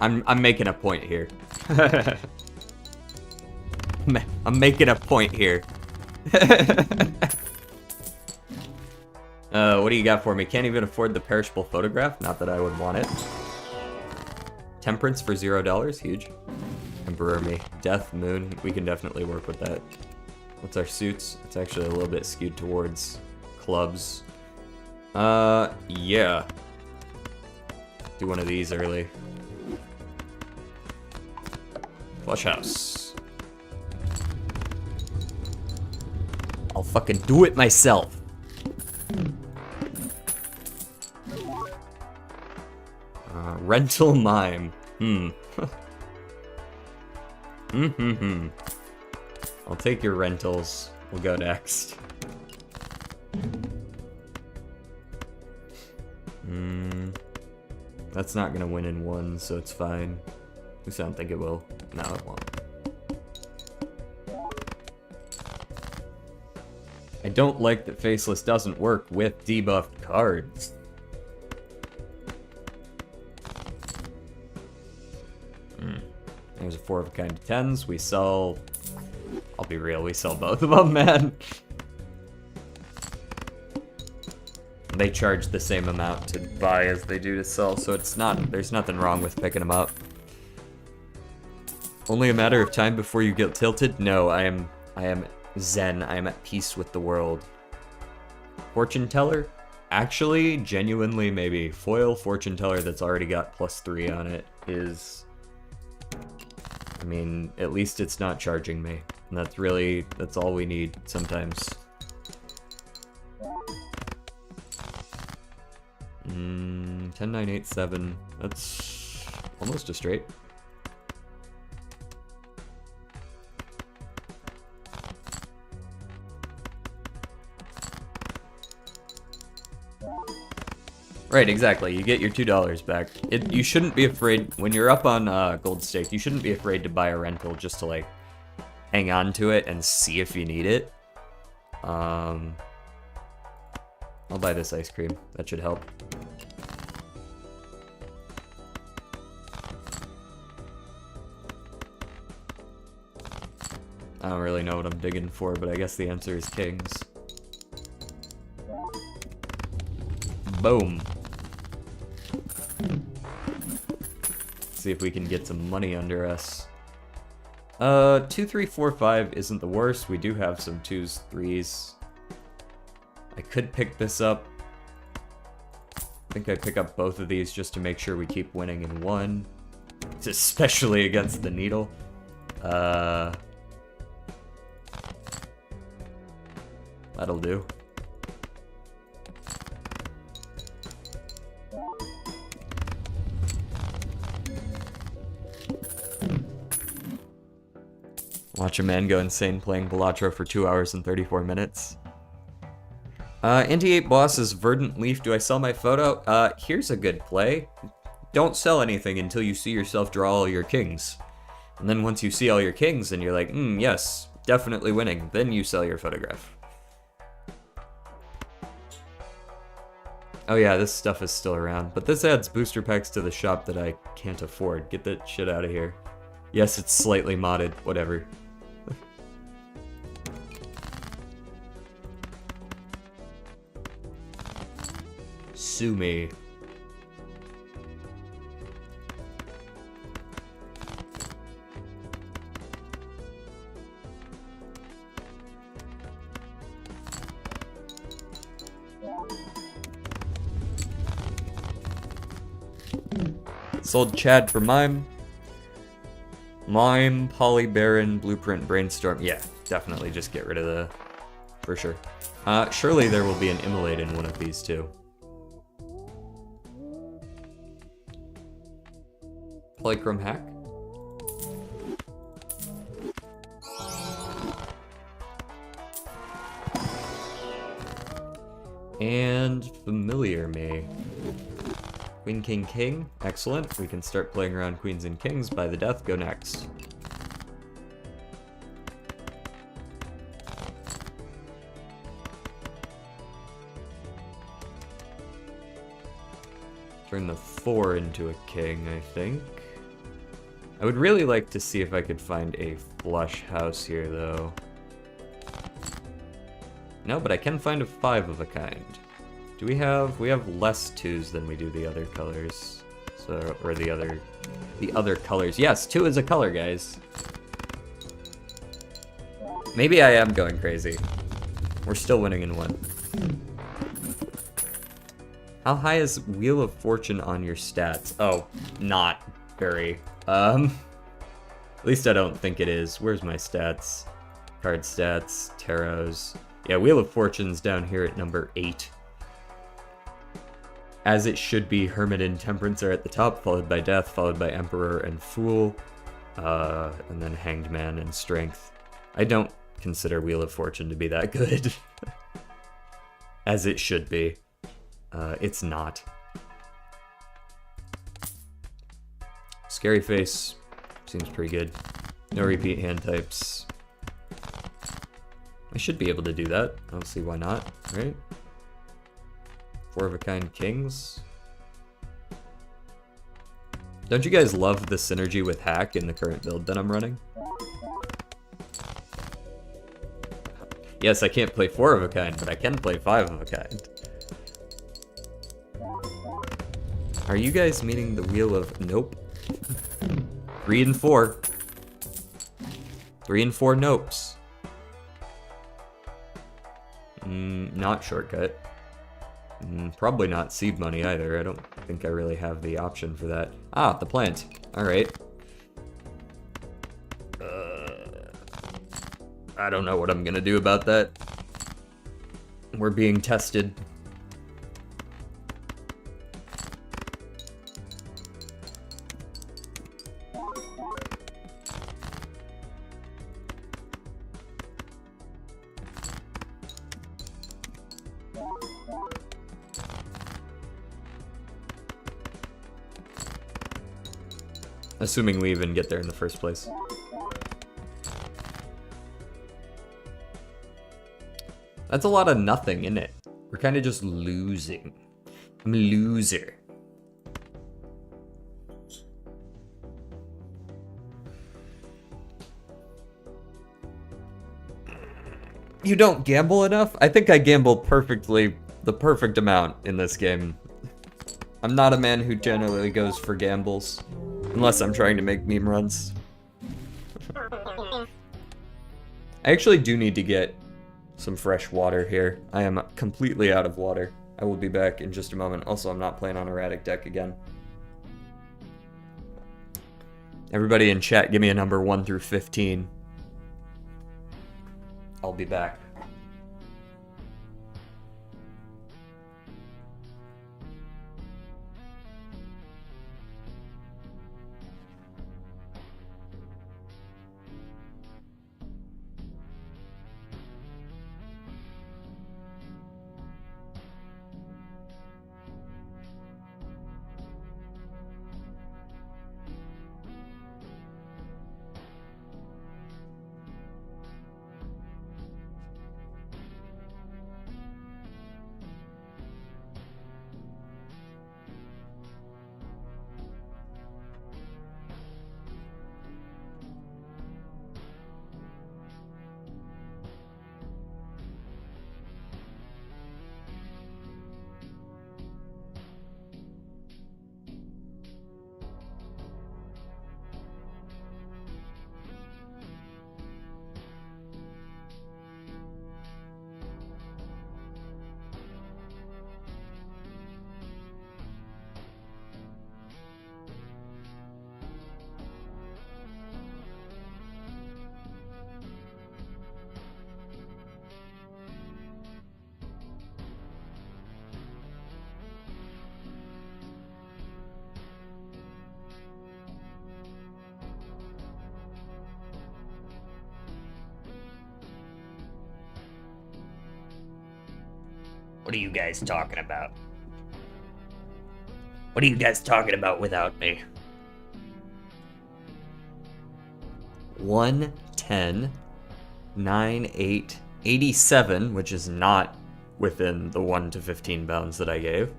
I'm making a point here. I'm making a point here. What do you got for me? Can't even afford the perishable photograph. Not that I would want it. Temperance for $0, huge. Emperor me. Death, moon, we can definitely work with that. What's our suits? It's actually a little bit skewed towards clubs. Yeah. Do one of these early. Flush house. I'll fucking do it myself. Rental mime. I'll take your rentals. We'll go next. That's not gonna win in one, so it's fine. At least I don't think it will. No, it won't. I don't like that Faceless doesn't work with debuffed cards. There's a 4 of a kind of 10s. We sell... I'll be real, we sell both of them, man. They charge the same amount to buy as they do to sell, so it's not... There's nothing wrong with picking them up. Only a matter of time before you get tilted? No, I am zen. I am at peace with the world. Fortune teller? Actually, genuinely, maybe. Foil fortune teller that's already got +3 on it is... I mean, at least it's not charging me. And that's all we need sometimes. 10, 9, 8, 7. That's almost a straight. Right, exactly. You get your $2 back. You shouldn't be afraid, when you're up on gold stake, you shouldn't be afraid to buy a rental just to, like, hang on to it and see if you need it. I'll buy this ice cream. That should help. I don't really know what I'm digging for, but I guess the answer is kings. Boom. See if we can get some money under us. 2, 3, 4, 5 isn't the worst. We do have some 2s, 3s. I could pick this up. I think I pick up both of these just to make sure we keep winning in one. Especially against the needle. That'll do. Watch a man go insane playing Balatro for 2 hours and 34 minutes. Anti-8 boss is Verdant Leaf. Do I sell my photo? Here's a good play. Don't sell anything until you see yourself draw all your kings. And then once you see all your kings and you're like, yes, definitely winning, then you sell your photograph. Oh yeah, this stuff is still around. But this adds booster packs to the shop that I can't afford. Get that shit out of here. Yes, it's slightly modded. Whatever. Sue me. Sold Chad for Mime. Mime, Polybaron, Blueprint, Brainstorm. Yeah, definitely just get rid of the... For sure. Surely there will be an Immolate in one of these two. Polychrome Hack. And Familiar Me. Queen, King, King. Excellent. We can start playing around Queens and Kings. By the death, go next. Turn the 4 into a king, I think. I would really like to see if I could find a flush house here, though. No, but I can find a 5 of a kind. Do we have... We have less 2s than we do the other colors. So, or the other colors. Yes, 2 is a color, guys. Maybe I am going crazy. We're still winning in 1. How high is Wheel of Fortune on your stats? Oh, not very. At least I don't think it is. Where's my stats? Card stats, tarots. Yeah, Wheel of Fortune's down here at number 8. As it should be, Hermit and Temperance are at the top, followed by Death, followed by Emperor and Fool, and then Hanged Man and Strength. I don't consider Wheel of Fortune to be that good. As it should be. It's not. Scary Face seems pretty good. No repeat hand types. I should be able to do that. I don't see why not, right? 4 of a kind kings. Don't you guys love the synergy with Hack in the current build that I'm running? Yes, I can't play 4 of a kind, but I can play 5 of a kind. Are you guys meaning the wheel of... Nope. 3 and 4. 3 and 4 nopes. Not shortcut. Probably not seed money either. I don't think I really have the option for that. Ah, the plant. Alright. I don't know what I'm gonna do about that. We're being tested. Assuming we even get there in the first place. That's a lot of nothing, isn't it? We're kind of just losing. I'm a loser. You don't gamble enough? I think I gambled perfectly, the perfect amount in this game. I'm not a man who generally goes for gambles. Unless I'm trying to make meme runs. I actually do need to get some fresh water here. I am completely out of water. I will be back in just a moment. Also, I'm not playing on erratic deck again. Everybody in chat, give me a number 1 through 15. I'll be back. What are you guys talking about? What are you guys talking about without me? 110, 9, 8, 87, which is not within the 1 to 15 bounds that I gave.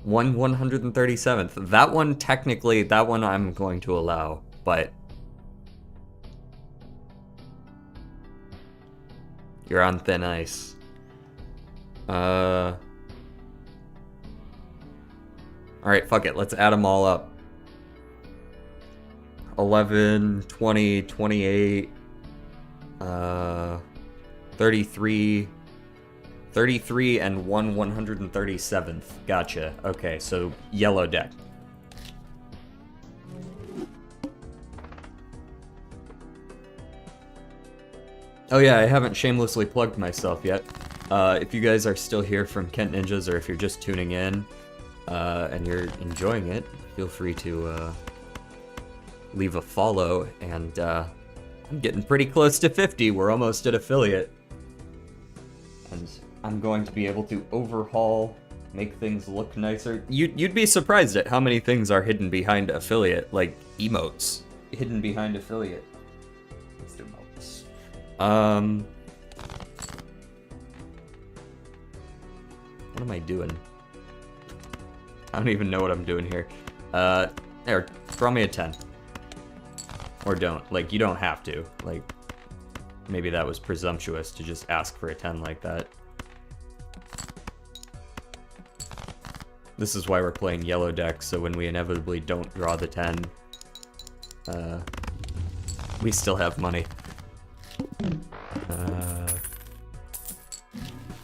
137th. That one, technically, that one I'm going to allow, but you're on thin ice. Alright, fuck it. Let's add them all up. 11, 20, 28, 33, 33, and 137th. Gotcha. Okay, so yellow deck. Oh yeah, I haven't shamelessly plugged myself yet. If you guys are still here from Kent Ninjas, or if you're just tuning in, and you're enjoying it, feel free to, leave a follow, and, I'm getting pretty close to 50. We're almost at affiliate. And I'm going to be able to overhaul, make things look nicer. You'd be surprised at how many things are hidden behind affiliate, like emotes hidden behind affiliate. Let's do emotes. What am I doing? I don't even know what I'm doing here. There, draw me a 10. Or don't. Like, you don't have to. Like, maybe that was presumptuous to just ask for a 10 like that. This is why we're playing yellow deck, so when we inevitably don't draw the 10, we still have money.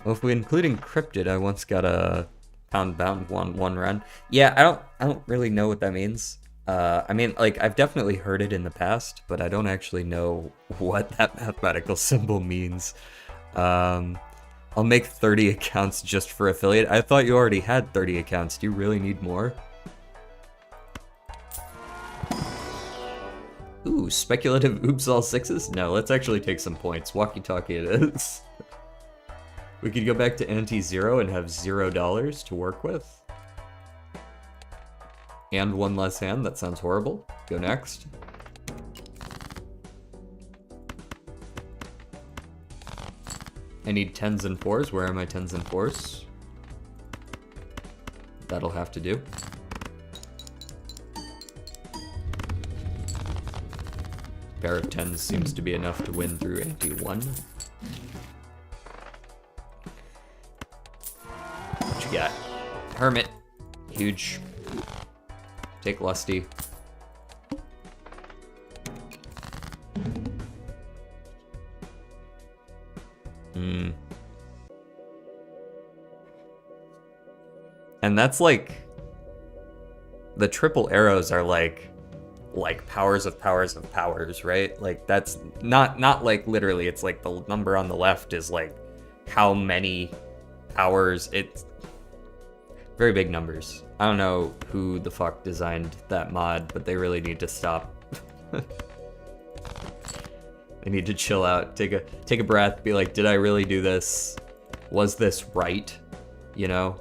Well, if we include encrypted, I once got a pound bound one run. Yeah, I don't really know what that means. I mean, like, I've definitely heard it in the past, but I don't actually know what that mathematical symbol means. I'll make 30 accounts just for affiliate. I thought you already had 30 accounts. Do you really need more? Ooh, speculative oops all sixes? No, let's actually take some points. Walkie-talkie it is. We could go back to anti-zero and have $0 to work with. And one less hand, that sounds horrible. Go next. I need 10s and 4s. Where are my 10s and 4s? That'll have to do. Pair of 10s seems to be enough to win through anti-1. What you got? Hermit. Huge. Take Lusty. And that's like... The triple arrows are like powers of powers of powers, right? Like, that's not like literally, it's like the number on the left is like how many powers. It's very big numbers. I don't know who the fuck designed that mod, but they really need to stop. They need to chill out, take a breath, be like, did I really do this? Was this right? You know?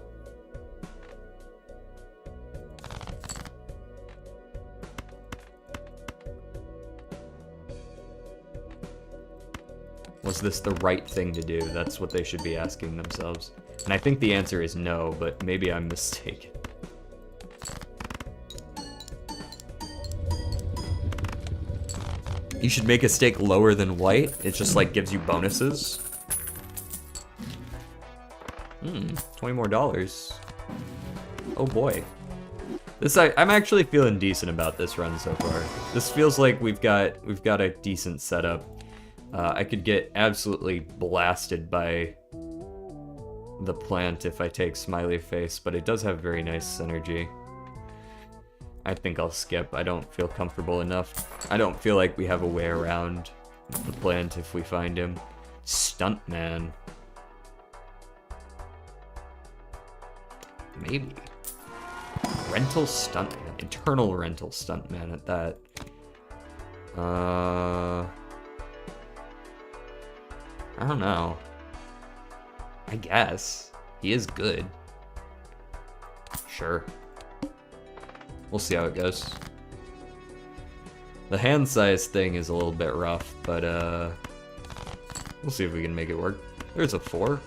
Was this the right thing to do? That's what they should be asking themselves. And I think the answer is no, but maybe I'm mistaken. You should make a stake lower than white. It just like gives you bonuses. $20 more. Oh boy. I'm actually feeling decent about this run so far. This feels like we've got a decent setup. I could get absolutely blasted by the plant if I take Smiley Face, but it does have very nice synergy. I think I'll skip. I don't feel comfortable enough. I don't feel like we have a way around the plant if we find him. Stuntman. Maybe. Rental Stuntman. Eternal Rental Stuntman at that. I don't know. I guess. He is good. Sure. We'll see how it goes. The hand size thing is a little bit rough, but we'll see if we can make it work. There's a 4.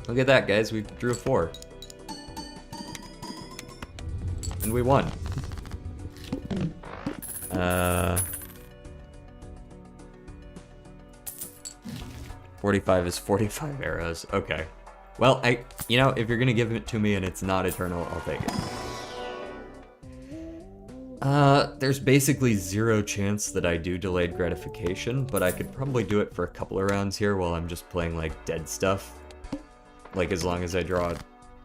Look at that, guys. We drew a 4. And we won. 45 is 45 arrows. Okay. Well, you know, if you're gonna give it to me and it's not eternal, I'll take it. There's basically 0 chance that I do delayed gratification, but I could probably do it for a couple of rounds here while I'm just playing, like, dead stuff. Like, as long as I draw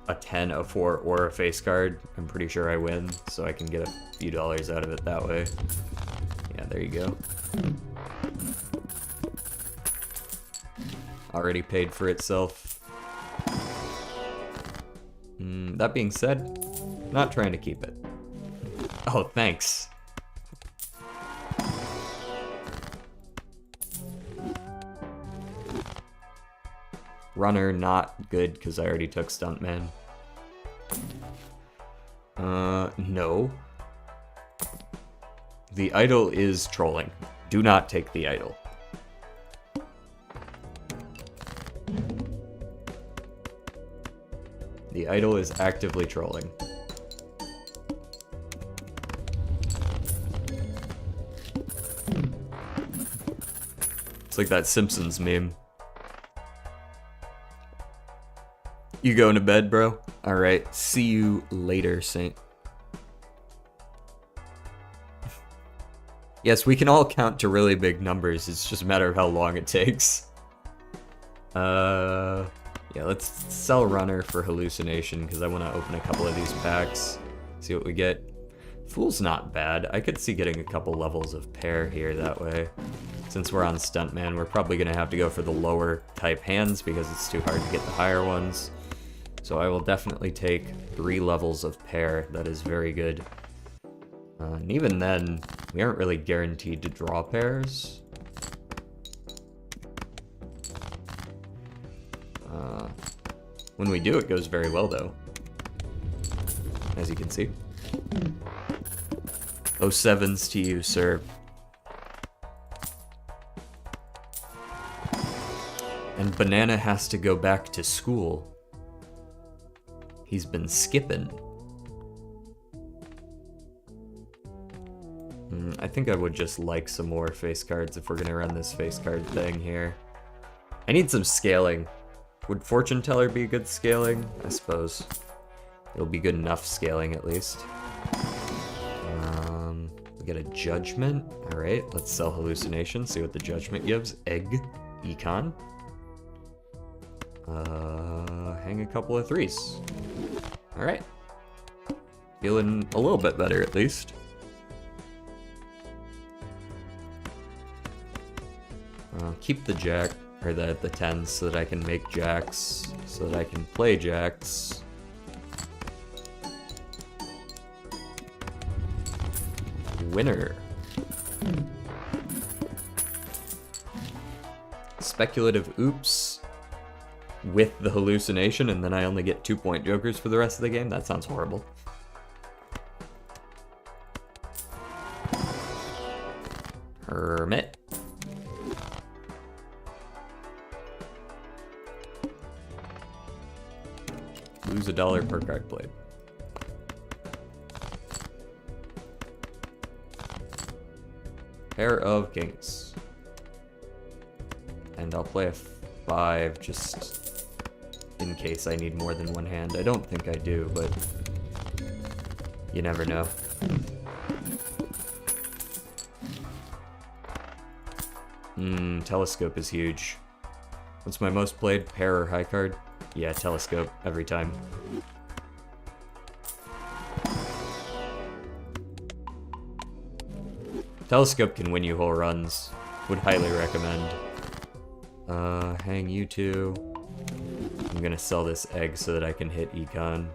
a 10, a 4, or a face card, I'm pretty sure I win, so I can get a few dollars out of it that way. Yeah, there you go. Already paid for itself. That being said, not trying to keep it. Oh, thanks. Runner, not good, because I already took Stuntman. No. The idol is trolling. Do not take the idol. The idol is actively trolling. It's like that Simpsons meme. You going to bed, bro? Alright, see you later, Saint. Yes, we can all count to really big numbers, it's just a matter of how long it takes. Yeah, let's sell Runner for Hallucination, because I want to open a couple of these packs, see what we get. Fool's not bad. I could see getting a couple levels of pair here that way. Since we're on Stuntman, we're probably going to have to go for the lower type hands, because it's too hard to get the higher ones. So I will definitely take 3 levels of pair. That is very good. And even then, we aren't really guaranteed to draw pairs. When we do, it goes very well, though. As you can see. 07s to you, sir. And Banana has to go back to school. He's been skipping. I think I would just like some more face cards if we're gonna run this face card thing here. I need some scaling. Would Fortune Teller be good scaling? I suppose. It'll be good enough scaling at least. We get a Judgment. Alright, let's sell Hallucination, see what the Judgment gives. Egg. Econ. Hang a couple of 3s. Alright. Feeling a little bit better at least. Keep the Jack, or the 10s, so that I can make Jacks, so that I can play Jacks. Winner. Speculative Oops with the Hallucination, and then I only get 2-point jokers for the rest of the game? That sounds horrible. Hermit. Lose $1 per card played. Pair of Kings. And I'll play a 5 just in case I need more than one hand. I don't think I do, but you never know. Telescope is huge. What's my most played? Pair or high card? Yeah, Telescope, every time. Telescope can win you whole runs. Would highly recommend. Hang you two. I'm gonna sell this egg so that I can hit Econ.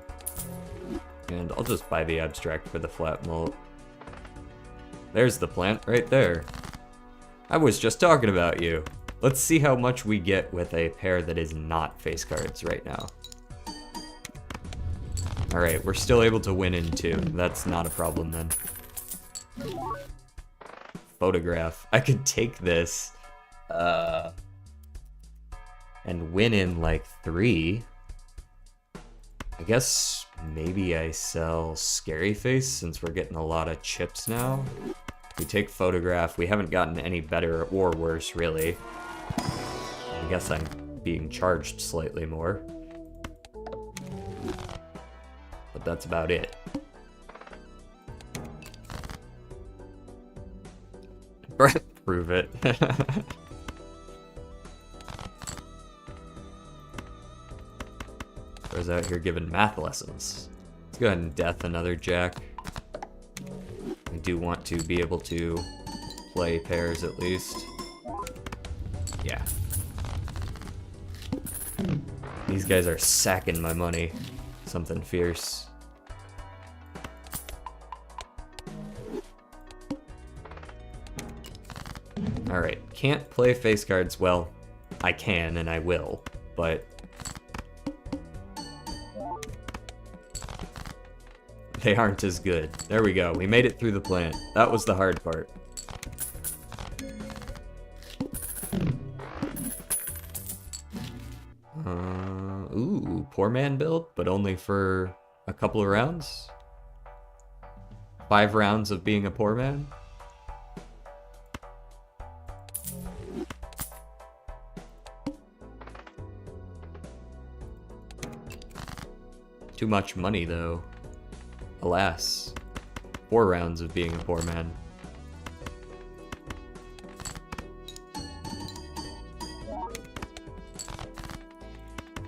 And I'll just buy the abstract for the flat mult. There's the plant right there. I was just talking about you. Let's see how much we get with a pair that is not face cards right now. Alright, we're still able to win in 2. That's not a problem then. Photograph. I could take this and win in like 3. I guess maybe I sell Scary Face since we're getting a lot of chips now. We take Photograph. We haven't gotten any better or worse, really. I guess I'm being charged slightly more. But that's about it. Prove it. I was out here giving math lessons. Let's go ahead and death another jack. I do want to be able to play pairs at least. Yeah. These guys are sacking my money. Something fierce. Alright, can't play face cards. Well, I can and I will, but they aren't as good. There we go. We made it through the plant. That was the hard part. Ooh, poor man build, but only for a couple of rounds? 5 rounds of being a poor man? Too much money, though. Alas. 4 rounds of being a poor man.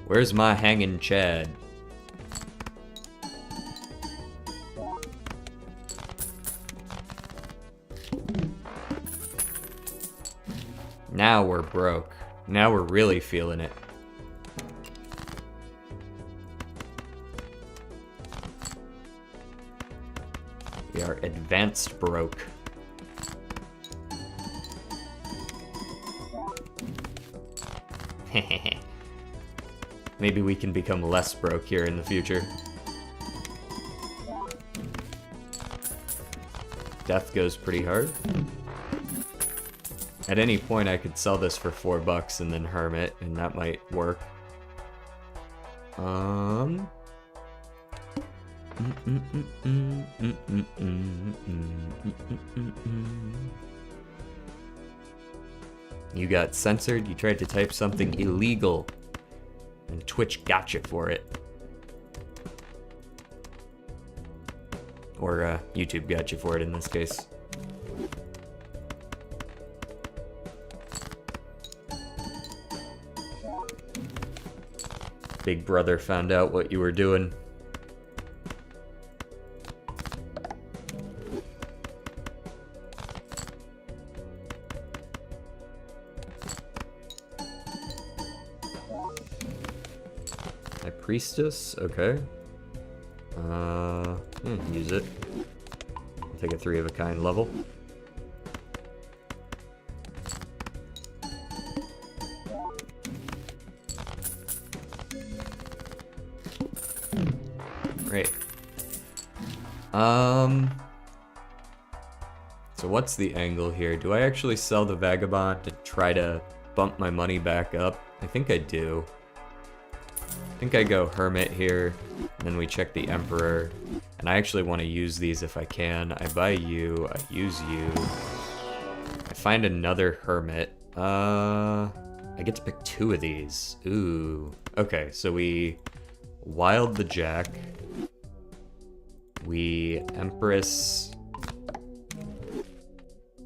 Where's my hanging Chad? Now we're broke. Now we're really feeling it. We are advanced broke. Maybe we can become less broke here in the future. Death goes pretty hard. At any point I could sell this for $4 and then hermit, and that might work. You got censored, you tried to type something illegal, and Twitch got you for it. Or YouTube got you for it in this case. Big brother found out what you were doing. Priestess, okay. Use it. I'll take a 3 of a kind level. Great. So what's the angle here? Do I actually sell the Vagabond to try to bump my money back up? I think I do. I think I go Hermit here, and then we check the Emperor. And I actually want to use these if I can. I buy you, I use you. I find another Hermit. I get to pick 2 of these. Ooh. Okay, so we wild the Jack. We Empress.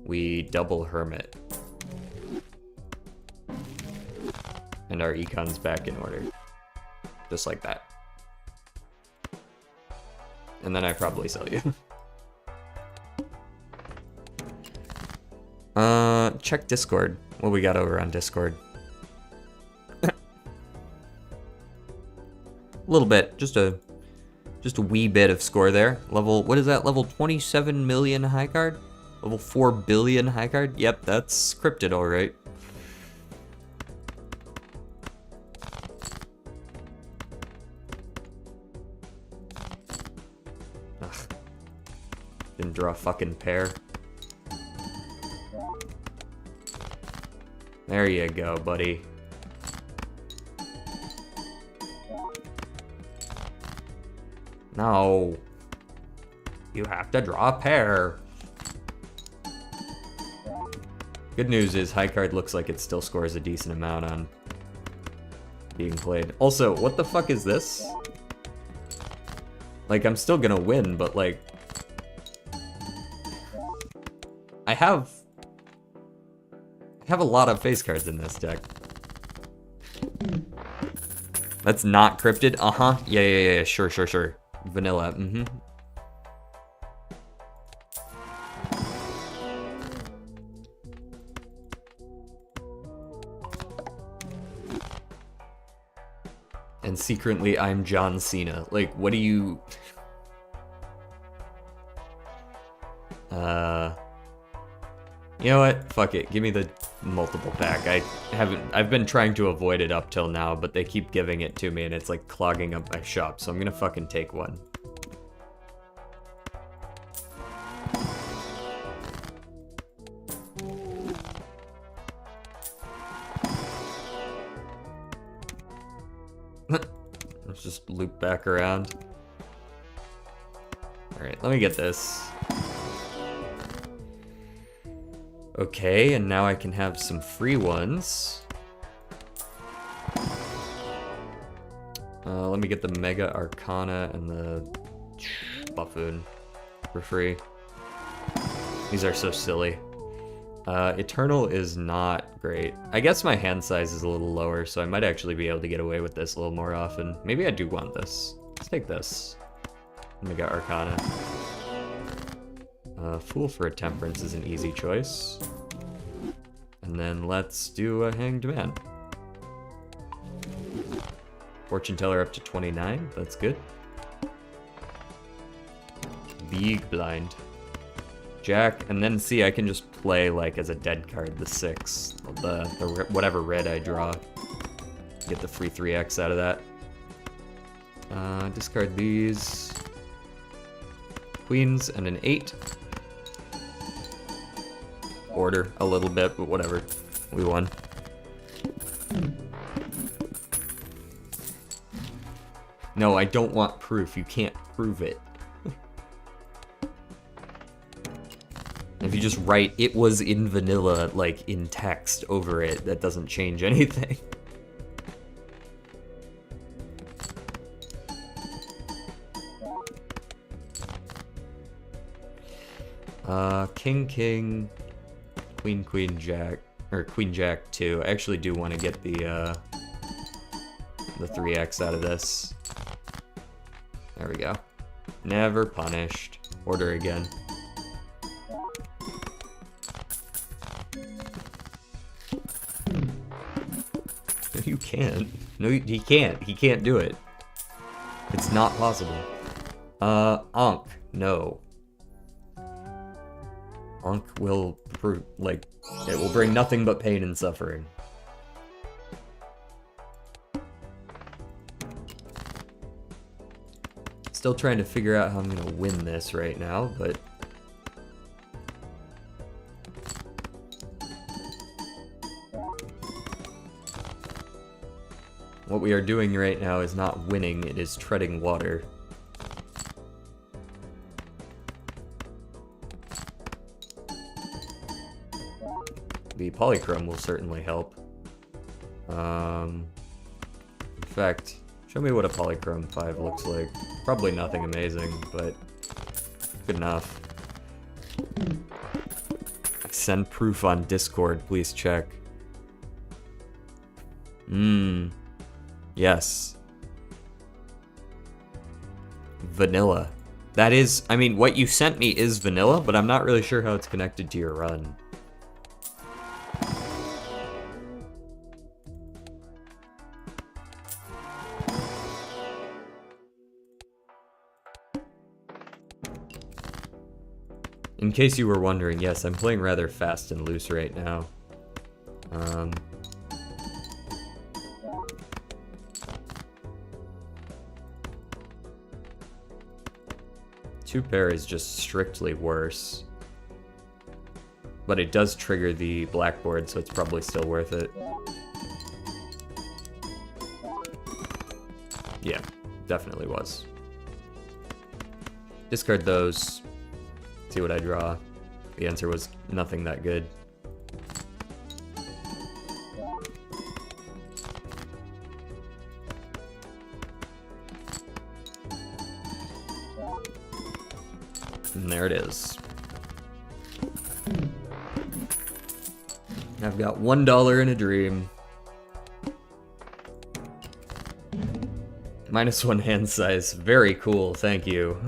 We double Hermit. And our Econ's back in order. Just like that. And then I probably sell you. Check Discord. What we got over on Discord. A little bit. Just a wee bit of score there. Level, what is that? Level 27 million high card? Level 4 billion high card? Yep, that's cryptid, alright. Ugh. Didn't draw a fucking pair. There you go, buddy. No. You have to draw a pair. Good news is high card looks like it still scores a decent amount on being played. Also, what the fuck is this? Like, I'm still gonna win, but like... I have a lot of face cards in this deck. That's not cryptid? Uh-huh. Yeah. Sure. Vanilla. Mm-hmm. And secretly, I'm John Cena. Like, what do you... You know what? Fuck it. Give me the multiple pack. I've been trying to avoid it up till now, but they keep giving it to me and it's like clogging up my shop, so I'm gonna fucking take one. Let's just loop back around. Alright, let me get this. Okay, and now I can have some free ones. Let me get the Mega Arcana and the Buffoon for free. These are so silly. Eternal is not great. I guess my hand size is a little lower, so I might actually be able to get away with this a little more often. Maybe I do want this. Let's take this. Mega Arcana. Fool for a Temperance is an easy choice. And then let's do a Hanged Man. Fortune Teller up to 29, that's good. Big Blind. Jack, and then see, I can just play like as a dead card, the 6. The whatever red I draw. Get the free 3x out of that. Discard these. Queens and an 8. Order a little bit, but whatever. We won. No, I don't want proof. You can't prove it. If you just write, it was in vanilla, like in text over it, that doesn't change anything. King, Queen, Jack, or Queen, Jack 2. I actually do want to get the 3x out of this. There we go. Never punished. Order again. You can't. No, he can't. He can't do it. It's not possible. Ankh. No. Ankh will it will bring nothing but pain and suffering. Still trying to figure out how I'm gonna win this right now, but... What we are doing right now is not winning, it is treading water. The polychrome will certainly help. In fact, show me what a polychrome 5 looks like. Probably nothing amazing, but good enough. Send proof on Discord, please check. Yes. Vanilla. That is, I mean, what you sent me is vanilla, but I'm not really sure how it's connected to your run. In case you were wondering, yes, I'm playing rather fast and loose right now. Two pair is just strictly worse. But it does trigger the blackboard, so it's probably still worth it. Yeah, definitely was. Discard those. See what I draw. The answer was nothing that good. And there it is. I've got $1 in a dream. -1 hand size. Very cool, thank you.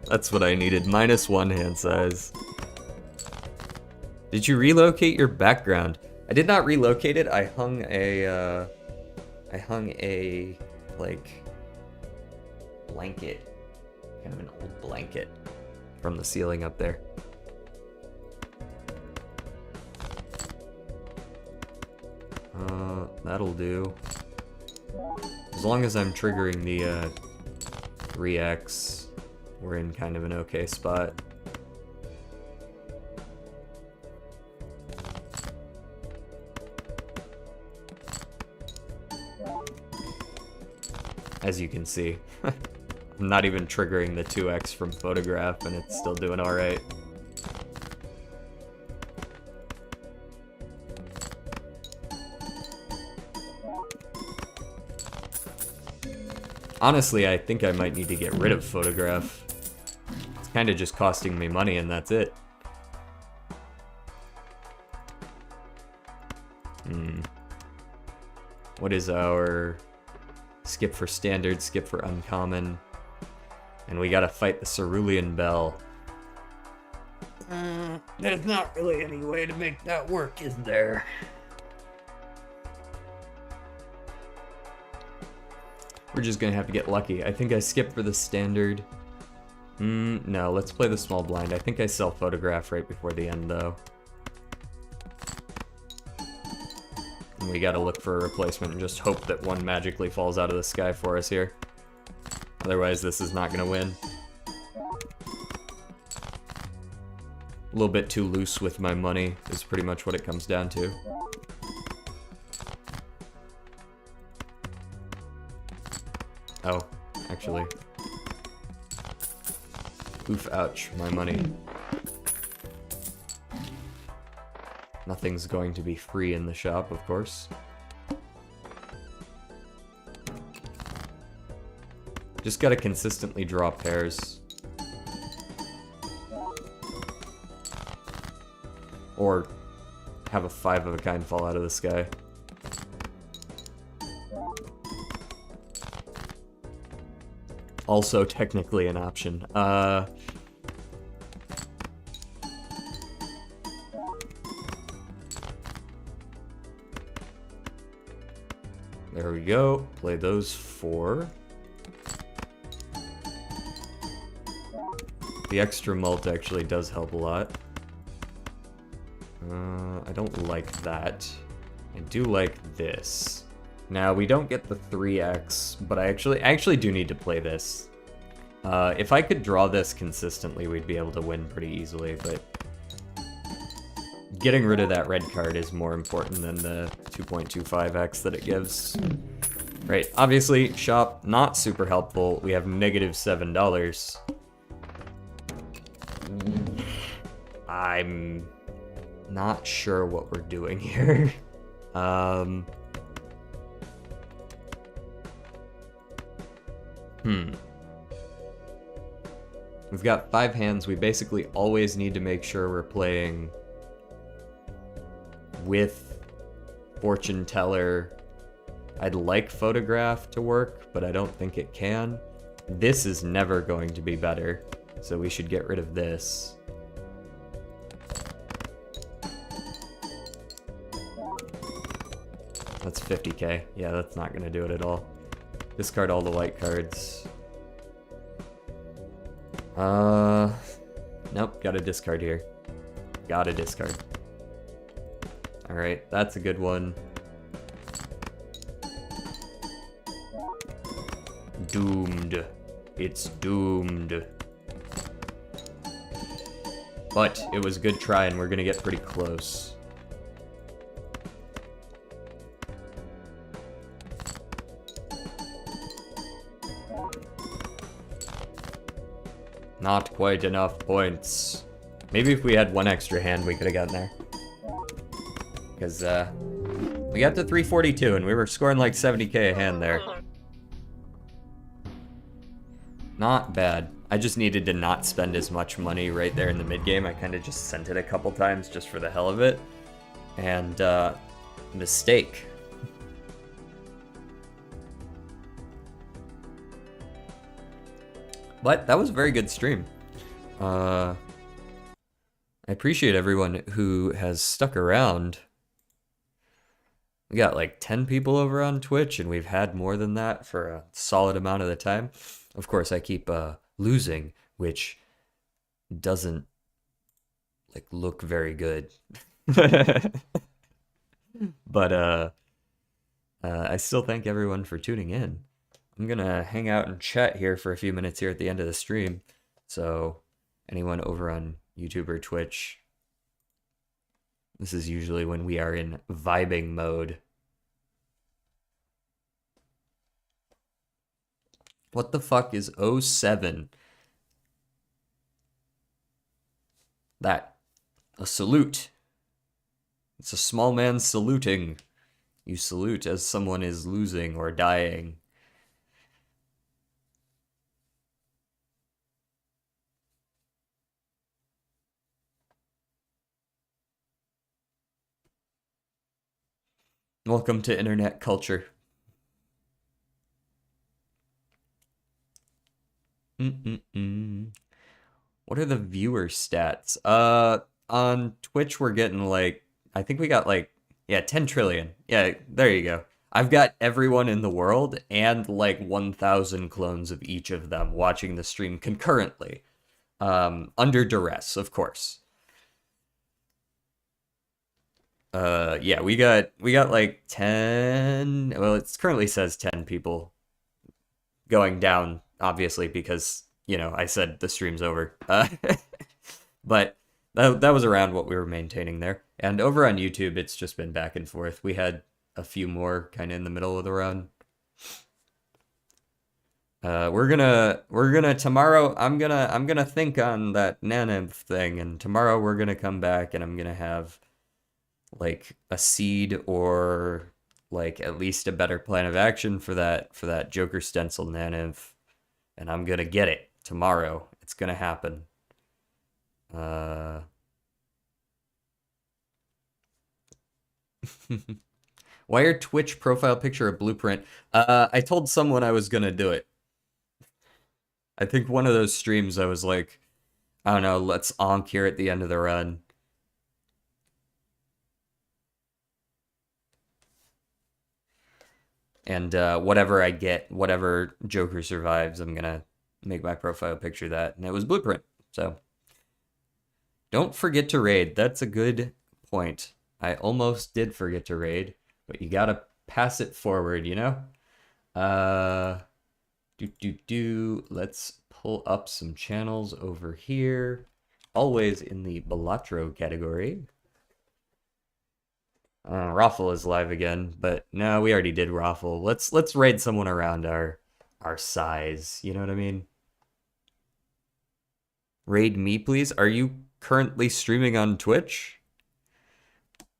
That's what I needed, -1 hand size. Did you relocate your background? I did not relocate it, I hung a, like, blanket. Kind of an old blanket from the ceiling up there. That'll do. As long as I'm triggering the 3x, we're in kind of an okay spot. As you can see, I'm not even triggering the 2x from photograph and it's still doing alright. Honestly, I think I might need to get rid of photograph. It's kind of just costing me money and that's it. What is our skip for standard, skip for uncommon? And we gotta fight the Cerulean Bell. There's not really any way to make that work, is there? We're just gonna have to get lucky. I think I skipped for the standard. No, let's play the small blind. I think I sell photograph right before the end, though. And we gotta look for a replacement and just hope that one magically falls out of the sky for us here. Otherwise, this is not gonna win. A little bit too loose with my money is pretty much what it comes down to. Oh, actually. Oof, ouch, my money. Nothing's going to be free in the shop, of course. Just gotta consistently draw pairs. Or have a 5 of a kind fall out of the sky. Also technically an option. There we go. Play those 4. The extra mult actually does help a lot. I don't like that. I do like this. Now, we don't get the 3x, but I actually do need to play this. If I could draw this consistently, we'd be able to win pretty easily, but getting rid of that red card is more important than the 2.25x that it gives. Right, obviously, shop, not super helpful. We have -$7. I'm not sure what we're doing here. We've got 5 hands. We basically always need to make sure we're playing with Fortune Teller. I'd like Photograph to work, but I don't think it can. This is never going to be better, so we should get rid of this. That's 50k. Yeah, that's not gonna do it at all. Discard all the white cards. Nope, gotta discard here. Gotta discard. Alright, that's a good one. Doomed. It's doomed. But it was a good try, and we're gonna get pretty close. Not quite enough points. Maybe if we had one extra hand, we could have gotten there. Because, we got to 342, and we were scoring like 70k a hand there. Not bad. I just needed to not spend as much money right there in the mid-game. I kind of just sent it a couple times just for the hell of it. And, mistake. But that was a very good stream. I appreciate everyone who has stuck around. We got like 10 people over on Twitch, and we've had more than that for a solid amount of the time. Of course, I keep losing, which doesn't like look very good. But I still thank everyone for tuning in. I'm gonna hang out and chat here for a few minutes here at the end of the stream. So anyone over on YouTube or Twitch, this is usually when we are in vibing mode. What the fuck is 07? That. A salute. It's a small man saluting. You salute as someone is losing or dying. Welcome to internet culture. What are the viewer stats? On Twitch we're getting like, I think we got like, yeah, 10 trillion. Yeah, there you go. I've got everyone in the world and like 1,000 clones of each of them watching the stream concurrently. Under duress, of course. Yeah, we got like 10, well, it currently says 10 people going down, obviously, because, you know, I said the stream's over. But that was around what we were maintaining there. And over on YouTube, it's just been back and forth. We had a few more kind of in the middle of the run. We're gonna tomorrow, I'm gonna think on that Nanymph thing, and tomorrow we're gonna come back and I'm gonna have like a seed or like at least a better plan of action for that Joker stencil Nanymph, and I'm gonna get it tomorrow. It's gonna happen. Why your Twitch profile picture a blueprint? I told someone I was gonna do it. I think one of those streams I was like, I don't know, let's onk here at the end of the run. And whatever I get, whatever Joker survives, I'm gonna make my profile picture that. And it was blueprint. So don't forget to raid. That's a good point. I almost did forget to raid, but you gotta pass it forward, you know? Let's pull up some channels over here. Always in the Balatro category. Raffle is live again, but no, we already did Raffle. Let's raid someone around our size. You know what I mean? Raid me, please. Are you currently streaming on Twitch?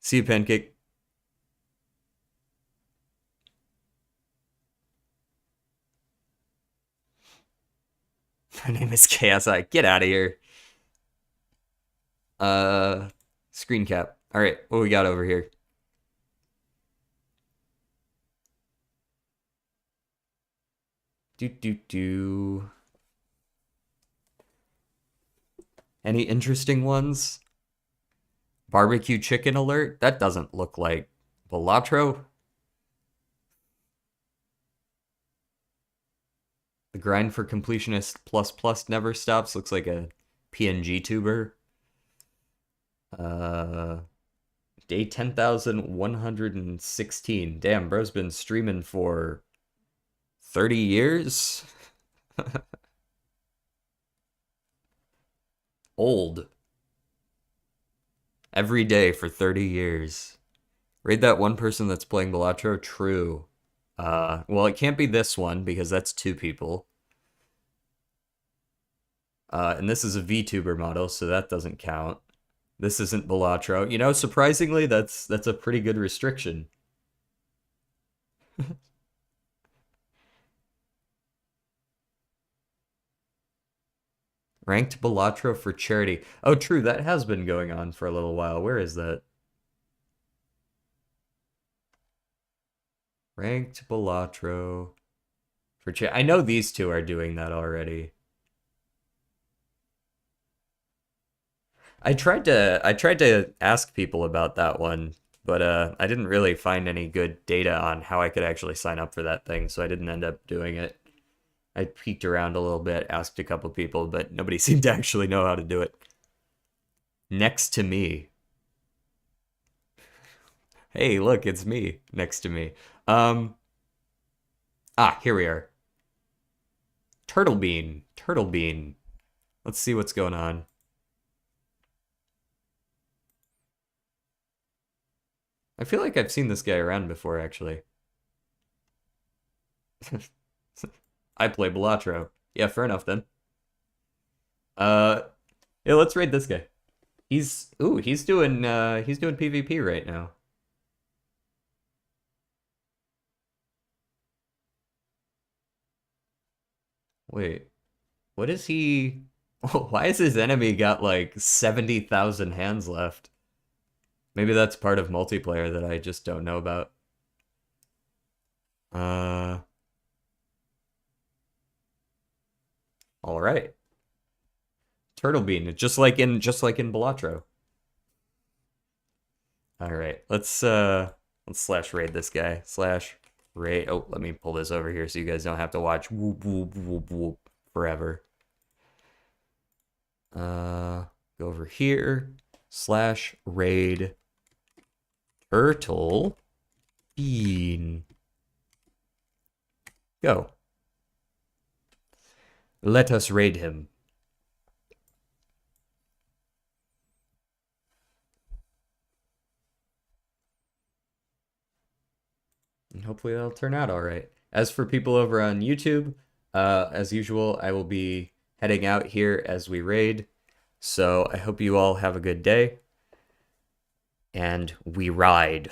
See you, Pancake. My name is KSI. Get out of here. Screen cap. All right, what we got over here? Any interesting ones? Barbecue chicken alert? That doesn't look like Balatro. The grind for completionist plus never stops. Looks like a PNG tuber. Uh, Day 10,116. Damn, bro's been streaming for 30 years? Old. Every day for 30 years. Raid that one person that's playing Balatro? True. Well, it can't be this one because that's two people. And this is a VTuber model, so that doesn't count. This isn't Balatro. You know, surprisingly, that's a pretty good restriction. Ranked Balatro for charity. Oh, true, that has been going on for a little while. Where is that? Ranked Balatro for charity. I know these two are doing that already. I tried to ask people about that one, but I didn't really find any good data on how I could actually sign up for that thing, so I didn't end up doing it. I peeked around a little bit, asked a couple people, but nobody seemed to actually know how to do it. Next to me. Hey, look, it's me next to me. Um, Here we are. Turtle Bean. Turtle Bean. Let's see what's going on. I feel like I've seen this guy around before, actually. I play Balatro. Yeah, fair enough then. Uh, yeah, let's raid this guy. He's doing PvP right now. Wait, what is he? Why has his enemy got like 70,000 hands left? Maybe that's part of multiplayer that I just don't know about. Uh, all right. Turtle Bean, just like in Balatro. All right, let's slash raid this guy. Slash raid. Oh, let me pull this over here so you guys don't have to watch whoop whoop whoop whoop forever. Go over here. Slash raid Turtle Bean. Go. Let us raid him. And hopefully that'll turn out all right. As for people over on YouTube, as usual, I will be heading out here as we raid. So I hope you all have a good day. And we ride.